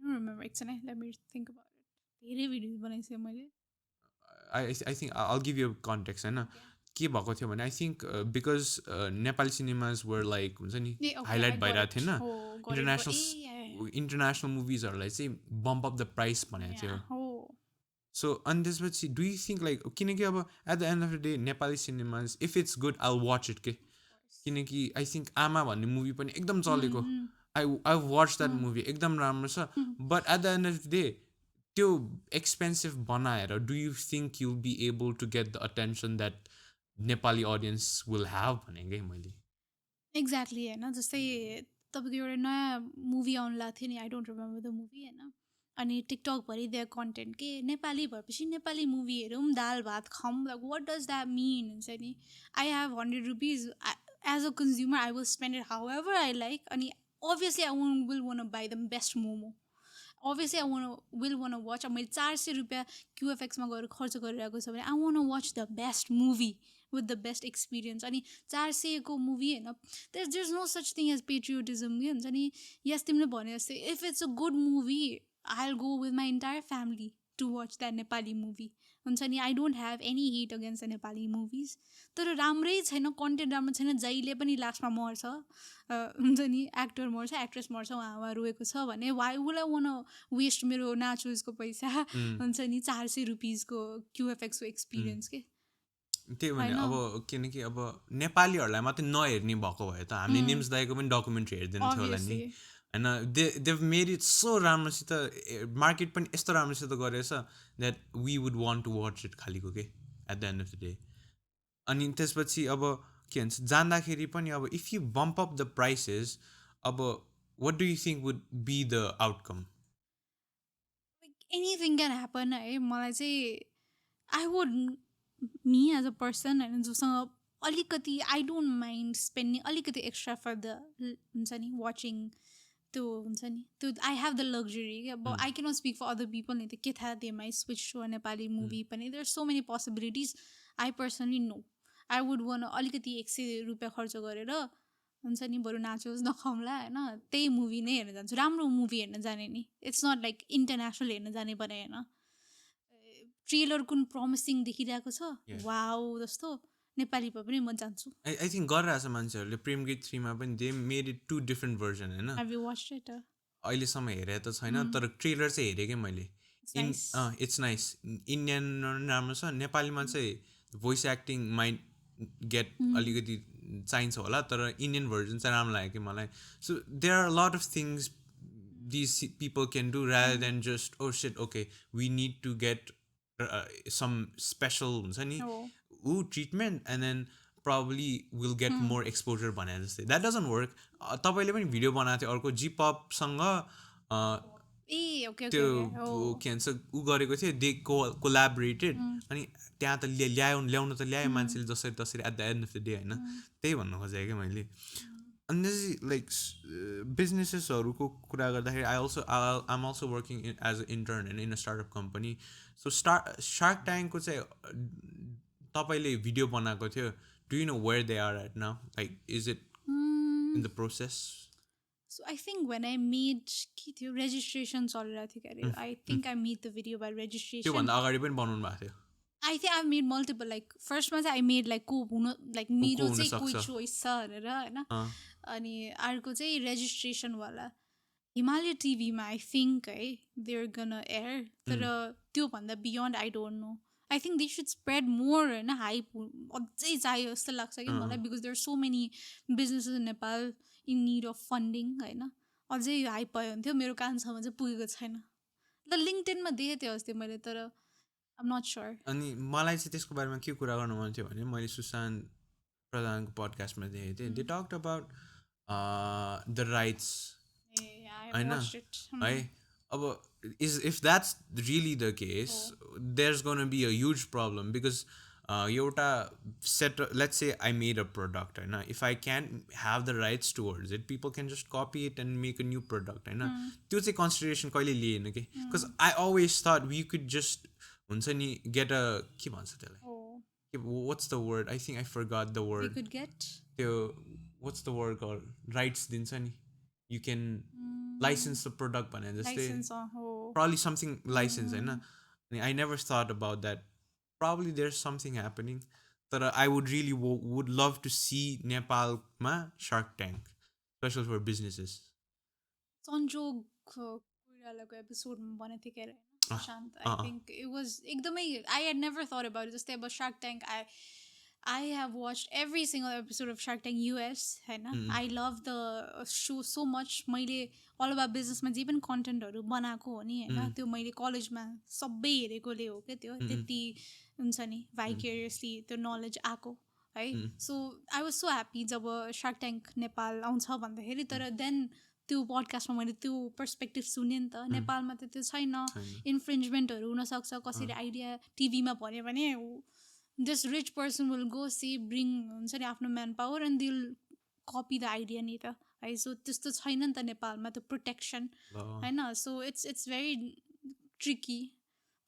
I don't remember. Actually, let me think about it. धेरै भिडियोज बनाइसकेँ मैले. I think I'll give you a context होइन के भएको थियो भने I think because Nepali cinemas were like हुन्छ नि ए, okay, I highlight got भइरहेको it. थिएन Oh, got it. international Yeah. international moviesहरूलाई चाहिँ bump up the price भनेको थियो Yeah. Oh. सो अनि त्यसपछि डु यु थिङ्क लाइक किनकि अब at the end of the day Nepali cinemas if it's good I watch it के किनकि आई थिङ्क आमा भन्ने मुभी पनि एकदम चलेको आई वाच द्याट मुभी एकदम राम्रो छ but at the end of the day त्यो एक्सपेन्सिभ बनाएर do you think you'll be able to get the attention that Nepali audience will have भने क्या मैले एक्ज्याक्टली होइन जस्तै तपाईँको एउटा नयाँ मुभी आउनु लाग्थ्यो थियो नि I don't remember the movie होइन अनि टिकटकभरि दिएको कन्टेन्ट के नेपाली भएपछि नेपाली मुभी हेरौँ दाल भात खाऊँ like what does that mean हुन्छ नि I have 100 rupees as a consumer I will spend it however I like अनि obviously I will want to buy the best momo. Obviously I will want to watch. मैले 400 रुपियाँ क्युएफएक्समा गएर खर्च गरिरहेको छ भने I want watch the best movie with the best experience अनि 400को मुभी होइन there is no such thing as patriotism के हुन्छ नि यस तिमीले भने जस्तै if it's a good movie I will go with my entire family to watch that Nepali movie हुन्छ नि I don't have any hate against the Nepali movies तर राम्रै छैन कन्टेन्ट राम्रो छैन जहिले पनि लास्टमा मर्छ हुन्छ नि एक्टर मर्छ एक्ट्रेस मर्छ उहाँ रोएको छ भने why will I want waste मेरो नाचुजको पैसा हुन्छ नि 400 रुपिजको क्युएफएक्सको एक्सपिरियन्स के त्यही भने अब किनकि अब नेपालीहरूलाई मात्रै नहेर्ने भएको भए त हामीले निम्स दाईको पनि डकुमेन्ट्री हेरिदिनु थियो होला नि होइन देव मेड इट सो राम्रोसित मार्केट पनि यस्तो राम्रोसित गरेछ that we would want to watch it खालिको के at the end of the day अनि त्यसपछि अब के भन्छ जाँदाखेरि पनि अब if you bump up the prices अब what do you think would be the outcome anything can happen है मलाई चाहिँ I would me as a person होइन जोसँग अलिकति आई डोन्ट माइन्ड स्पेन्डिङ अलिकति एक्स्ट्रा फर द हुन्छ नि वाचिङ त्यो हुन्छ नि त्यो आई हेभ द लग्जरी क्या अब I can not speak for other people नि त के थाहा they may switch to a Nepali movie पनि there so many possibilities I personally no I would want अलिकति 100 रुपियाँ खर्च गरेर हुन्छ नि बरु नाचोस् नखाउँला होइन त्यही मुभी नै हेर्न जान्छु राम्रो मुभी हेर्न जाने नि इट्स नट लाइक इन्टरनेसनल हेर्न जाने पनि होइन ट्रेलर कुन प्रमिसिङ देखिरहेको छ वाउ जस्तो नेपाली भए पनि म जान्छु आई थिङ्क गरिरहेको छ मान्छेहरूले प्रेम गीत 3 मा पनि they made it 2 different version होइन हेभ यु वाच्ड इट अहिलेसम्म हेरेको त छैन तर ट्रेलर चाहिँ हेरेँ क्या मैले इट्स नाइस इन्डियन राम्रो छ नेपालीमा चाहिँ भोइस एक्टिङ माइन्ड गेट अलिकति चाहिन्छ होला तर इन्डियन भर्जन चाहिँ राम्रो लाग्यो कि मलाई so there are lot of things these people can do rather than just oh shit okay we need to get some special हुन्छ नि ऊ treatment and then probably will get more exposure भने जस्तै द्याट डजन्ट वर्क तपाईँले पनि भिडियो बनाएको थियो अर्को जिपपसँग त्यो के भन्छ ऊ गरेको थियो दे कोलाबरेटेड अनि त्यहाँ त ल्याउनु त ल्यायो मान्छेले जसरी तसरी at the end of the day होइन त्यही भन्नु खोजेँ क्या मैले अनि लाइक बिजनेसेसहरूको कुरा गर्दाखेरि I'm also working as a intern होइन in a startup company so Shark ट्याङ्कको चाहिँ तपाईँले भिडियो बनाएको थियो do you know where they are at now like is it in the process So I think when I made registration चलिरहेको थियो क्या I think I made the video by registration त्योभन्दा अगाडि पनि बनाउनु भएको थियो I think I've made multiple like फर्स्टमा चाहिँ I made like को हुन like मेरो चाहिँ कोही चोइस छ भनेर होइन अनि अर्को चाहिँ रेजिस्ट्रेसनवाला हिमालय टिभीमा I think है they're gonna air तर त्योभन्दा beyond I don't know I think they should spread more होइन हाइप अझै चाहियो जस्तो लाग्छ कि मलाई because there are so many businesses in Nepal in need of funding होइन अझै हाइप भयो हुन्थ्यो मेरो कानसम्म चाहिँ पुगेको छैन ल लिङ्कटेनमा देखेको थिएँ अस्ति मैले तर आम नट स्योर अनि मलाई चाहिँ त्यसको बारेमा के कुरा गर्नु मन थियो भने मैले सुशान्त प्रधानको पडकास्टमा देखेको थिएँ they talked about the rights uh I have होइन वाच्ड इट है अब if that's really the case there is gonna be a huge problem because एउटा set let's say I made a product होइन if I can have the rights towards it people can just copy it and make a new product होइन त्यो चाहिँ कन्सिडरेसन कहिले लिएन कि because I always thought we could just हुन्छ नि गेट अ के भन्छ त्यसलाई what's the word I think I forgot the we word could get त्यो what's the word call rights दिन्छ नि you can license the product भने जस्तै लाइसेन्स हो probably something licensed होइन अनि I never thought about that probably there's something happening तर I would really would love to see नेपालमा Shark Tank especially for businesses सन्जोग कोइरालाको एपिसोडमा भनेको थिएँ क्या Sushant I think it was एकदमै I had never thought about जस्तै अब Shark Tank I have watched every single episode of Shark Tank US होइन I love the show so much मैले अल अबाउट बिजनेसमा जे पनि कन्टेन्टहरू बनाएको हो नि होइन त्यो मैले कलेजमा सबै हेरेकोले हो क्या त्यो त्यति हुन्छ नि भाइकेरियसली त्यो नलेज आएको है so I was so happy जब सार्क ट्याङ्क नेपाल आउँछ भन्दाखेरि तर देन त्यो पडकास्टमा मैले त्यो पर्सपेक्टिभ सुनेँ नि त नेपालमा त त्यो छैन इन्फ्रिन्जमेन्टहरू हुनसक्छ कसरी आइडिया टिभीमा भन्यो भने this rich person will go see bring हुन्छ नि आफ्नो म्यान पावर एन्ड दिल कपी द आइडिया नि त है सो त्यस्तो छैन नि त नेपालमा त्यो प्रोटेक्सन होइन सो इट्स भेरी ट्रिकी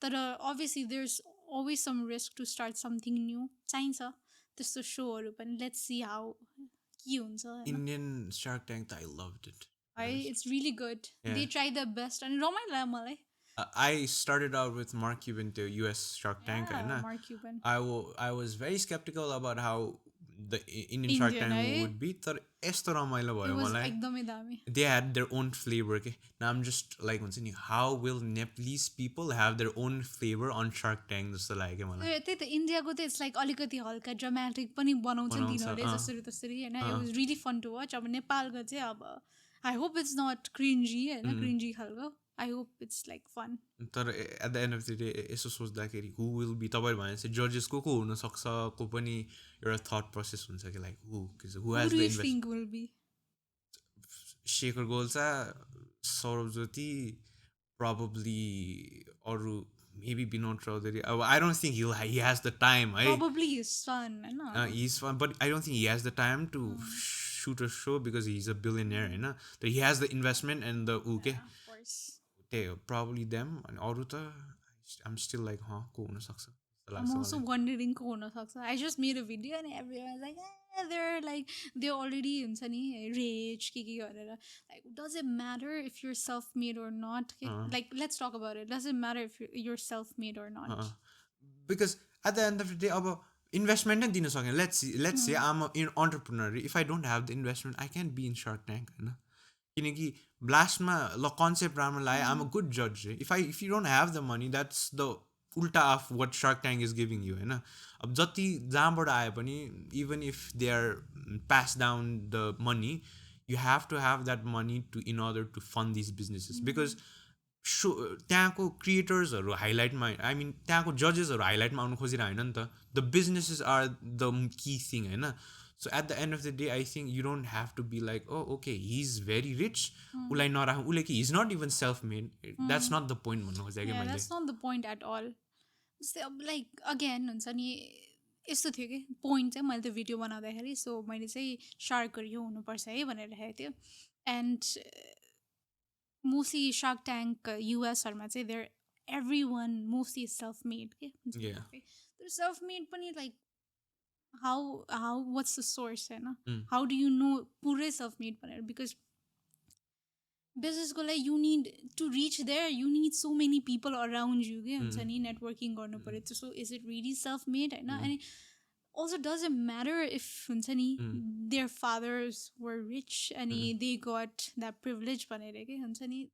तर obviously there is always some risk to start something new चाहिन्छ त्यस्तो सोहरू पनि लेट्स सी हाउ के हुन्छ Indian Shark Tank I loved it है it's really good they try the best अनि रमाइलो लाग्यो मलाई I started out with Mark Cuban to US Shark Tank होइन Mark Cuban I was very skeptical about how the Indian Shark Tank would be तर यस्तो रमाइलो भयो मलाई एकदमै दामी they had their own flavor okay now I'm just like हुन्छ नि how will Nepalese people have their own flavor on Shark Tank जस्तो लाग्यो क्या मलाई त्यही त इन्डियाको त इट्स लाइक अलिकति हल्का ड्रामेटिक पनि बनाउँछ नि तिनीहरूले जसरी तसरी होइन it was really fun to watch अब नेपालको चाहिँ अब I hope it's not cringy होइन क्रिन्जी खालको I hope it's like fun तर at the end of the day यसो सोच्दाखेरि हु विल बी तपाईँले भने चाहिँ जजेस को हुनसक्छ को पनि एउटा थट प्रोसेस हुन्छ कि like who has the invest Shekhar Golchha Saurabh Jyoti probably अरू maybe Vinod Chaudhary I don't think he has the time probably he's fun होइन he's fun but I don't think he has the time to shoot a show because he's a billionaire होइन so he has the investment and the okay त्यही हो probably them अनि अरू त I'm still like को हुनसक्छ I'm also wondering को हुनसक्छ I just made a video and everyone's like they're like they're already हुन्छ नि rich के गरेर like does it matter if you're self-made or not like let's talk about it does it matter if you're self-made or not because at the end of the day अब investment नै दिन सकेन let's say I'm an entrepreneur if I don't have the investment I can't be in Shark Tank होइन किनकि ब्लास्टमा ल कन्सेप्ट राम्रो लाग्यो आम अ गुड जज if you don't have the money that's the उल्टा of what Shark Tank is giving you होइन अब जति जहाँबाट आए पनि even if they are pass down the money you have to have that money to in order to fund this businesses because so त्यहाँको क्रिएटर्सहरू हाइलाइटमा आई मिन त्यहाँको जजेसहरू हाइलाइटमा आउनु खोजिरहेको होइन नि त the businesses are the key thing होइन So at the end of the day, I think you don't have to be like, oh, okay, he's very rich. He's not even self-made. That's not the point. Yeah, that's not the point at all. Like, again, हुन्छ नि यस्तो थियो कि पोइन्ट चाहिँ मैले त्यो भिडियो बनाउँदाखेरि सो मैले चाहिँ सार्कहरू यो हुनुपर्छ है भनेर राखेको थियो एन्ड मोस्टली सार्क ट्याङ्क युएसहरूमा चाहिँ there every one mostly self made के सेल्फ मेड पनि like how what's the source होइन how do you know पुरै self made भनेर because business को लागि you need to reach there you need so many people around you के हुन्छ नि networking गर्नु पर्यो so is it really self made होइन अनि also doesn't matter if हुन्छ नि their fathers were rich अनि they got that privilege भनेर के हुन्छ नि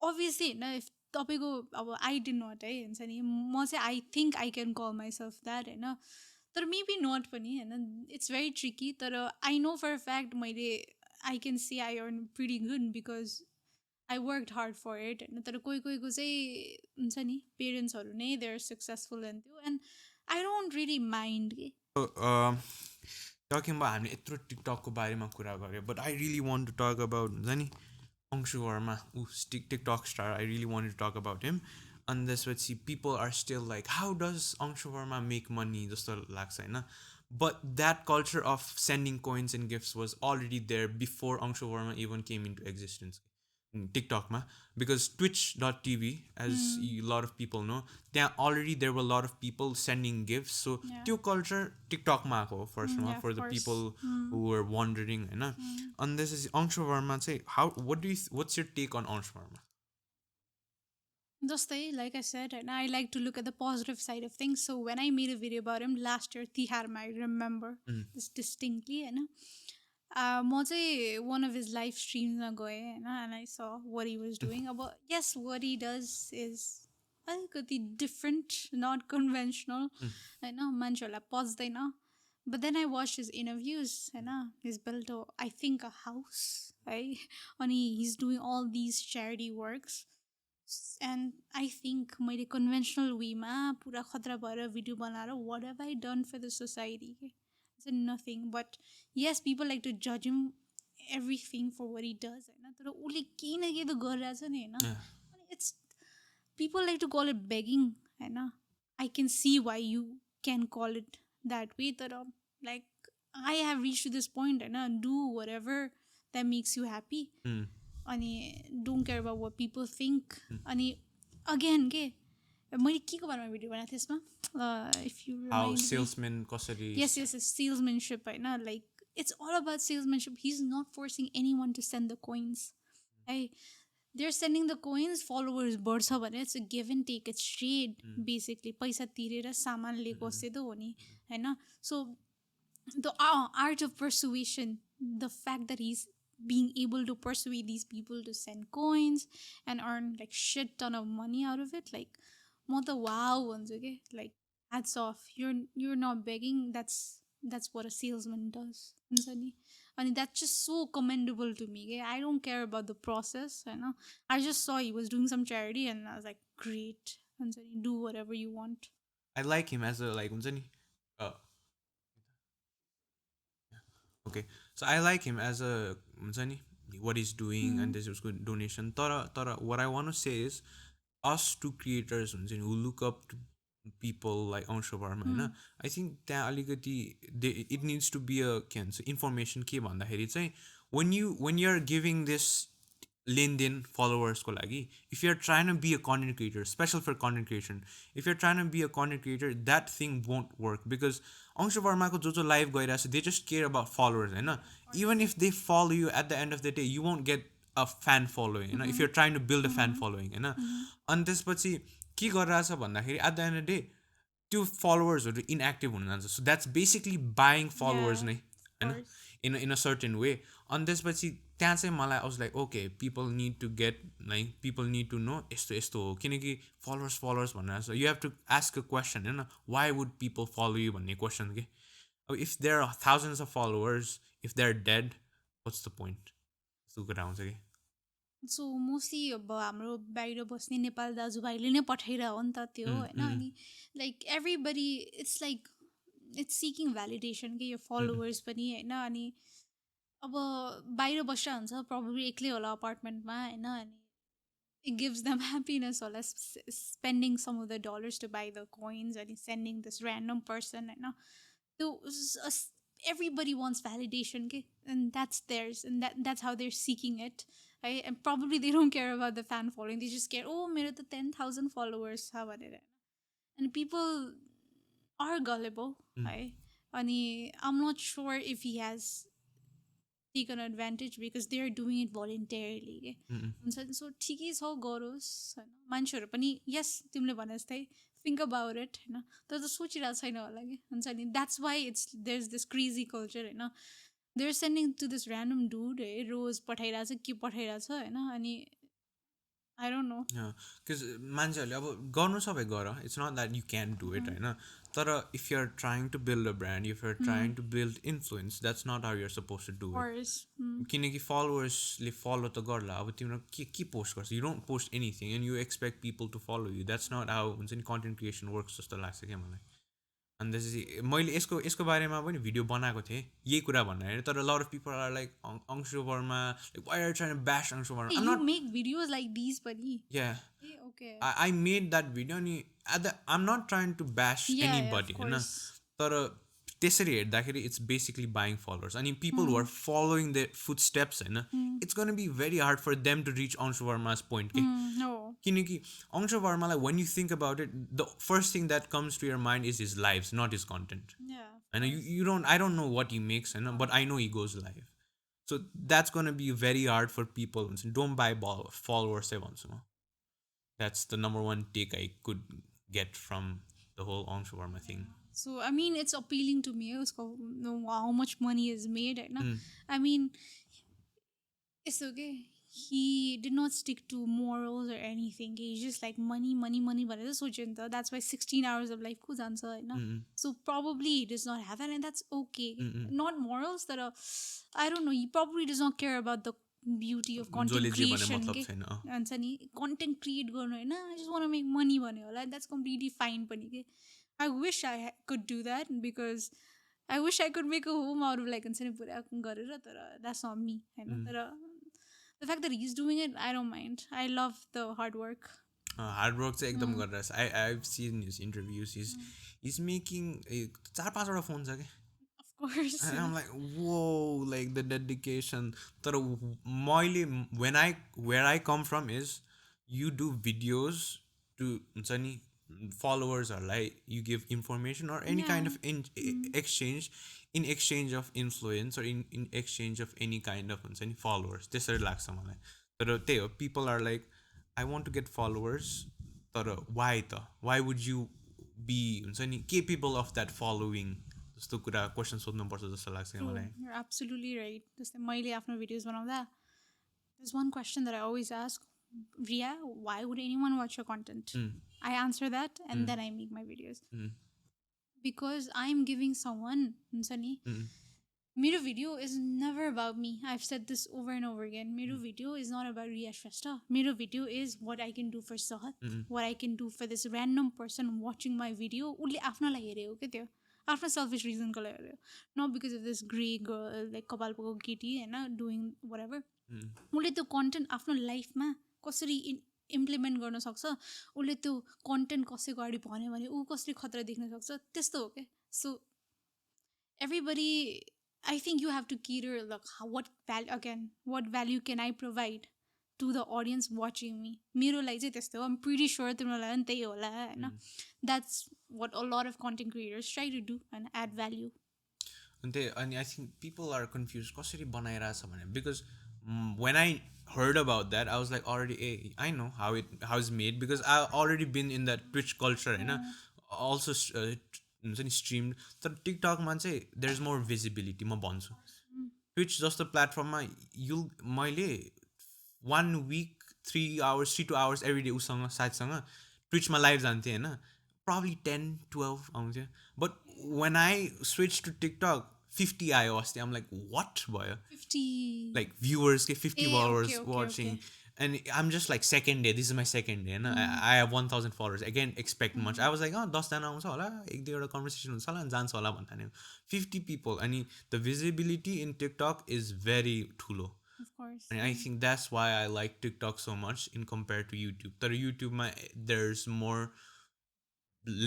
obviously होइन if तपाईँको अब आई डिड नट है हुन्छ नि म चाहिँ I think I can call myself that होइन तर मेबी नट पनि होइन इट्स भेरी ट्रिकी तर आई नो फर फ्याक्ट मैले I can see I earn pretty good because I work hard for it होइन तर कोही कोहीको चाहिँ हुन्छ नि पेरेन्ट्सहरू नै दे आर सक्सेसफुल एन्ड त्यो and I don't really mind कि टकिङ हामीले यत्रो टिकटकको बारेमा कुरा गऱ्यो but I really want to talk about हुन्छ नि अंशुवर्मा ऊ TikTok star I really want to talk about हिम अनि त्यसपछि people are still like how does Amshuverma make money जस्तो लाग्छ होइन but that culture of sending coins and gifts was already there before Amshuverma even came into existence टिकटकमा because twitch.tv as a lot of people know त्यहाँ already there were a lot of people sending gifts so त्यो culture टिकटकमा आएको हो फर्स्टमा Yeah, for of the course. people who were wondering होइन अनि त्यसपछि अंशुवर्मा चाहिँ how what's your take on Amshuverma जस्तै like I said होइन I like to look at the positive side of things so when I made a video about him last year तिहारमा I remember this distinctly होइन म चाहिँ one of his live streamsमा गएँ होइन and I saw what he was doing अब yes what he does is अलिकति different not conventional होइन मान्छेहरूलाई पच्दैन but then I watched his interviews होइन he's built I think a house है अनि he's doing all these charity works and I think मैले conventional वेमा पुरा खतरा भएर भिडियो बनाएर what have I done for the society it's nothing but yes people like to judge him everything for what he does होइन तर उसले केही न केही त गरिरहेछ नि होइन it's people like to call it begging होइन I can see why you can call it that way तर like I have reached to this point होइन do whatever that makes you happy अनि don't care about what people think अनि अगेन के मैले के को बारेमा भिडियो बनाएको थिएँ यसमा इफ यु how salesmen कसरी yes yes salesmanship होइन like it's all about salesmanship he's not forcing anyone to send the coins है they're sending the coins followers बढ्छ भने it's a give and take it's trade basically पैसा तिरेर सामान लिएको जस्तै त हो नि होइन so the art of persuasion the fact that he's being able to persuade these people to send coins and earn like shit ton of money out of it like म त wow भन्छु के like hats off you're not begging that's what a salesman does हुन्छ नि अनि that's just so commendable to me के I don't care about the process होइन I just saw he was doing some charity and I was like great हुन्छ नि do whatever you want I like him as a like हुन्छ नि okay so I like him as a हुन्छ नि what he's doing and this is good donation तर what I want to say is us to creators हुन्छ नि who look up to people like Amshuverma होइन I think त्यहाँ अलिकति it needs to be a के भन्छ इन्फर्मेसन के भन्दाखेरि चाहिँ when you're giving this लेनदेन फलोवर्सको लागि if you're trying to be a content creator special for content creation if you're trying to be a content creator that thing won't work because अंशुवर्माको जो लाइभ गइरहेको छ they just care about followers होइन even if they follow you at the end of the day you won't get a fan following होइन if you're trying to build a fan following होइन अनि त्यसपछि के गरिरहेछ भन्दाखेरि at the end of the day त्यो फलोवर्सहरू इनएक्टिभ हुन जान्छ so that's basically buying followers नै होइन in a certain way अनि त्यसपछि त्यहाँ चाहिँ मलाई I was like okay people need to get like people need to know यस्तो यस्तो हो किनकि फलोवर्स भनेर you have to ask a question होइन why would people follow you भन्ने क्वेसन के अब if there are thousands of followers if they're dead what's the point यस्तो कुरा आउँछ कि सो मोस्टली अब हाम्रो बाहिर बस्ने नेपाल दाजुभाइले नै पठाइरह हो नि त त्यो होइन अनि like everybody it's like it's seeking validation के यो फलोवर्स पनि होइन अनि अब बाहिर बसिरहेको हुन्छ प्रब्लली एक्लै होला अपार्टमेन्टमा होइन अनि it gives them happiness होला spending some of the dollars to buy the coins and sending this random person होइन त्यो everybody wants validation okay? And that's theirs and that's how they're seeking it right? And probably they don't care about the fan following they just care oh मेरो त 10,000 followers छ भनेर and people are gullible right? अनि I'm not sure if he has taken advantage because they are doing it voluntarily के हुन्छ सो ठिकै छ गरोस् होइन मान्छेहरू पनि यस तिमीले भने जस्तै think about it होइन तर त सोचिरहेको छैन होला कि हुन्छ नि that's why there's this crazy culture होइन they're sending to this random dude है रोज पठाइरहेछ के पठाइरहेछ होइन अनि I don't know. बिकज मान्छेहरूले अब गर्नु सबै गर it's not that you can do it होइन तर if you're trying to build a brand if you're trying to build influence that's not how you're supposed to do it Course. किनकि फलोवर्सले फलो त गर्ला अब तिम्रो के पोस्ट गर्छ you don't post anything and you expect people to follow you that's not how हुन्छ नि कन्टेन्ट क्रिएसन वर्क्स जस्तो लाग्छ क्या मलाई अनि त्यसपछि मैले यसको यसको बारेमा पनि भिडियो बनाएको थिएँ यही कुरा भन्नु होइन तर lot of people are like Anshu Verma like why are trying bash Anshu Verma Hey, am you not make videos like these, buddy. या Hey, okay. I made that video अनि I'm not trying to bash Yeah, of anybody होइन course. तर त्यसरी हेर्दाखेरि इट्स बेसिकली बाइङ फलोवर्स अनि people who are following the footsteps होइन it's gonna be very hard for them to reach Anshu Verma's point के No. किनकि Anshu वर्मालाई when you think about it the first thing that comes to your mind is his lives not his content Yeah. होइन you don't I don't know what he makes होइन but I know he goes live so that's gonna be very hard for people हुन्छ don't buy followers चाहिँ भन्छु म that's the number one take I could get from the whole Anshu Verma thing. So I mean, it's appealing to me. No, how much money is made, right? I mean, it's okay. He did not stick to morals or anything. He's just like money, money, money. But that's why 16 hours of life goes answer. So probably he does not have that, and that's okay. Not morals that are, I don't know. He probably does not care about the beauty of content creation. Content create garnu haina, I just want to make money भन्यो होला, that's completely fine पनि के. I wish I could do that because I wish I could make a home out of like हुन्छ नि पुरा गरेर तर that's not me हैन. तर the fact that he's doing it, I don't mind. I love the hard work. Hard work चाहिँ एकदम गरिरहेछ I've seen his interviews he's making 4-5 phone छ क्या Of course. and I'm like whoa like the dedication तर मैले where I come from is you do videos to हुन्छ नि followersहरूलाई you give information or any kind of exchange in exchange of influence or in exchange of any kind of हुन्छ नि followers त्यसरी लाग्छ मलाई तर त्यही हो people are like I want to get followers तर why त why would you be हुन्छ नि capable of that following जस्तो कुरा क्वेसन सोध्नुपर्छ जस्तो लाग्छ क्या मलाई You're absolutely right. जस्तै मैले आफ्नो भिडियोज बनाउँदा there's one question that I always ask, Riya, why would anyone watch your content? I answer that and then I make my videos. Because I'm giving someone, हुन्छ नि, मेरो video is never about me. I've said this over and over again. मेरो video is not about Riya Shrestha. मेरो video is what I can do for Sahat, what I can do for this random person watching my video. उसले आफ्नोलाई हेऱ्यो के त्यो आफ्नो selfish reason को लागि हेऱ्यो, not because of this grey girl like कपालको केटी हैन doing whatever. उसले त्यो content आफ्नो लाइफमा कसरी इम्प्लिमेन्ट गर्न सक्छ, उसले त्यो कन्टेन्ट कसैको अगाडि भन्यो भने ऊ कसरी खतरा देख्न सक्छ, त्यस्तो हो क्या. So everybody, I think you have to cater like what value can I provide to the audience watching me. मेरो लागि चाहिँ त्यस्तो हो. I'm pretty sure तिम्रो लागि पनि त्यही होला हैन. That's what a lot of content creators try to do and add value. अनि I think people are confused कसरी बनाइरहेछ भने because when I heard about that I was like already I know how it's made because I've already been in that Twitch culture होइन also हुन्छ नि streamed तर टिकटकमा चाहिँ there is more visibility म भन्छु Twitch जस्तो प्लेटफर्ममा मैले 1 week 3 hours 3 to 2 hours every day उसँग साथीसँग ट्विचमा लाइभ जान्थेँ होइन probably 10-12 आउँथ्यो but when I switched to TikTok 50 आयो अस्ति I'm like what भयो 50 like viewers get 50 followers okay, watching okay. and I'm just like second day this is my second day and I have 1000 followers again expect much I was like 10 जना आउँछ होला एक दुईवटा कन्भर्सेसन हुन्छ होला अनि जान्छ होला भन्थ्यो 50 people अनि the visibility in TikTok is very ठुलो. Of course. And I think that's why I like TikTok so much in compared to YouTube. But YouTube, there's more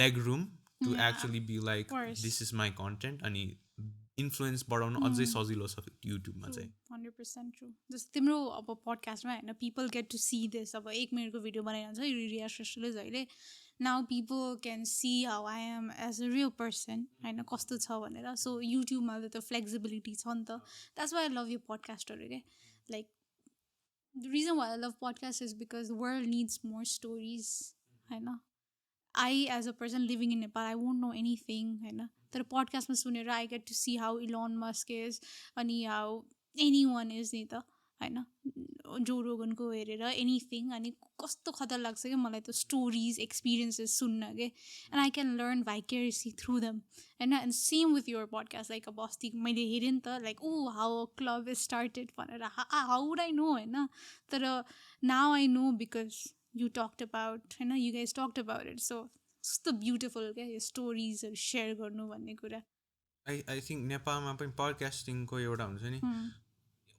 leg room to actually be like, this is my content. And influence बढाउन अझै सजिलो छ युट्युबमा चाहिँ 100% true. जस्तो तिम्रो अब पडकास्टमा होइन people get to see this. अब 1 मिनटको भिडियो बनाइरहन्छ रिया श्रेष्ठले जहिले now people can see how I am as a real person होइन कस्तो छ भनेर. So युट्युबमा त फ्लेक्सिबिलिटी छ नि त. That's why I love your podcastहरू के. Like the reason why I love podcasts is because the world needs more stories होइन. I as a person living in Nepal I won't know anything होइन तर पडकास्टमा सुनेर I get to see how Elon Musk is अनि how anyone is नि त होइन जो रोगनको हेरेर एनिथिङ अनि कस्तो खतरा लाग्छ क्या मलाई त्यो स्टोरिज एक्सपिरियन्सेस सुन्न के and I can learn vicariously through them होइन and same with your podcast like अब अस्ति मैले हेरेँ नि त लाइक ऊ हाउ क्लब इज स्टार्टेड भनेर हाउ वुड आई नो होइन तर now I know because you talked about होइन you guys talked about it so कस्तो ब्युटिफुल क्या यो स्टोरिजहरू सेयर गर्नु भन्ने कुरा आई थिङ्क नेपालमा पनि पडकास्टिङको एउटा हुन्छ नि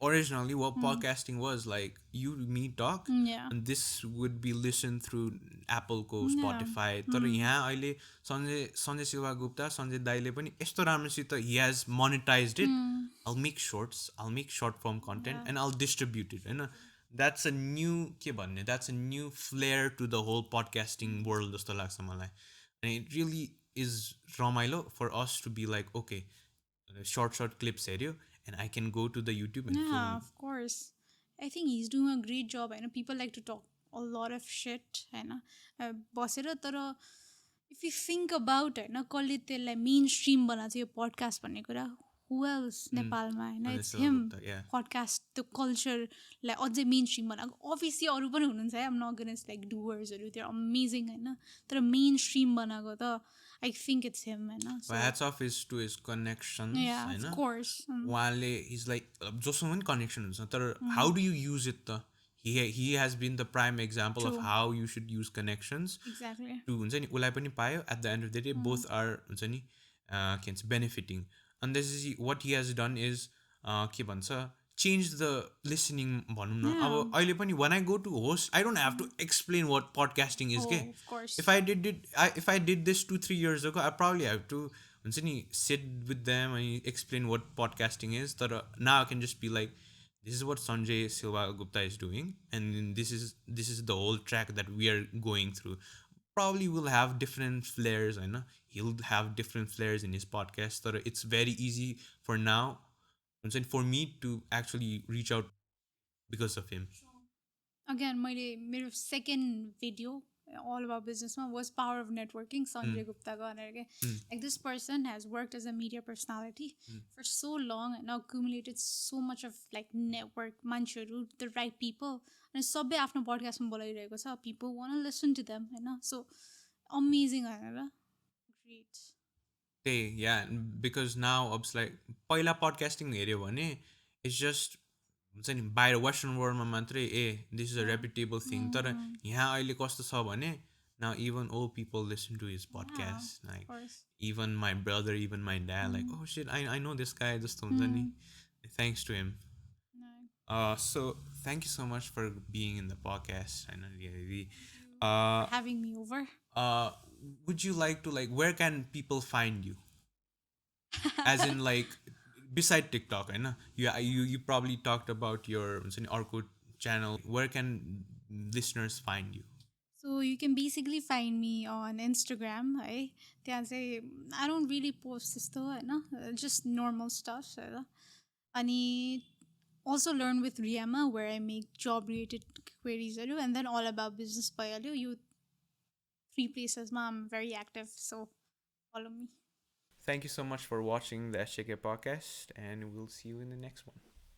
originally what podcasting was like you me talk yeah and this would be listened through Apple को Yeah. Spotify तर यहाँ अहिले सञ्जय शिवा गुप्ता सञ्जय दाईले पनि यस्तो राम्रोसित he has monetized it I'll make shorts I'll make short form content and I'll distribute it होइन that's a new के भन्ने that's a new flair to the whole podcasting world जस्तो लाग्छ मलाई and it really is रमाइलो for us to be like okay short clips हेऱ्यो and I can go to the YouTube and Yeah, film. of course. I think he's doing a great job. I know people like to talk a lot of shit. होइन बसेर तर इफ यु थिङ्क अबाउट होइन कसले त्यसलाई मेन स्ट्रिम बनाएको छ यो पडकास्ट भन्ने कुरा हु एल्स नेपालमा होइन it's Sir him Gupta, yeah. Podcast त्यो कल्चरलाई अझै मेन स्ट्रिम बनाएको अभियसली अरू पनि हुनुहुन्छ है एम नट गनेस लाइक डुवर्सहरू त्यो अमेजिङ होइन तर मेन स्ट्रिम बनाएको त आई थिङ्क इट्स हिम होइन But hats off is to his connections. या होइन अफ कोर्स उहाँले he's like जोसँग पनि कनेक्सन हुन्छ तर how do you use it त he has been the prime example of True. how you should use connections exactly to हुन्छ नि उसलाई पनि पायो at the end of the day both are हुन्छ नि के भन्छ benefiting and this is what he has done is के भन्छ change the listening भनौँ न अब अहिले पनि when I go to host I don't have to explain what podcasting is के of course if I did this 2-3 years ago I probably have to हुन्छ नि sit with them and explain what podcasting is तर now I can just be like this is what Sanjay Silva Gupta is doing and this is the whole track that we are going through probably will have different flares होइन he'll have different flares in his podcast तर it's very easy for now हुन्छ नि for me to actually reach out because of him again मैले मेरो second video all about businessमा was power of networking Sanjay Gupta भनेर के like this person has worked as a media personality for so long and accumulated so much of like network मान्छेहरू the right people अनि सबै आफ्नो पडकास्टमा बोलाइरहेको छ people want to listen to them होइन so amazing होइन र great त्यही या बिकज नाउ अब लाइक पहिला पडकास्टिङ हेऱ्यो भने इट्स जस्ट हुन्छ नि बाहिर वेस्टर्न वर्ल्डमा मात्रै ए this is a reputable thing तर यहाँ अहिले कस्तो छ भने now even old people listen to his podcast of like course even my brother even my dad like oh shit I know this guy जस्तो हुन्छ नि thanks to him no. So thank you so much for being in the podcast होइन really having me over would you like to like where can people find you as in like beside TikTok होइन you probably talked about your हुन्छ नि अर्को channel where can listeners find you So you can basically find me on Instagram है त्यहाँ चाहिँ I don't really post त्यस्तो होइन just normal stuff होइन अनि also learn with Riyama where I make job related queries and then all about business भइहाल्यो यो 3 places ma I'm very active so follow me thank you so much for watching the SJK podcast and we'll see you in the next one